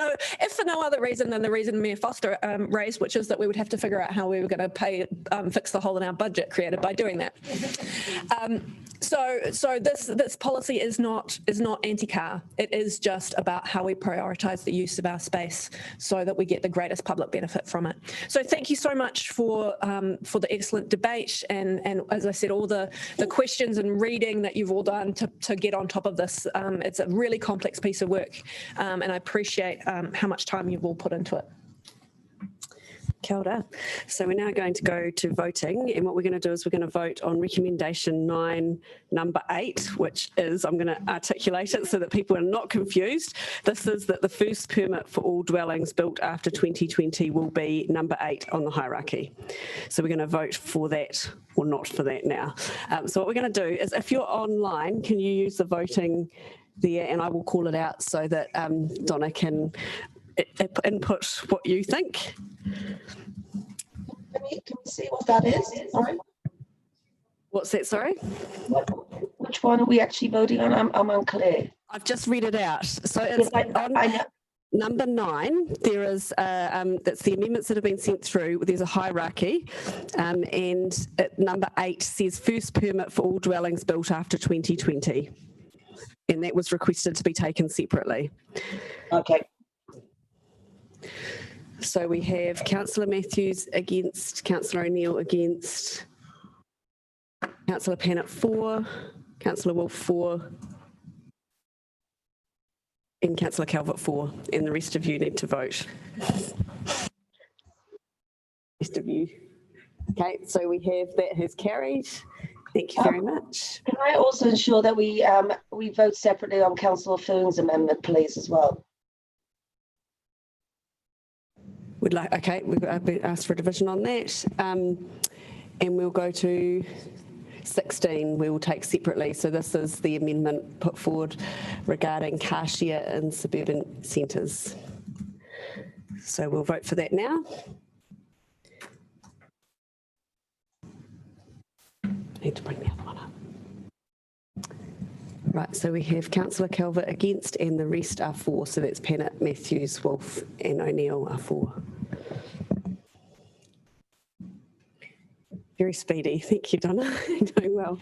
no other reason than the reason Mayor Foster raised, which is that we would have to figure out how we were going to fix the hole in our budget created by doing that. So this policy is not anti-car. It is just about how we prioritise the use of our space so that we get the greatest public benefit from it. So thank you so much for the excellent debate and as I said, all the questions and reading that you've all done to get on top of this. It's a really complex piece of work, and I appreciate how much time you've all put into it. Kia ora. So we're now going to go to voting, and what we're going to do is we're going to vote on recommendation 9, number 8, which is, I'm going to articulate it so that people are not confused. This is that the first permit for all dwellings built after 2020 will be number 8 on the hierarchy. So we're going to vote for that or not for that now. So what we're going to do is, if you're online, can you use the voting there, and I will call it out so that Donna can input what you think. Can we see what that is? Sorry. What's that, sorry? Which one are we actually voting on? I'm unclear. I've just read it out. So it's I know. Number 9, there is, that's the amendments that have been sent through. There's a hierarchy, and number 8 says first permit for all dwellings built after 2020. And that was requested to be taken separately. Okay. So we have Councillor Matthews against, Councillor O'Neill against, Councillor Pannett for, Councillor Wolf for, and Councillor Calvert for, and the rest of you need to vote. Rest of you. Okay, so we have that has carried. Thank you very much. Can I also ensure that we vote separately on Councillor Foon's amendment, please, as well? Would like, okay, we've asked for a division on that, and we'll go to 16. We will take separately. So this is the amendment put forward regarding car share in suburban centres. So we'll vote for that now. I need to bring the other one up. Right, so we have Councillor Calvert against and the rest are for. So that's Pennant, Matthews, Wolf and O'Neill are for. Very speedy. Thank you, Donna. Doing well.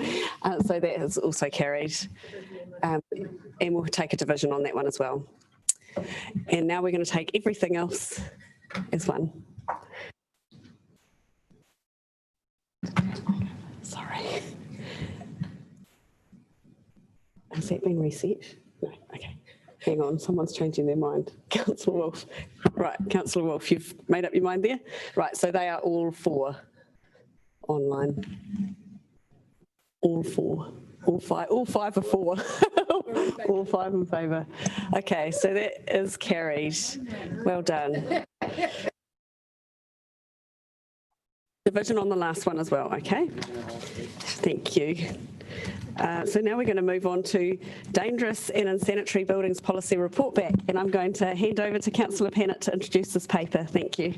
So that is also carried. And we'll take a division on that one as well. And now we're going to take everything else as one. Sorry. Has that been reset? No, okay. Hang on, someone's changing their mind. Councillor Wolf. Right, Councillor Wolf, you've made up your mind there? Right, so they are all for online. All four. All five are for. All five in favour. Okay, so that is carried. Well done. Division on the last one as well, okay? Thank you. So now we're going to move on to Dangerous and Insanitary Buildings Policy Report Back, and I'm going to hand over to Councillor Pennant to introduce this paper. Thank you.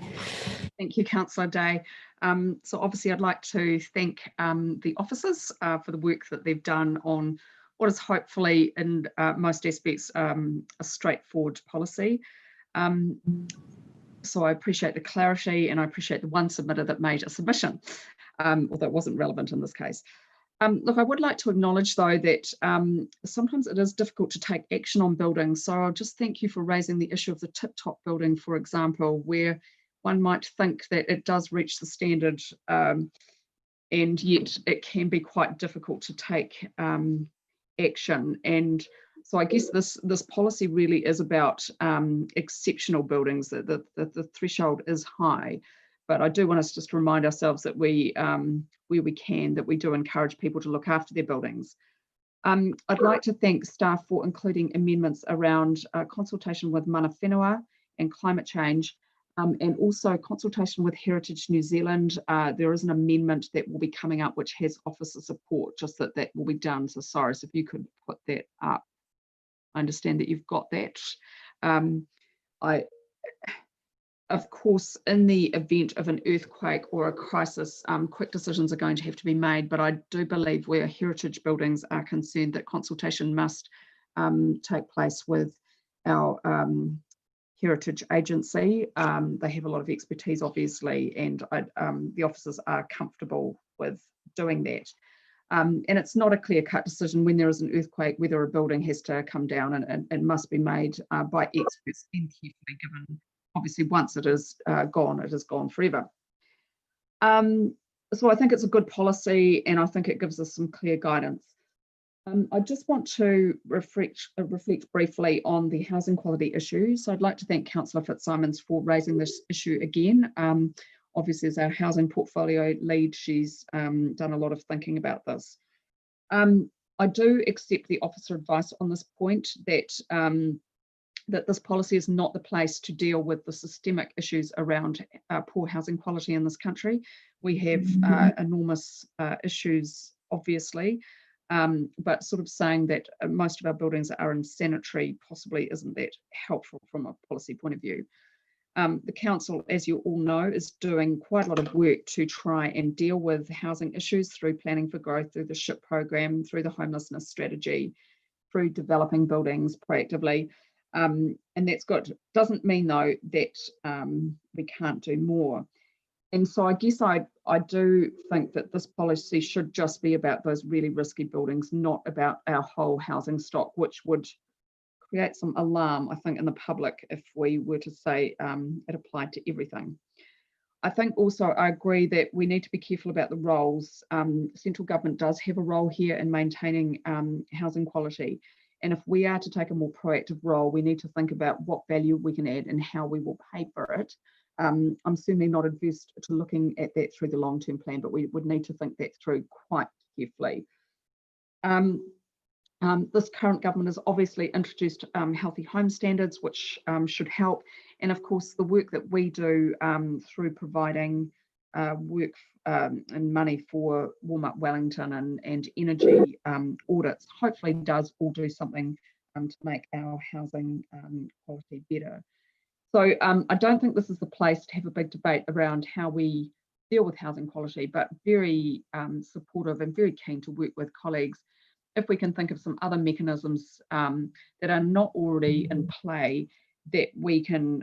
Thank you, Councillor Day. So obviously I'd like to thank the officers for the work that they've done on what is hopefully in most aspects a straightforward policy. So I appreciate the clarity and I appreciate the one submitter that made a submission, although it wasn't relevant in this case. Look, I would like to acknowledge though that sometimes it is difficult to take action on buildings. So I'll just thank you for raising the issue of the tip-top building, for example, where one might think that it does reach the standard and yet it can be quite difficult to take action. And so I guess this policy really is about exceptional buildings, that the threshold is high. But I do want us just to remind ourselves that we, where we can, that we do encourage people to look after their buildings. I'd like to thank staff for including amendments around consultation with mana whenua and climate change, and also consultation with Heritage New Zealand. There is an amendment that will be coming up which has officer support, just that will be done. So Cyrus, if you could put that up. I understand that you've got that. Of course, in the event of an earthquake or a crisis, quick decisions are going to have to be made, but I do believe where heritage buildings are concerned that consultation must take place with our heritage agency. They have a lot of expertise, obviously, and the officers are comfortable with doing that. And it's not a clear-cut decision when there is an earthquake whether a building has to come down, and must be made by experts and carefully given. Obviously, once it is gone forever. So I think it's a good policy, and I think it gives us some clear guidance. I just want to reflect briefly on the housing quality issue. So I'd like to thank Councillor Fitzsimons for raising this issue again. Obviously, as our housing portfolio lead, she's done a lot of thinking about this. I do accept the officer advice on this point that that this policy is not the place to deal with the systemic issues around poor housing quality in this country. We have enormous issues, obviously, but sort of saying that most of our buildings are insanitary possibly isn't that helpful from a policy point of view. The council, as you all know, is doing quite a lot of work to try and deal with housing issues through planning for growth, through the SHIP program, through the homelessness strategy, through developing buildings proactively. And that's good. Doesn't mean though that we can't do more. And so I guess I do think that this policy should just be about those really risky buildings, not about our whole housing stock, which would create some alarm, I think, in the public if we were to say it applied to everything. I think also I agree that we need to be careful about the roles. Central government does have a role here in maintaining housing quality. And if we are to take a more proactive role, we need to think about what value we can add and how we will pay for it. I'm certainly not adverse to looking at that through the long-term plan, but we would need to think that through quite carefully. This current government has obviously introduced healthy home standards, which should help. And of course, the work that we do through providing work and money for Warm Up Wellington and energy audits hopefully does all do something to make our housing quality better. So I don't think this is the place to have a big debate around how we deal with housing quality, but very supportive and very keen to work with colleagues if we can think of some other mechanisms that are not already in play that we can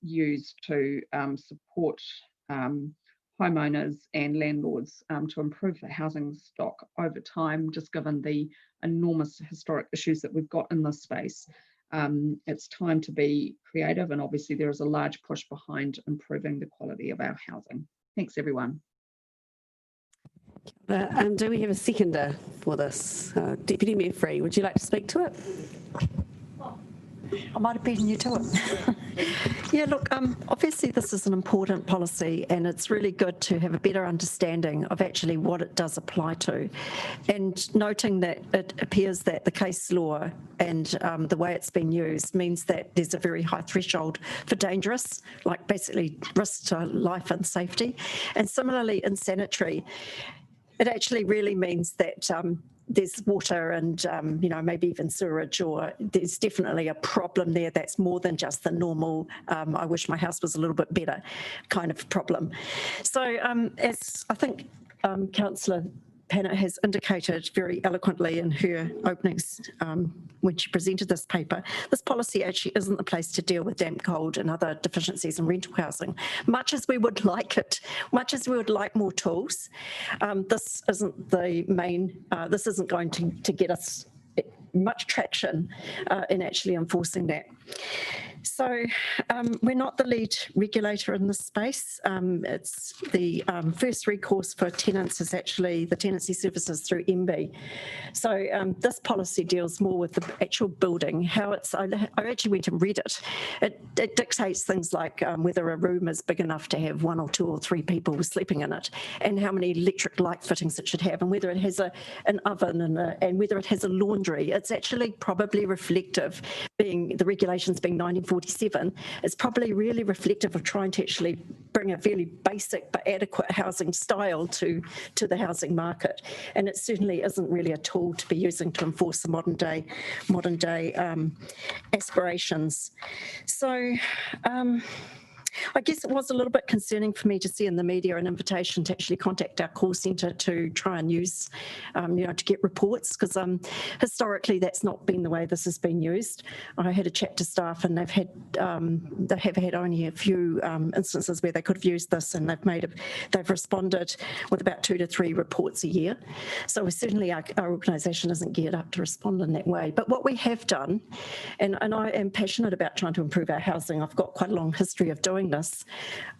use to support homeowners and landlords to improve the housing stock over time, just given the enormous historic issues that we've got in this space. It's time to be creative, and obviously there is a large push behind improving the quality of our housing. Thanks, everyone. Do we have a seconder for this? Deputy Mayor Free, would you like to speak to it? I might have beaten you to it. Yeah, look, obviously this is an important policy, and it's really good to have a better understanding of actually what it does apply to. And noting that it appears that the case law and the way it's been used means that there's a very high threshold for dangerous, like basically risk to life and safety. And similarly, insanitary, it actually really means that there's water and, maybe even sewerage, or there's definitely a problem there that's more than just the normal, I wish my house was a little bit better kind of problem. So as I think Councillor Pennant has indicated very eloquently in her openings when she presented this paper, this policy actually isn't the place to deal with damp, cold and other deficiencies in rental housing. Much as we would like it, much as we would like more tools, this isn't the main, this isn't going to get us much traction in actually enforcing that. So we're not the lead regulator in this space. It's the first recourse for tenants is actually the tenancy services through MB. So this policy deals more with the actual building, how it's, I actually went and read it. It dictates things like whether a room is big enough to have 1 or 2 or 3 people sleeping in it, and how many electric light fittings it should have, and whether it has an oven and whether it has a laundry. It's actually probably reflective, being the regulations being 1947, it's probably really reflective of trying to actually bring a fairly basic but adequate housing style to the housing market. And it certainly isn't really a tool to be using to enforce the modern day aspirations. So I guess it was a little bit concerning for me to see in the media an invitation to actually contact our call centre to try and use, to get reports, because historically that's not been the way this has been used. I had a chat to staff, and they have had only a few instances where they could have used this, and they've responded with about 2 to 3 reports a year. So certainly our organisation isn't geared up to respond in that way. But what we have done, and I am passionate about trying to improve our housing. I've got quite a long history of doing this,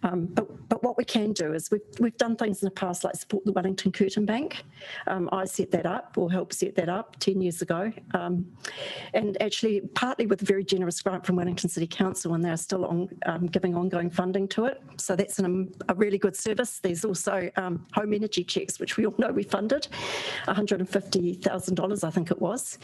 but what we can do is we've done things in the past, like support the Wellington Curtain Bank. I set that up, or helped set that up 10 years ago, and actually partly with a very generous grant from Wellington City Council, and they're still giving ongoing funding to it. So that's a really good service. There's also home energy checks, which we all know we funded, $150,000 I think it was.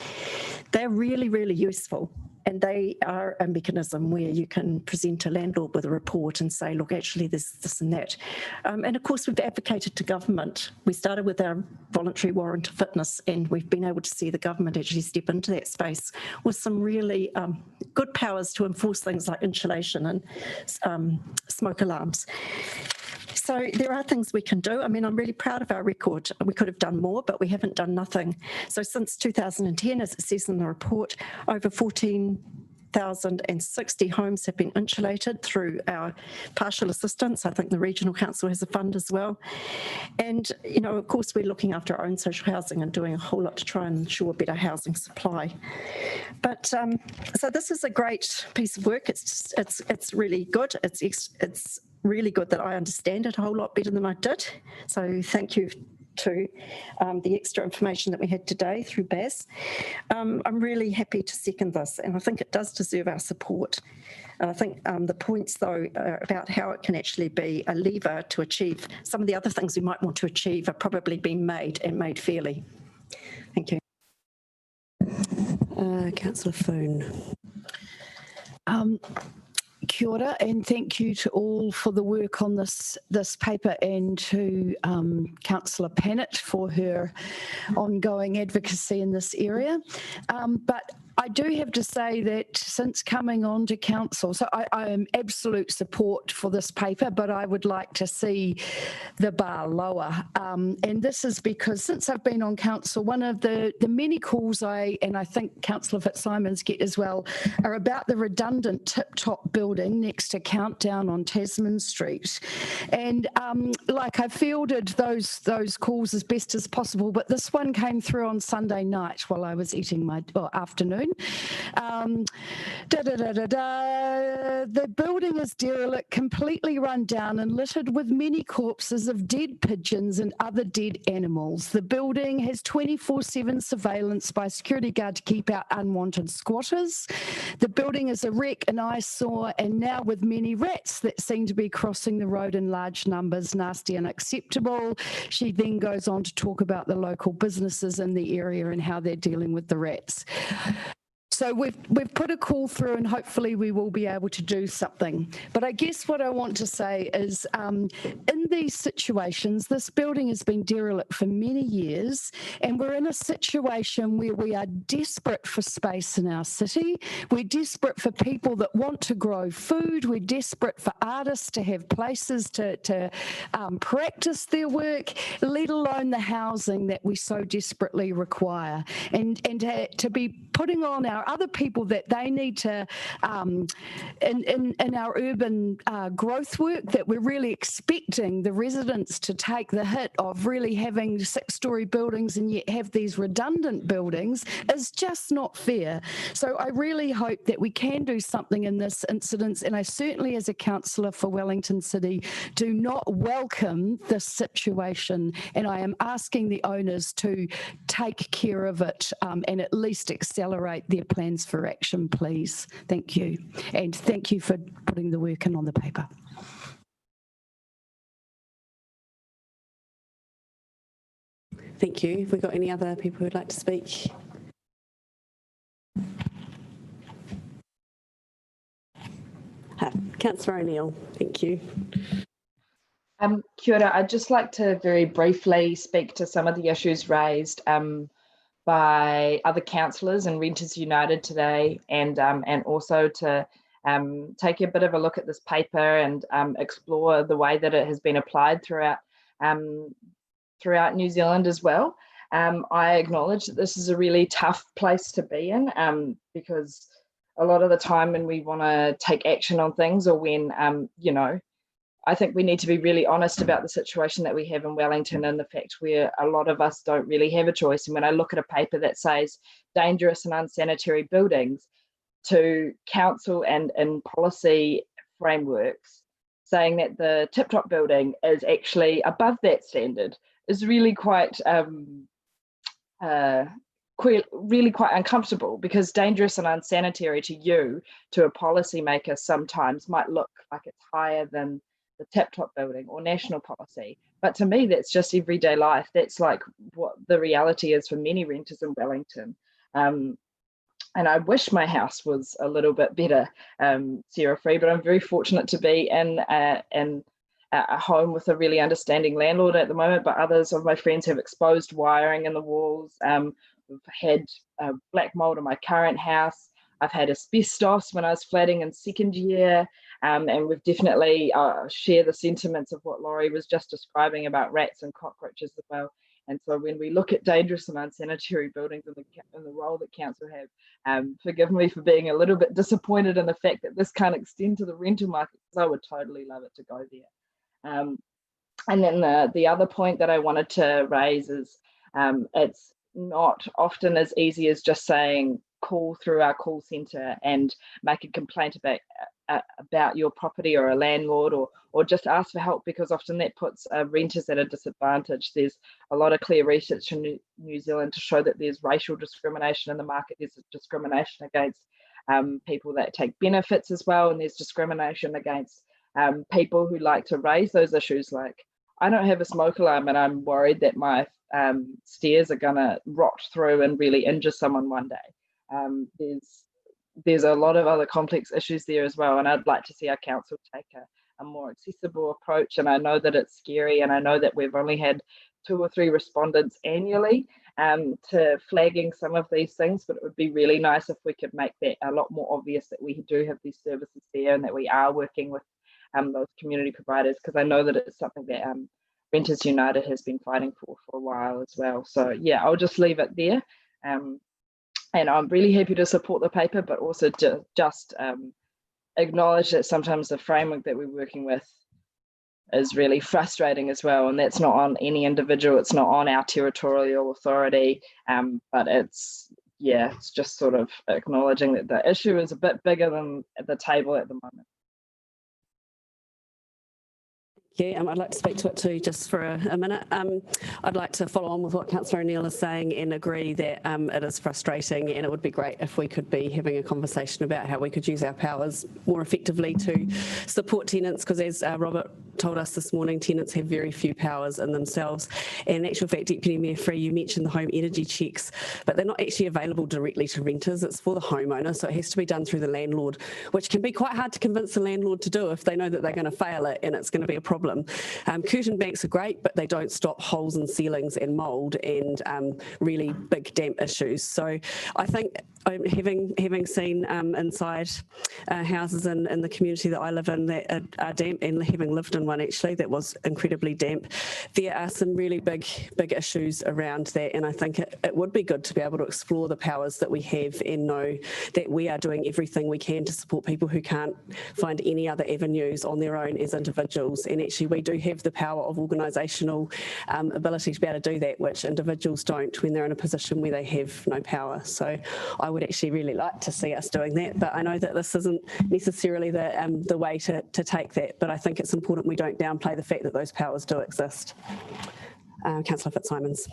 They're really, really useful. And they are a mechanism where you can present a landlord with a report and say, look, actually there's this and that. And of course, we've advocated to government. We started with our voluntary warrant of fitness, and we've been able to see the government actually step into that space with some really good powers to enforce things like insulation and smoke alarms. So there are things we can do. I mean, I'm really proud of our record. We could have done more, but we haven't done nothing. So since 2010, as it says in the report, over 14,060 homes have been insulated through our partial assistance. I think the Regional Council has a fund as well. And, of course, we're looking after our own social housing and doing a whole lot to try and ensure better housing supply. But so this is a great piece of work. It's really good. It's really good that I understand it a whole lot better than I did. So thank you to the extra information that we had today through Baz. I'm really happy to second this, and I think it does deserve our support. And I think the points, though, about how it can actually be a lever to achieve some of the other things we might want to achieve are probably being made, and made fairly. Thank you. Councillor Foon. Kia ora, and thank you to all for the work on this paper, and to Councillor Pennant for her ongoing advocacy in this area. But I do have to say that since coming on to council, so I am absolute support for this paper, but I would like to see the bar lower. And this is because since I've been on council, one of the many calls and I think Councillor Fitzsimons get as well, are about the redundant tip-top building next to Countdown on Tasman Street. And like I fielded those calls as best as possible, but this one came through on Sunday night while I was eating my afternoon. The building is derelict, completely run down and littered with many corpses of dead pigeons and other dead animals. The building has 24/7 surveillance by security guard to keep out unwanted squatters. The building is a wreck, an eyesore, and now with many rats that seem to be crossing the road in large numbers, nasty and unacceptable. She then goes on to talk about the local businesses in the area and how they're dealing with the rats. So we've put a call through and hopefully we will be able to do something. But I guess what I want to say is in these situations, this building has been derelict for many years and we're in a situation where we are desperate for space in our city. We're desperate for people that want to grow food. We're desperate for artists to have places to practice their work, let alone the housing that we so desperately require. And to be putting on our other people that they need to, in our urban growth work, that we're really expecting the residents to take the hit of really having 6-storey buildings and yet have these redundant buildings is just not fair. So I really hope that we can do something in this incident, and I certainly as a councillor for Wellington City do not welcome this situation, and I am asking the owners to take care of it and at least accelerate their plans for action, please. Thank you. And thank you for putting the work in on the paper. Thank you. Have we got any other people who'd like to speak? Councillor O'Neill, thank you. Kia ora. I'd just like to very briefly speak to some of the issues raised by other councillors and Renters United today, and also to take a bit of a look at this paper and explore the way that it has been applied throughout New Zealand as well. I acknowledge that this is a really tough place to be in because a lot of the time when we want to take action on things, or when I think we need to be really honest about the situation that we have in Wellington and the fact where a lot of us don't really have a choice. And when I look at a paper that says dangerous and unsanitary buildings, to council and policy frameworks saying that the tip-top building is actually above that standard is really quite really quite uncomfortable, because dangerous and unsanitary to you, to a policymaker, sometimes might look like it's higher than the tip-top building or national policy. But to me, that's just everyday life. That's like what the reality is for many renters in Wellington. And I wish my house was a little bit better Sarah-free, but I'm very fortunate to be in a home with a really understanding landlord at the moment, but others of my friends have exposed wiring in the walls. We've had black mold in my current house. I've had asbestos when I was flatting in second year, and we've definitely share the sentiments of what Laurie was just describing about rats and cockroaches as well. And so when we look at dangerous and unsanitary buildings and the role that council have, forgive me for being a little bit disappointed in the fact that this can't extend to the rental market, because I would totally love it to go there. And then the other point that I wanted to raise is it's not often as easy as just saying call through our call centre and make a complaint about your property or a landlord, or just ask for help, because often that puts renters at a disadvantage. There's a lot of clear research in New Zealand to show that there's racial discrimination in the market. There's discrimination against people that take benefits as well, and there's discrimination against people who like to raise those issues, like, I don't have a smoke alarm and I'm worried that my stairs are gonna rot through and really injure someone one day. There's a lot of other complex issues there as well, and I'd like to see our council take a more accessible approach. And I know that it's scary, and I know that we've only had 2 or 3 respondents annually, to flagging some of these things, but it would be really nice if we could make that a lot more obvious that we do have these services there and that we are working with those community providers, because I know that it's something that Renters United has been fighting for a while as well. So yeah, I'll just leave it there. And I'm really happy to support the paper, but also just acknowledge that sometimes the framework that we're working with is really frustrating as well. And that's not on any individual, it's not on our territorial authority, but it's just sort of acknowledging that the issue is a bit bigger than the table at the moment. Yeah, I'd like to speak to it too, just for a minute. I'd like to follow on with what Councillor O'Neill is saying and agree that it is frustrating, and it would be great if we could be having a conversation about how we could use our powers more effectively to support tenants, because as Robert told us this morning, tenants have very few powers in themselves. And in actual fact, Deputy Mayor Free, you mentioned the home energy checks, but they're not actually available directly to renters. It's for the homeowner, so it has to be done through the landlord, which can be quite hard to convince the landlord to do if they know that they're going to fail it and it's going to be a problem. Curtain banks are great, but they don't stop holes in ceilings and mould and really big damp issues. So I think having seen inside houses in the community that I live in that are damp, and having lived in one actually that was incredibly damp, there are some really big issues around that, and I think it would be good to be able to explore the powers that we have and know that we are doing everything we can to support people who can't find any other avenues on their own as individuals. And actually we do have the power of organisational ability to be able to do that, which individuals don't when they're in a position where they have no power. So I would actually really like to see us doing that, but I know that this isn't necessarily the way to take that, but I think it's important we don't downplay the fact that those powers do exist. Councillor Fitzsimons.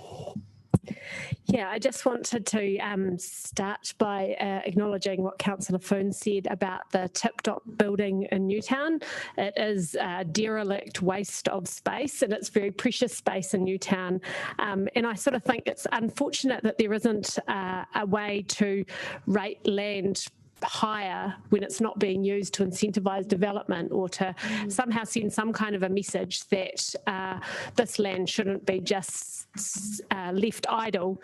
Yeah, I just wanted to start by acknowledging what Councillor Foon said about the Tip Top building in Newtown. It is a derelict waste of space, and it's very precious space in Newtown. And I sort of think it's unfortunate that there isn't a way to rate land higher when it's not being used to incentivise development, or to somehow send some kind of a message that this land shouldn't be just left idle.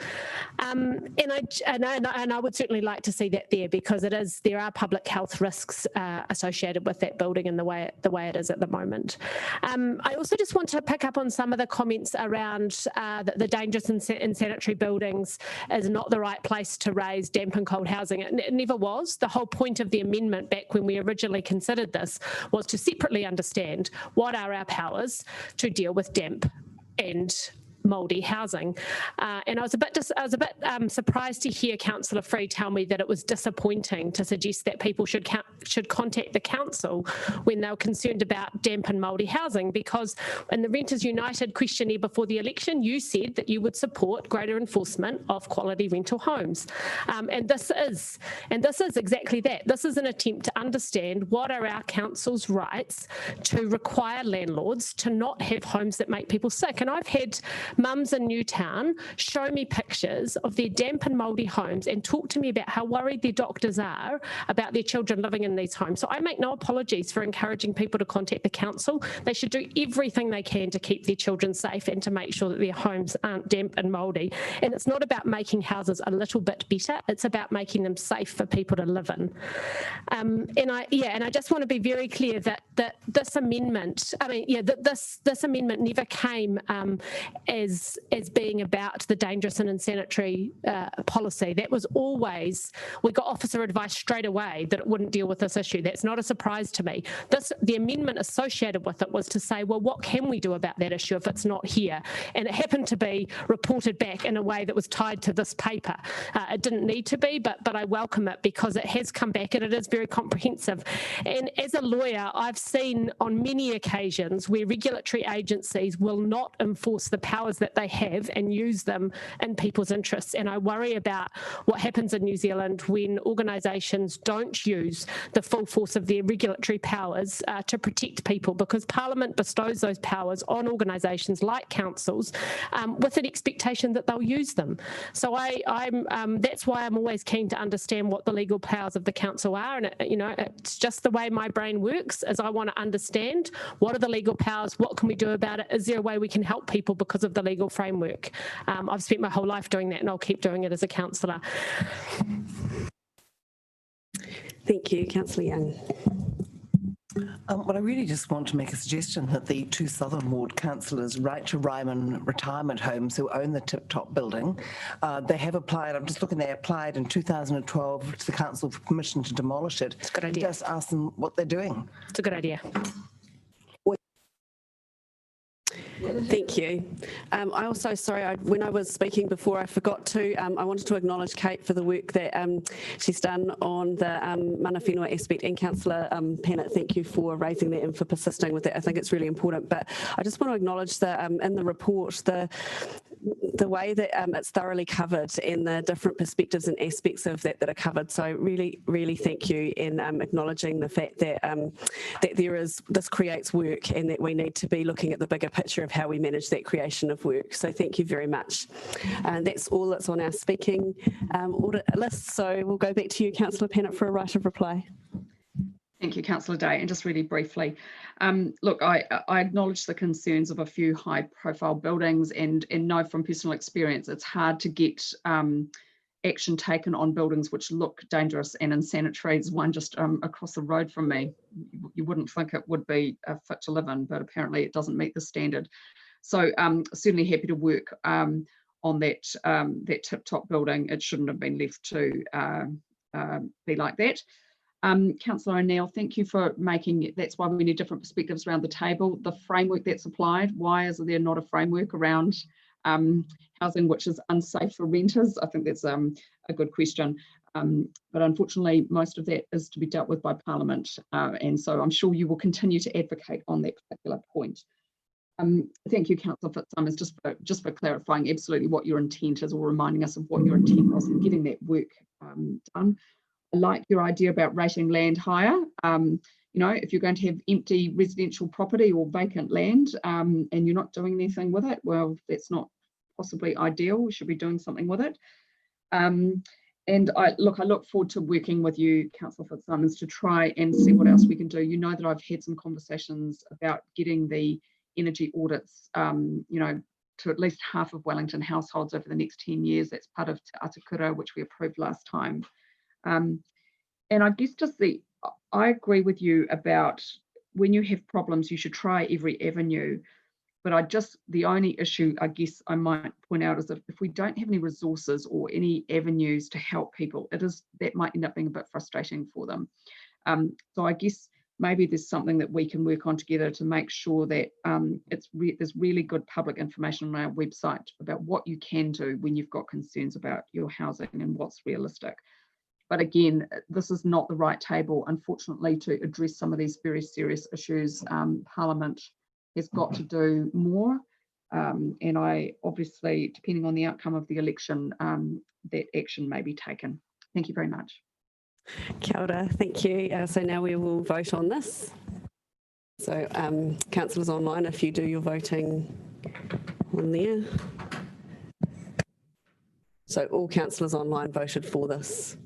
And I would certainly like to see that there, because there are public health risks associated with that building and the way it is at the moment. I also just want to pick up on some of the comments around the dangerous insanitary buildings is not the right place to raise damp and cold housing. It never was. The whole point of the amendment back when we originally considered this was to separately understand what are our powers to deal with damp and mouldy housing, and I was a bit surprised to hear Councillor Free tell me that it was disappointing to suggest that people should contact the council when they were concerned about damp and mouldy housing, because in the Renters United questionnaire before the election, you said that you would support greater enforcement of quality rental homes, and this is exactly that. This is an attempt to understand what are our council's rights to require landlords to not have homes that make people sick. And I've had mums in Newtown show me pictures of their damp and mouldy homes and talk to me about how worried their doctors are about their children living in these homes. So I make no apologies for encouraging people to contact the council. They should do everything they can to keep their children safe and to make sure that their homes aren't damp and mouldy. And it's not about making houses a little bit better, it's about making them safe for people to live in. And I just want to be very clear that this amendment, this amendment never came as being about the dangerous and insanitary policy. That was always, we got officer advice straight away that it wouldn't deal with this issue. That's not a surprise to me. The amendment associated with it was to say, well, what can we do about that issue if it's not here? And it happened to be reported back in a way that was tied to this paper. It didn't need to be, but I welcome it because it has come back and it is very comprehensive. And as a lawyer, I've seen on many occasions where regulatory agencies will not enforce the powers that they have and use them in people's interests. And I worry about what happens in New Zealand when organisations don't use the full force of their regulatory powers to protect people, because Parliament bestows those powers on organisations like councils with an expectation that they'll use them. So that's why I'm always keen to understand what the legal powers of the council are. And it's just the way my brain works, is I want to understand what are the legal powers, what can we do about it, is there a way we can help people because of the legal framework. I've spent my whole life doing that and I'll keep doing it as a councillor. Thank you, Councillor Young. Well, I really just want to make a suggestion that the 2 Southern Ward councillors, Right to Ryman Retirement Homes, who own the Tip Top building, they have applied, I'm just looking, they applied in 2012 to the council for permission to demolish it. It's a good idea. Just ask them what they're doing. It's a good idea. Thank you. I also, sorry, when I was speaking before, I forgot to, I wanted to acknowledge Kate for the work that she's done on the mana whenua aspect, and Councillor Pennant, thank you for raising that and for persisting with that. I think it's really important, but I just want to acknowledge that in the report, the way that it's thoroughly covered and the different perspectives and aspects of that are covered. So really, really thank you in acknowledging the fact that this creates work and that we need to be looking at the bigger picture of how we manage that creation of work. So thank you very much. And that's all that's on our speaking audit list. So we'll go back to you, Councillor Pennant, for a right of reply. Thank you, Councillor Day. And just really briefly, look, I acknowledge the concerns of a few high-profile buildings and know from personal experience it's hard to get action taken on buildings which look dangerous, and Insanitary is one just across the road from me. You wouldn't think it would be fit to live in, but apparently it doesn't meet the standard. So certainly happy to work on that Tip Top building. It shouldn't have been left to be like that. Councillor O'Neill, thank you for making it. That's why we need different perspectives around the table. The framework that's applied, why is there not a framework around housing which is unsafe for renters? I think that's a good question. But unfortunately, most of that is to be dealt with by Parliament. And so I'm sure you will continue to advocate on that particular point. Thank you, Councillor Fitzsimons, just for clarifying absolutely what your intent is, or reminding us of what your intent was in getting that work done. I like your idea about rating land higher. You know, if you're going to have empty residential property or vacant land and you're not doing anything with it, well, that's not possibly ideal. We should be doing something with it. And I look forward to working with you, Councillor Fitzsimons, to try and see what else we can do. You know that I've had some conversations about getting the energy audits, you know, to at least half of Wellington households over the next 10 years. That's part of Te Atakura, which we approved last time. And I guess I agree with you about when you have problems, you should try every avenue. But the only issue I guess I might point out is that if we don't have any resources or any avenues to help people, that might end up being a bit frustrating for them. So I guess maybe there's something that we can work on together to make sure that there's really good public information on our website about what you can do when you've got concerns about your housing and what's realistic. But again, this is not the right table, unfortunately, to address some of these very serious issues. Parliament has got to do more. And I obviously, depending on the outcome of the election, that action may be taken. Thank you very much. Kia ora, thank you. So now we will vote on this. So councillors online, if you do your voting on there. So all councillors online voted for this.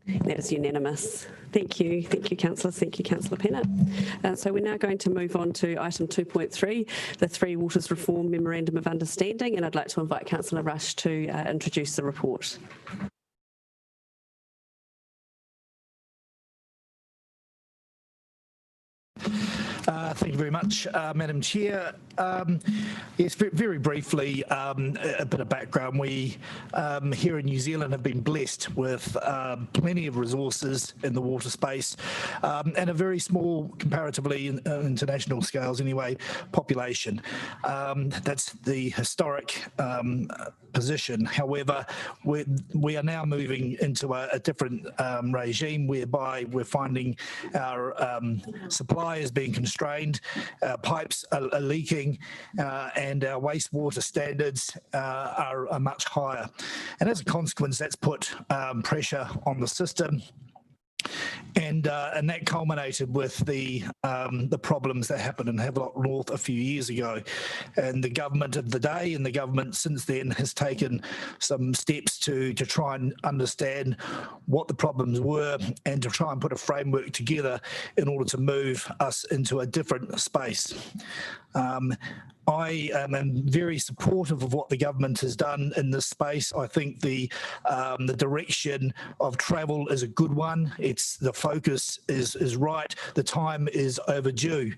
That is unanimous. Thank you councillors. Thank you, Councillor Pennant. So we're now going to move on to item 2.3, the Three Waters Reform Memorandum of Understanding, and I'd like to invite Councillor Rush to introduce the report. Thank you very much, Madam Chair. Yes, very briefly, a bit of background. We here in New Zealand have been blessed with plenty of resources in the water space and a very small, comparatively international scales anyway, population. That's the historic position. However, we are now moving into a different regime whereby we're finding our supply is being constrained, pipes are leaking, and our wastewater standards are much higher. And as a consequence, that's put pressure on the system. And that culminated with the problems that happened in Havelock North a few years ago. And the government of the day and the government since then has taken some steps to try and understand what the problems were and to try and put a framework together in order to move us into a different space. I am very supportive of what the government has done in this space. I think the direction of travel is a good one. The focus is right. The time is overdue.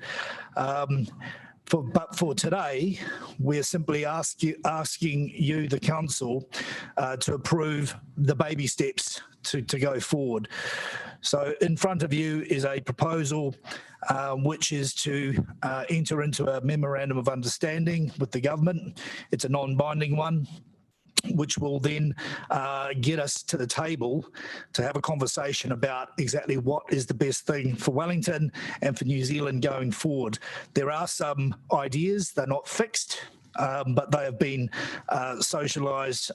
But for today, we're simply asking you, the council, to approve the baby steps to go forward. So in front of you is a proposal which is to enter into a memorandum of understanding with the government. It's a non-binding one, which will then get us to the table to have a conversation about exactly what is the best thing for Wellington and for New Zealand going forward. There are some ideas, they're not fixed, but they have been socialised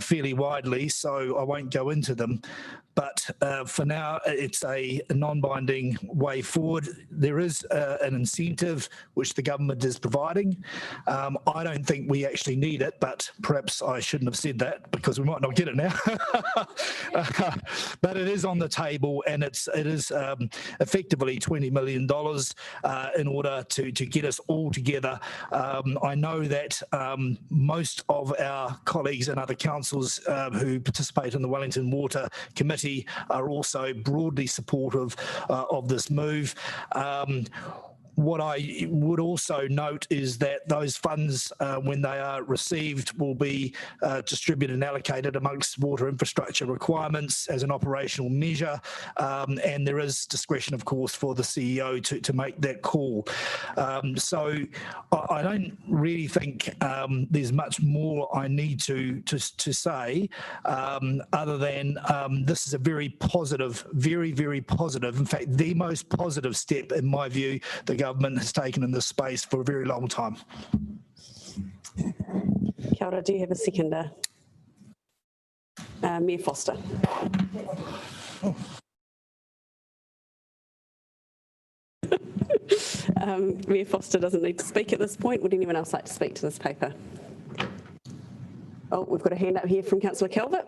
fairly widely, so I won't go into them. But for now, it's a non-binding way forward. There is an incentive which the government is providing. I don't think we actually need it, but perhaps I shouldn't have said that because we might not get it now. But it is on the table, and it is effectively $20 million in order to get us all together. I know that most of our colleagues and other councils who participate in the Wellington Water Committee are also broadly supportive of this move. What I would also note is that those funds, when they are received, will be distributed and allocated amongst water infrastructure requirements as an operational measure, and there is discretion, of course, for the CEO to make that call. So I don't really think there's much more I need to say, other than this is a very positive, very, very positive, in fact, the most positive step, in my view, the government has taken in this space for a very long time. Kia ora, do you have a seconder? Mayor Foster. Mayor Foster doesn't need to speak at this point. Would anyone else like to speak to this paper? Oh, we've got a hand up here from Councillor Calvert.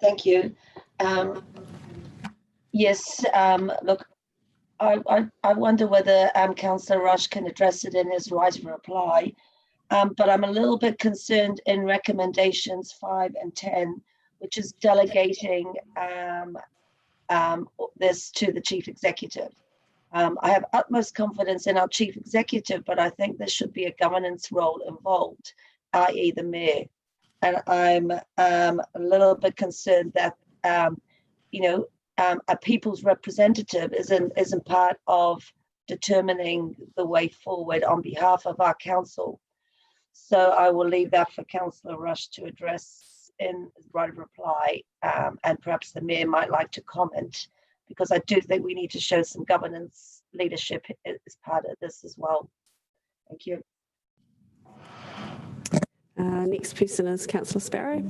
Thank you. Yes, look, I wonder whether Councillor Rush can address it in his right of reply, but I'm a little bit concerned in recommendations 5 and 10, which is delegating this to the Chief Executive. I have utmost confidence in our Chief Executive, but I think there should be a governance role involved, i.e. the Mayor. And I'm a little bit concerned that, a people's representative isn't part of determining the way forward on behalf of our council. So I will leave that for Councillor Rush to address in his right of reply, and perhaps the Mayor might like to comment, because I do think we need to show some governance leadership as part of this as well. Thank you. Next person is Councillor Sparrow.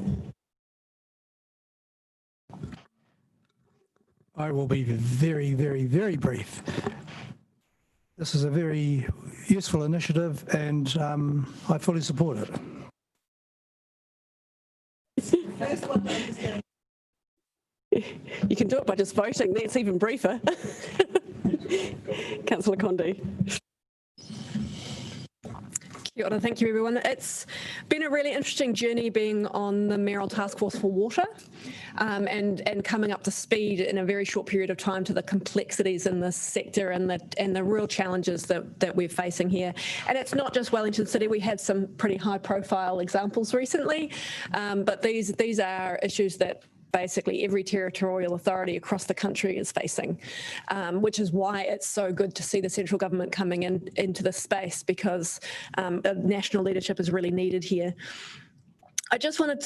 I will be very, very, very brief. This is a very useful initiative, and I fully support it. You can do it by just voting. That's even briefer. Councillor Condi. Kia ora, thank you everyone. It's been a really interesting journey being on the Mayoral Task Force for Water, and coming up to speed in a very short period of time to the complexities in this sector and the real challenges that we're facing here. And it's not just Wellington City. We had some pretty high profile examples recently, but these are issues that basically every territorial authority across the country is facing, which is why it's so good to see the central government coming into this space, because national leadership is really needed here.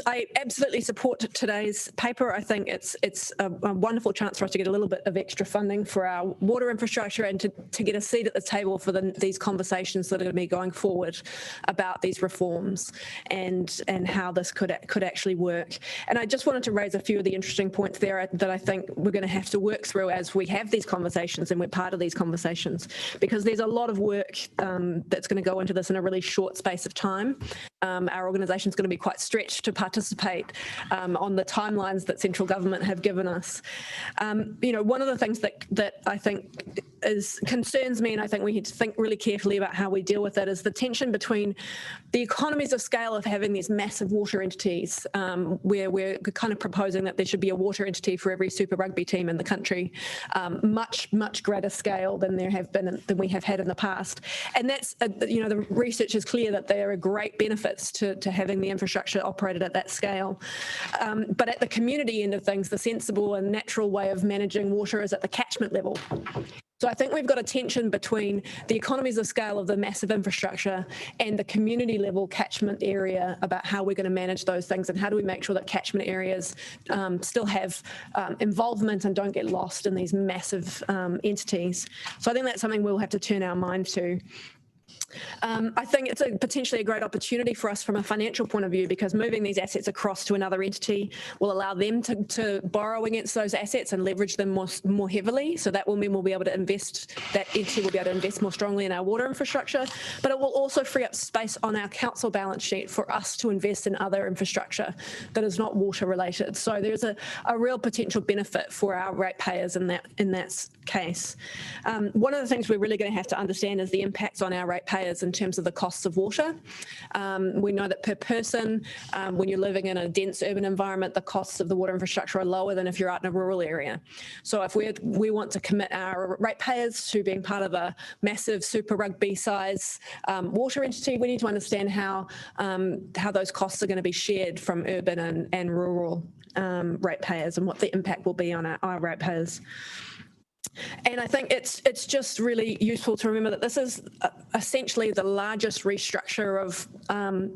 I absolutely support today's paper. I think it's a wonderful chance for us to get a little bit of extra funding for our water infrastructure and to get a seat at the table for these conversations that are going to be going forward about these reforms and how this could actually work. And I just wanted to raise a few of the interesting points there that I think we're going to have to work through as we have these conversations and we're part of these conversations, because there's a lot of work that's going to go into this in a really short space of time. Our organisation is going to be quite stretched to participate on the timelines that central government have given us. One of the things that I think concerns me, and I think we need to think really carefully about how we deal with it, is the tension between the economies of scale of having these massive water entities, where we're kind of proposing that there should be a water entity for every Super Rugby team in the country, much greater scale than than we have had in the past. And that's, the research is clear that there are great benefits to having the infrastructure operated at that scale. But at the community end of things, the sensible and natural way of managing water is at the catchment level. So I think we've got a tension between the economies of scale of the massive infrastructure and the community level catchment area about how we're going to manage those things and how do we make sure that catchment areas still have involvement and don't get lost in these massive entities. So I think that's something we'll have to turn our mind to. I think it's potentially a great opportunity for us from a financial point of view, because moving these assets across to another entity will allow them to borrow against those assets and leverage them more heavily. So that will mean we'll be able to that entity will be able to invest more strongly in our water infrastructure, but it will also free up space on our council balance sheet for us to invest in other infrastructure that is not water related. So there's a real potential benefit for our ratepayers in that case. One of the things we're really going to have to understand is the impacts on our ratepayers in terms of the costs of water. We know that per person, when you're living in a dense urban environment, the costs of the water infrastructure are lower than if you're out in a rural area. So if we want to commit our ratepayers to being part of a massive Super Rugby size water entity, we need to understand how those costs are going to be shared from urban and rural ratepayers and what the impact will be on our ratepayers. And I think it's just really useful to remember that this is essentially the largest restructure of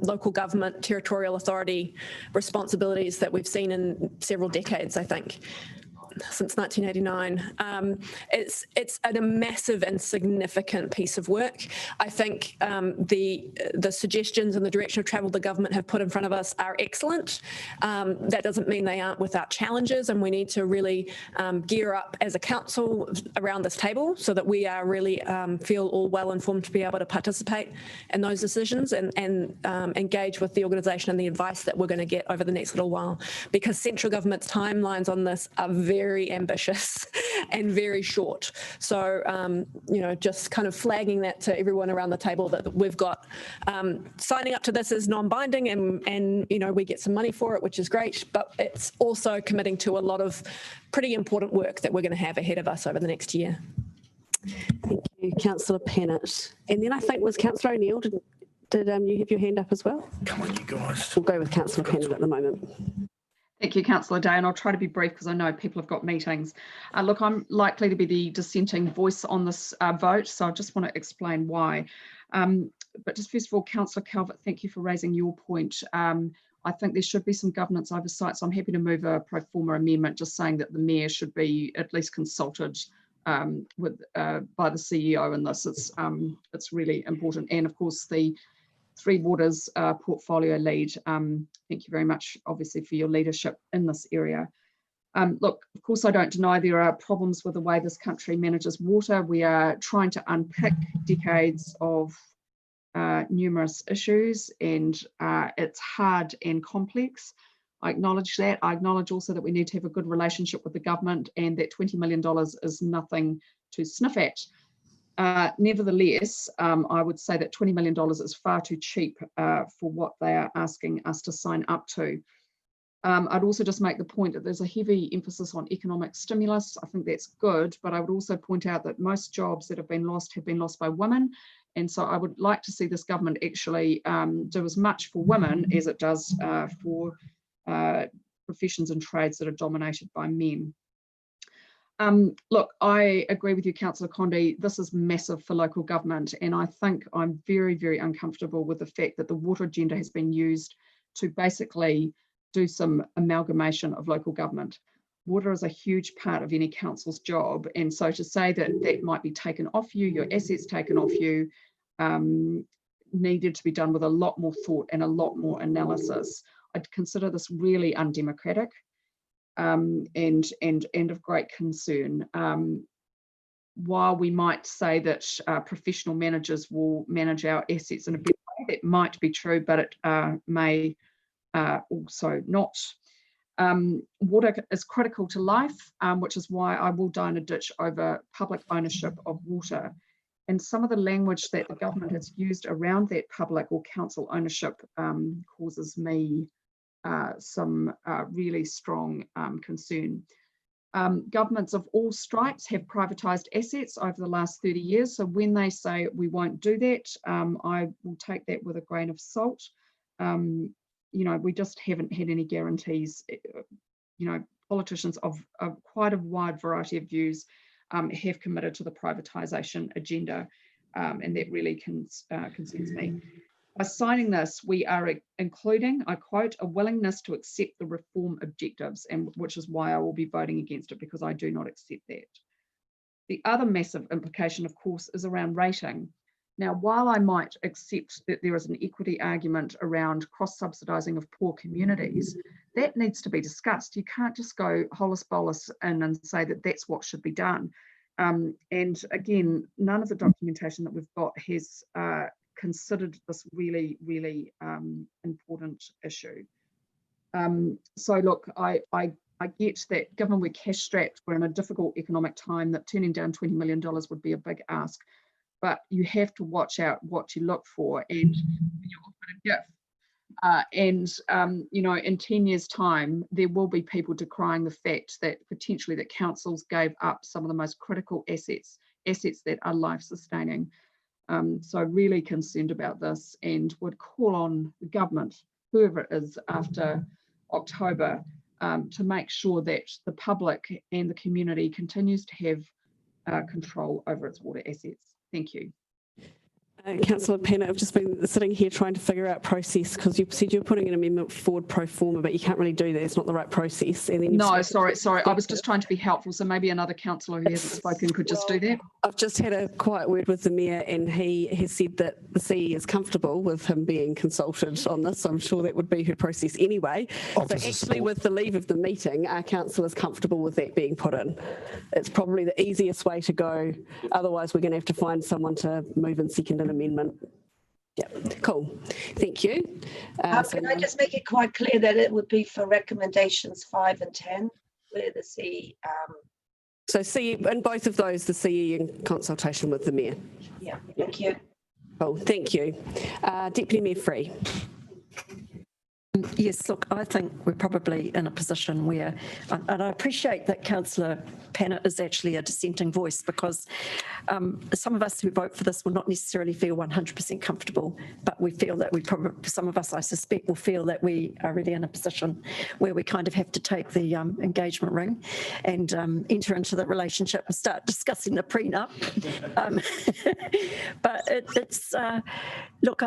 local government territorial authority responsibilities that we've seen in several decades, I think, since 1989. It's a massive and significant piece of work. I think the suggestions and the direction of travel the government have put in front of us are excellent. That doesn't mean they aren't without challenges, and we need to really gear up as a council around this table so that we are really feel all well informed to be able to participate in those decisions and engage with the organisation and the advice that we're going to get over the next little while, because central government's timelines on this are very ambitious and very short. So, just kind of flagging that to everyone around the table that we've got. Signing up to this is non-binding and we get some money for it, which is great, but it's also committing to a lot of pretty important work that we're going to have ahead of us over the next year. Thank you, Councillor Pennant. And then I think was Councillor O'Neill, did you have your hand up as well? Come on, you guys. We'll go with Councillor Pennant at the moment. Thank you, Councillor Day, and I'll try to be brief because I know people have got meetings. Look, I'm likely to be the dissenting voice on this vote, so I just want to explain why. But just first of all, Councillor Calvert, thank you for raising your point. I think there should be some governance oversight, so I'm happy to move a pro forma amendment just saying that the Mayor should be at least consulted by the CEO in this. It's really important. And of course, the Three Waters portfolio lead. Thank you very much, obviously, for your leadership in this area. Look, of course, I don't deny there are problems with the way this country manages water. We are trying to unpick decades of numerous issues, and it's hard and complex. I acknowledge that. I acknowledge also that we need to have a good relationship with the government, and that $20 million is nothing to sniff at. Nevertheless, I would say that $20 million is far too cheap for what they are asking us to sign up to. I'd also just make the point that there's a heavy emphasis on economic stimulus. I think that's good, but I would also point out that most jobs that have been lost by women. And so I would like to see this government actually do as much for women as it does for professions and trades that are dominated by men. Look, I agree with you, Councillor Condie. This is massive for local government, and I think I'm very, very uncomfortable with the fact that the water agenda has been used to basically do some amalgamation of local government. Water is a huge part of any council's job, and so to say that that might be taken off you, your assets taken off you, needed to be done with a lot more thought and a lot more analysis. I'd consider this really undemocratic and of great concern. While we might say that professional managers will manage our assets in a better way, that might be true, but it may also not. Water is critical to life, which is why I will die in a ditch over public ownership of water. And some of the language that the government has used around that public or council ownership causes me some really strong concern. Governments of all stripes have privatised assets over the last 30 years. So when they say we won't do that, I will take that with a grain of salt. You know, we just haven't had any guarantees. You know, politicians of quite a wide variety of views have committed to the privatisation agenda, and that really concerns me. By signing this, we are including, I quote, a willingness to accept the reform objectives, and which is why I will be voting against it, because I do not accept that. The other massive implication, of course, is around rating. Now, while I might accept that there is an equity argument around cross-subsidising of poor communities, that needs to be discussed. You can't just go holus bolus in and say that that's what should be done. And again, none of the documentation that we've got has considered this really, really important issue. So look, I get that given we're cash strapped, we're in a difficult economic time, that turning down $20 million would be a big ask. But you have to watch out what you look for, and you're offered a gift. You know, in 10 years' time, there will be people decrying the fact that potentially that councils gave up some of the most critical assets that are life-sustaining. So really concerned about this, and would call on the government, whoever it is after October, to make sure that the public and the community continues to have control over its water assets. Thank you. Councillor Pennant, I've just been sitting here trying to figure out process, because you said you're putting an amendment forward pro forma, but you can't really do that. It's not the right process. And then No, sorry. I was just trying to be helpful. So maybe another councillor who hasn't spoken could just do that. I've just had a quiet word with the Mayor, and he has said that the CE is comfortable with him being consulted on this. I'm sure that would be her process anyway. So actually, with the leave of the meeting, our council is comfortable with that being put in. It's probably the easiest way to go. Otherwise, we're going to have to find someone to move and second an amendment. Yeah, cool. Thank you. Can I just make it quite clear that it would be for recommendations 5 and 10, where the CE. So CE, in both of those, the CE in consultation with the Mayor. Yeah, thank you. Cool, thank you. Deputy Mayor Free. Yes, look, I think we're probably in a position where, and I appreciate that Councillor Pennant is actually a dissenting voice, because some of us who vote for this will not necessarily feel 100% comfortable, but we feel that we probably, some of us I suspect will feel that we are really in a position where we kind of have to take the engagement ring and enter into the relationship and start discussing the prenup. But it's, look,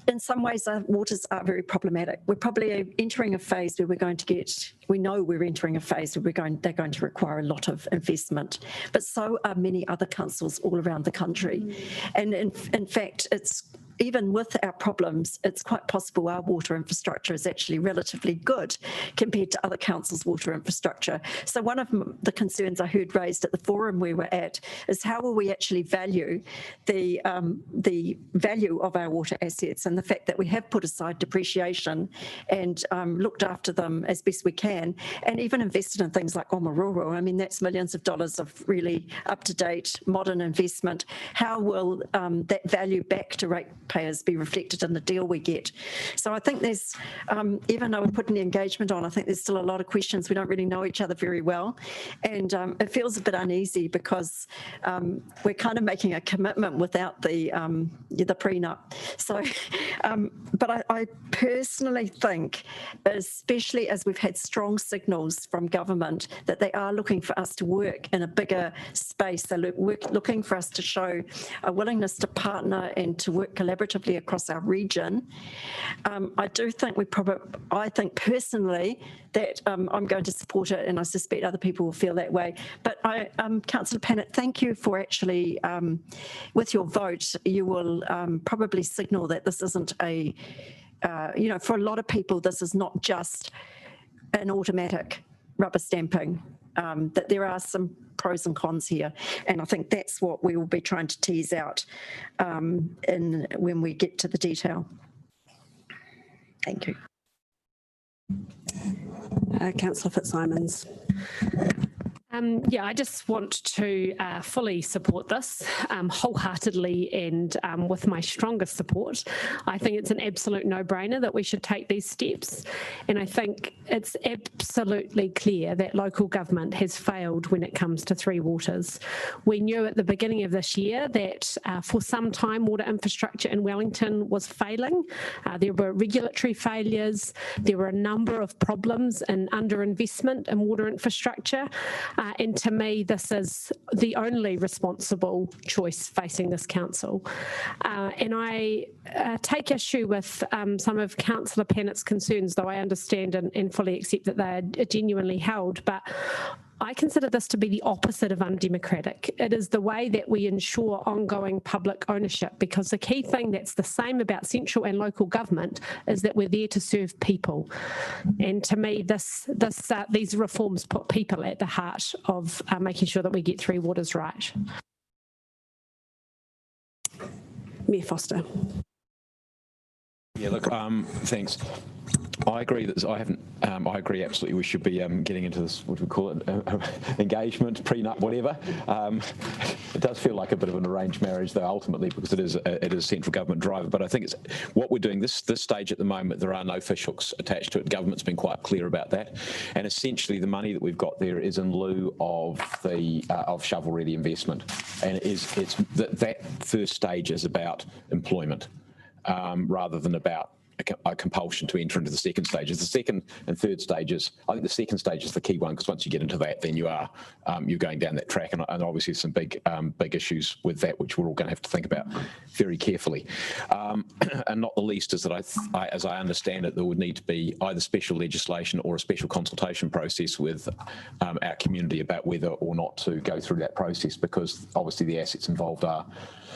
in some ways, our waters are very problematic. We're probably entering a phase where we're going to get, we know we're entering a phase where they're going to require a lot of investment, but so are many other councils all around the country. And in fact, it's, even with our problems, it's quite possible our water infrastructure is actually relatively good compared to other councils' water infrastructure. So one of the concerns I heard raised at the forum we were at is how will we actually value the value of our water assets, and the fact that we have put aside depreciation and looked after them as best we can, and even invested in things like Omaruru. I mean, that's millions of dollars of really up-to-date modern investment. How will that value back to ratepayers be reflected in the deal we get? So I think there's, even though we're putting the engagement on, I think there's still a lot of questions. We don't really know each other very well, and it feels a bit uneasy because we're kind of making a commitment without the prenup. So, but I personally think, especially as we've had strong signals from government that they are looking for us to work in a bigger space, they're looking for us to show a willingness to partner and to work collaboratively collaboratively across our region. I do think I think personally that I'm going to support it, and I suspect other people will feel that way. But Councillor Pannett, thank you for actually, with your vote, you will probably signal that this isn't a, for a lot of people, this is not just an automatic rubber stamping, that there are some pros and cons here. And I think that's what we will be trying to tease out when we get to the detail. Thank you. Councillor Fitzsimons. Yeah, I just want to fully support this wholeheartedly and with my strongest support. I think it's an absolute no-brainer that we should take these steps. And I think it's absolutely clear that local government has failed when it comes to Three Waters. We knew at the beginning of this year that for some time water infrastructure in Wellington was failing. There were regulatory failures. There were a number of problems and underinvestment in water infrastructure. And to me, this is the only responsible choice facing this council. And I take issue with some of Councillor Pannett's concerns, though I understand and fully accept that they are genuinely held. But I consider this to be the opposite of undemocratic. It is the way that we ensure ongoing public ownership, because the key thing that's the same about central and local government is that we're there to serve people. And to me, these reforms put people at the heart of making sure that we get Three Waters right. Mayor Foster. Yeah, look, thanks. I agree that I agree absolutely. We should be getting into this, what do we call it, engagement, prenup, whatever. It does feel like a bit of an arranged marriage, though, ultimately, because it is a central government driver. But I think it's what we're doing this stage at the moment. There are no fishhooks attached to it. Government's been quite clear about that, and essentially the money that we've got there is in lieu of the shovel-ready investment, and that first stage is about employment rather than about a compulsion to enter into the second stage. The second and third stages, I think the second stage is the key one, because once you get into that, then you are you're going down that track, and obviously some big issues with that, which we're all going to have to think about very carefully. And not the least is that as I understand it, there would need to be either special legislation or a special consultation process with our community about whether or not to go through that process, because obviously the assets involved are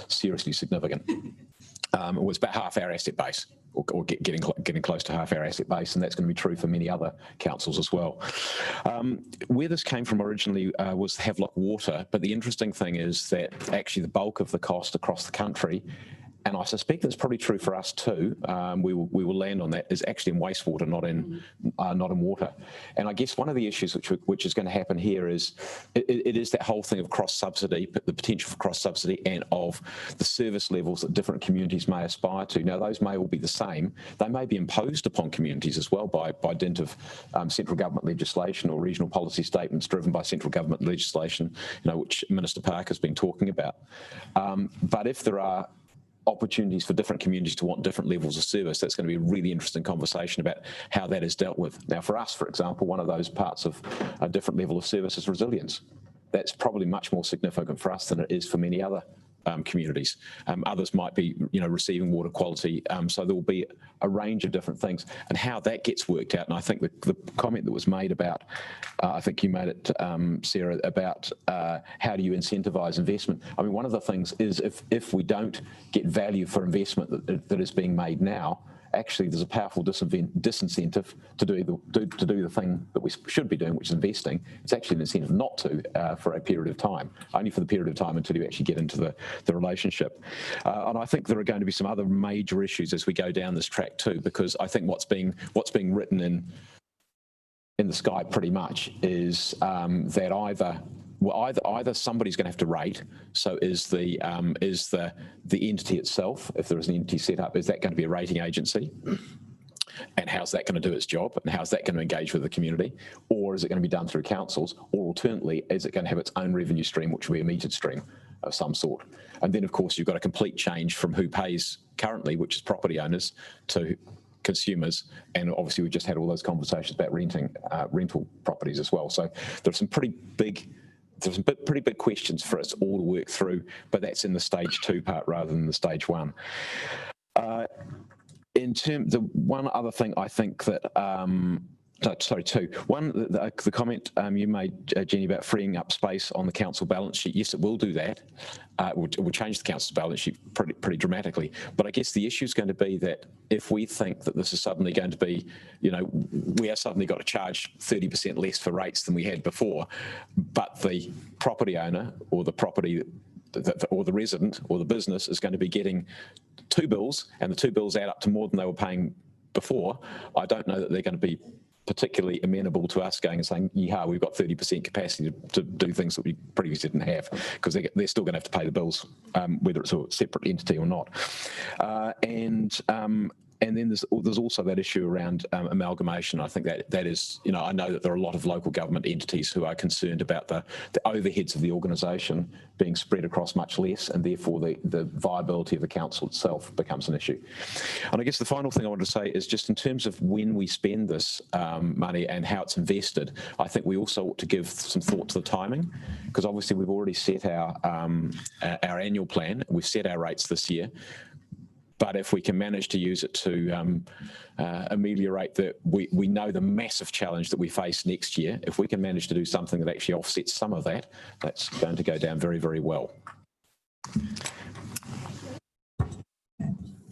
seriously significant. It was about half our asset base, or getting close to half our asset base, and that's going to be true for many other councils as well. Where this came from originally was Havelock Water, but the interesting thing is that actually the bulk of the cost across the country, and I suspect that's probably true for us too, we will land on that, is actually in wastewater, not in water. And I guess one of the issues which is going to happen here is it is that whole thing of cross-subsidy, the potential for cross-subsidy, and of the service levels that different communities may aspire to. Now, those may all be the same. They may be imposed upon communities as well by dint of central government legislation or regional policy statements driven by central government legislation, which Minister Parker's been talking about. But if there are opportunities for different communities to want different levels of service, that's going to be a really interesting conversation about how that is dealt with. Now, for us, for example, one of those parts of a different level of service is resilience. That's probably much more significant for us than it is for many other communities. Others might be, receiving water quality. So there will be a range of different things, and how that gets worked out. And I think the comment that was made about, I think you made it, Sarah, about how do you incentivise investment. I mean, one of the things is if we don't get value for investment that is being made now, actually there's a powerful disincentive to do the thing that we should be doing, which is investing. It's actually an incentive not to for a period of time, only for the period of time until you actually get into the relationship. And I think there are going to be some other major issues as we go down this track too, because I think what's being written in the sky pretty much is that either somebody's going to have to rate. So is the entity itself, if there is an entity set up, is that going to be a rating agency? And how's that going to do its job? And how's that going to engage with the community? Or is it going to be done through councils? Or alternately, is it going to have its own revenue stream, which will be a metered stream of some sort? And then, of course, you've got a complete change from who pays currently, which is property owners, to consumers. And obviously, we just had all those conversations about rental properties as well. So there are some pretty big there's some pretty big questions for us all to work through, but that's in the stage 2 part rather than the stage 1. The one other thing I think that, sorry, 2. One, the comment you made, Jenny, about freeing up space on the council balance sheet. Yes, it will do that. It will change the council's balance sheet pretty dramatically. But I guess the issue is going to be that if we think that this is suddenly going to be, we have suddenly got to charge 30% less for rates than we had before, but the property owner or the property or the resident or the business is going to be getting 2 bills, and the 2 bills add up to more than they were paying before, I don't know that they're going to be particularly amenable to us going and saying, yeah, we've got 30% capacity to do things that we previously didn't have, because they're still going to have to pay the bills, whether it's a separate entity or not. And then there's also that issue around amalgamation. I think that is, I know that there are a lot of local government entities who are concerned about the overheads of the organisation being spread across much less, and therefore the viability of the council itself becomes an issue. And I guess the final thing I want to say is just in terms of when we spend this money and how it's invested, I think we also ought to give some thought to the timing, because obviously we've already set our annual plan, we've set our rates this year. But if we can manage to use it to ameliorate we know the massive challenge that we face next year, if we can manage to do something that actually offsets some of that, that's going to go down very, very well.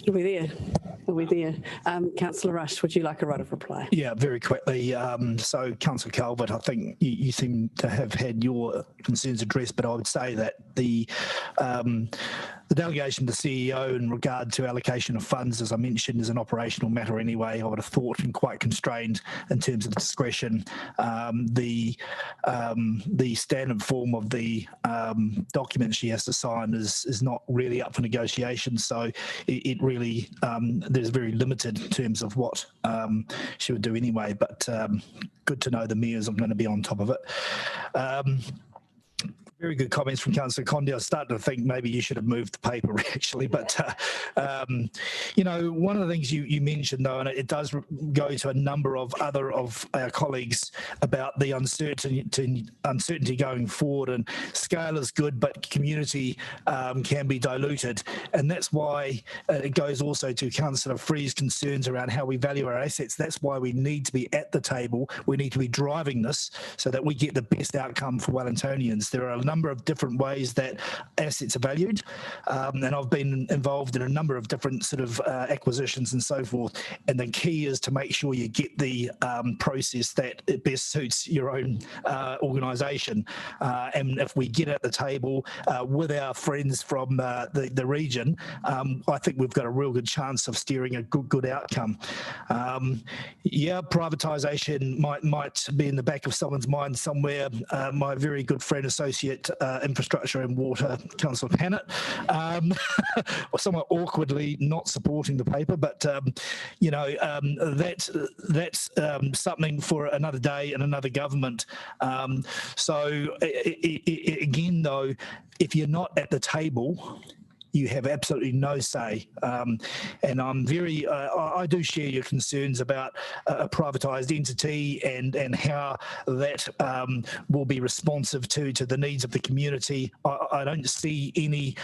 Are we there? Are we there? Councillor Rush, would you like a right of reply? Yeah, very quickly. So, Councillor Calvert, I think you seem to have had your concerns addressed, but I would say that the delegation to CEO in regard to allocation of funds, as I mentioned, is an operational matter anyway. I would have thought, and quite constrained in terms of discretion. The standard form of the document she has to sign is not really up for negotiation, so it really there's very limited in terms of what she would do anyway. But good to know the mayors are going to be on top of it. Very good comments from Councillor Condi. I was starting to think maybe you should have moved the paper actually, but one of the things you mentioned though, and it does go to a number of other of our colleagues about the uncertainty going forward, and scale is good, but community can be diluted, and that's why it goes also to Councillor Free's concerns around how we value our assets. That's why we need to be at the table. We need to be driving this so that we get the best outcome for Wellingtonians. There are a number of different ways that assets are valued, and I've been involved in a number of different sort of acquisitions and so forth, and the key is to make sure you get the process that it best suits your own organisation, and if we get at the table with our friends from the region, I think we've got a real good chance of steering a good outcome. Yeah, privatisation might be in the back of someone's mind somewhere. My very good friend, associate infrastructure and water, Councillor Pannett, somewhat awkwardly not supporting the paper, but that's something for another day and another government. So again, though, if you're not at the table, you have absolutely no say, and I'm very. I do share your concerns about a privatised entity and how that will be responsive to the needs of the community. I don't see any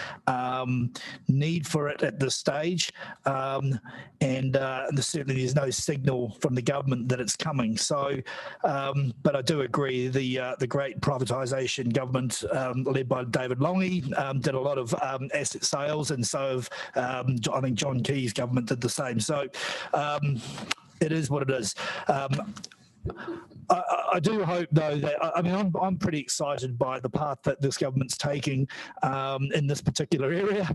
need for it at this stage, and certainly there's no signal from the government that it's coming. So, but I do agree the great privatisation government led by David Longy did a lot of asset sales, and so I think John Key's government did the same. So it is what it is. I do hope, though, that I'm pretty excited by the path that this government's taking in this particular area.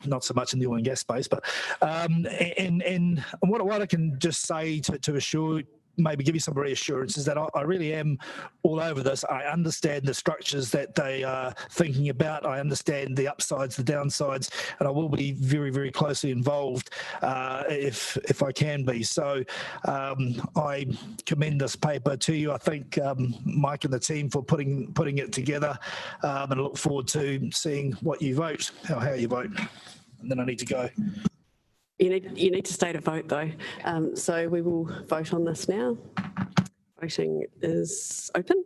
Not so much in the oil and gas space, but and what I can just say to assure, maybe give you some reassurance, is that I really am all over this. I understand the structures that they are thinking about. I understand the upsides, the downsides, and I will be very, very closely involved if I can be. So I commend this paper to you. I thank Mike and the team for putting it together, and I look forward to seeing what you vote, how you vote. And then I need to go. You need to stay to vote though. So we will vote on this now. Voting is open.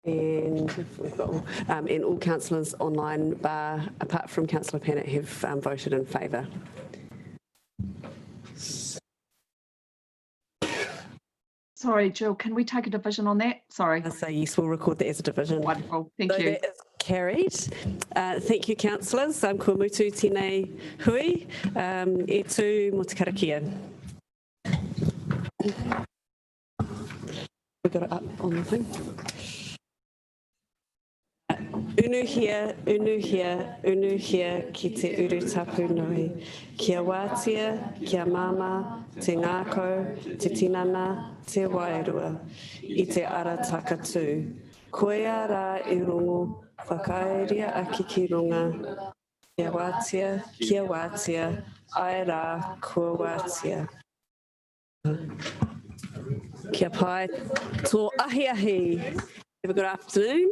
And we've got and all councillors online, apart from Councillor Pennant, have voted in favour. Sorry, Jill, can we take a division on that? Sorry. So yes, we'll record that as a division. Wonderful, thank you. That is carried. Thank you, councillors. Ko mutu tēnei hui, e tū mō te karakia. We got it up on the thing. Unu hia ki te uru tapu nui. Kia wātia, kia mama, te ngākau, te tinana, te wairua, I te ara takatū. Koea rā I rongo, whakaaeria aki ki runga. Kia wātia, ai rā kua wātia. Kia pai, tō ahi ahi. Have a good afternoon.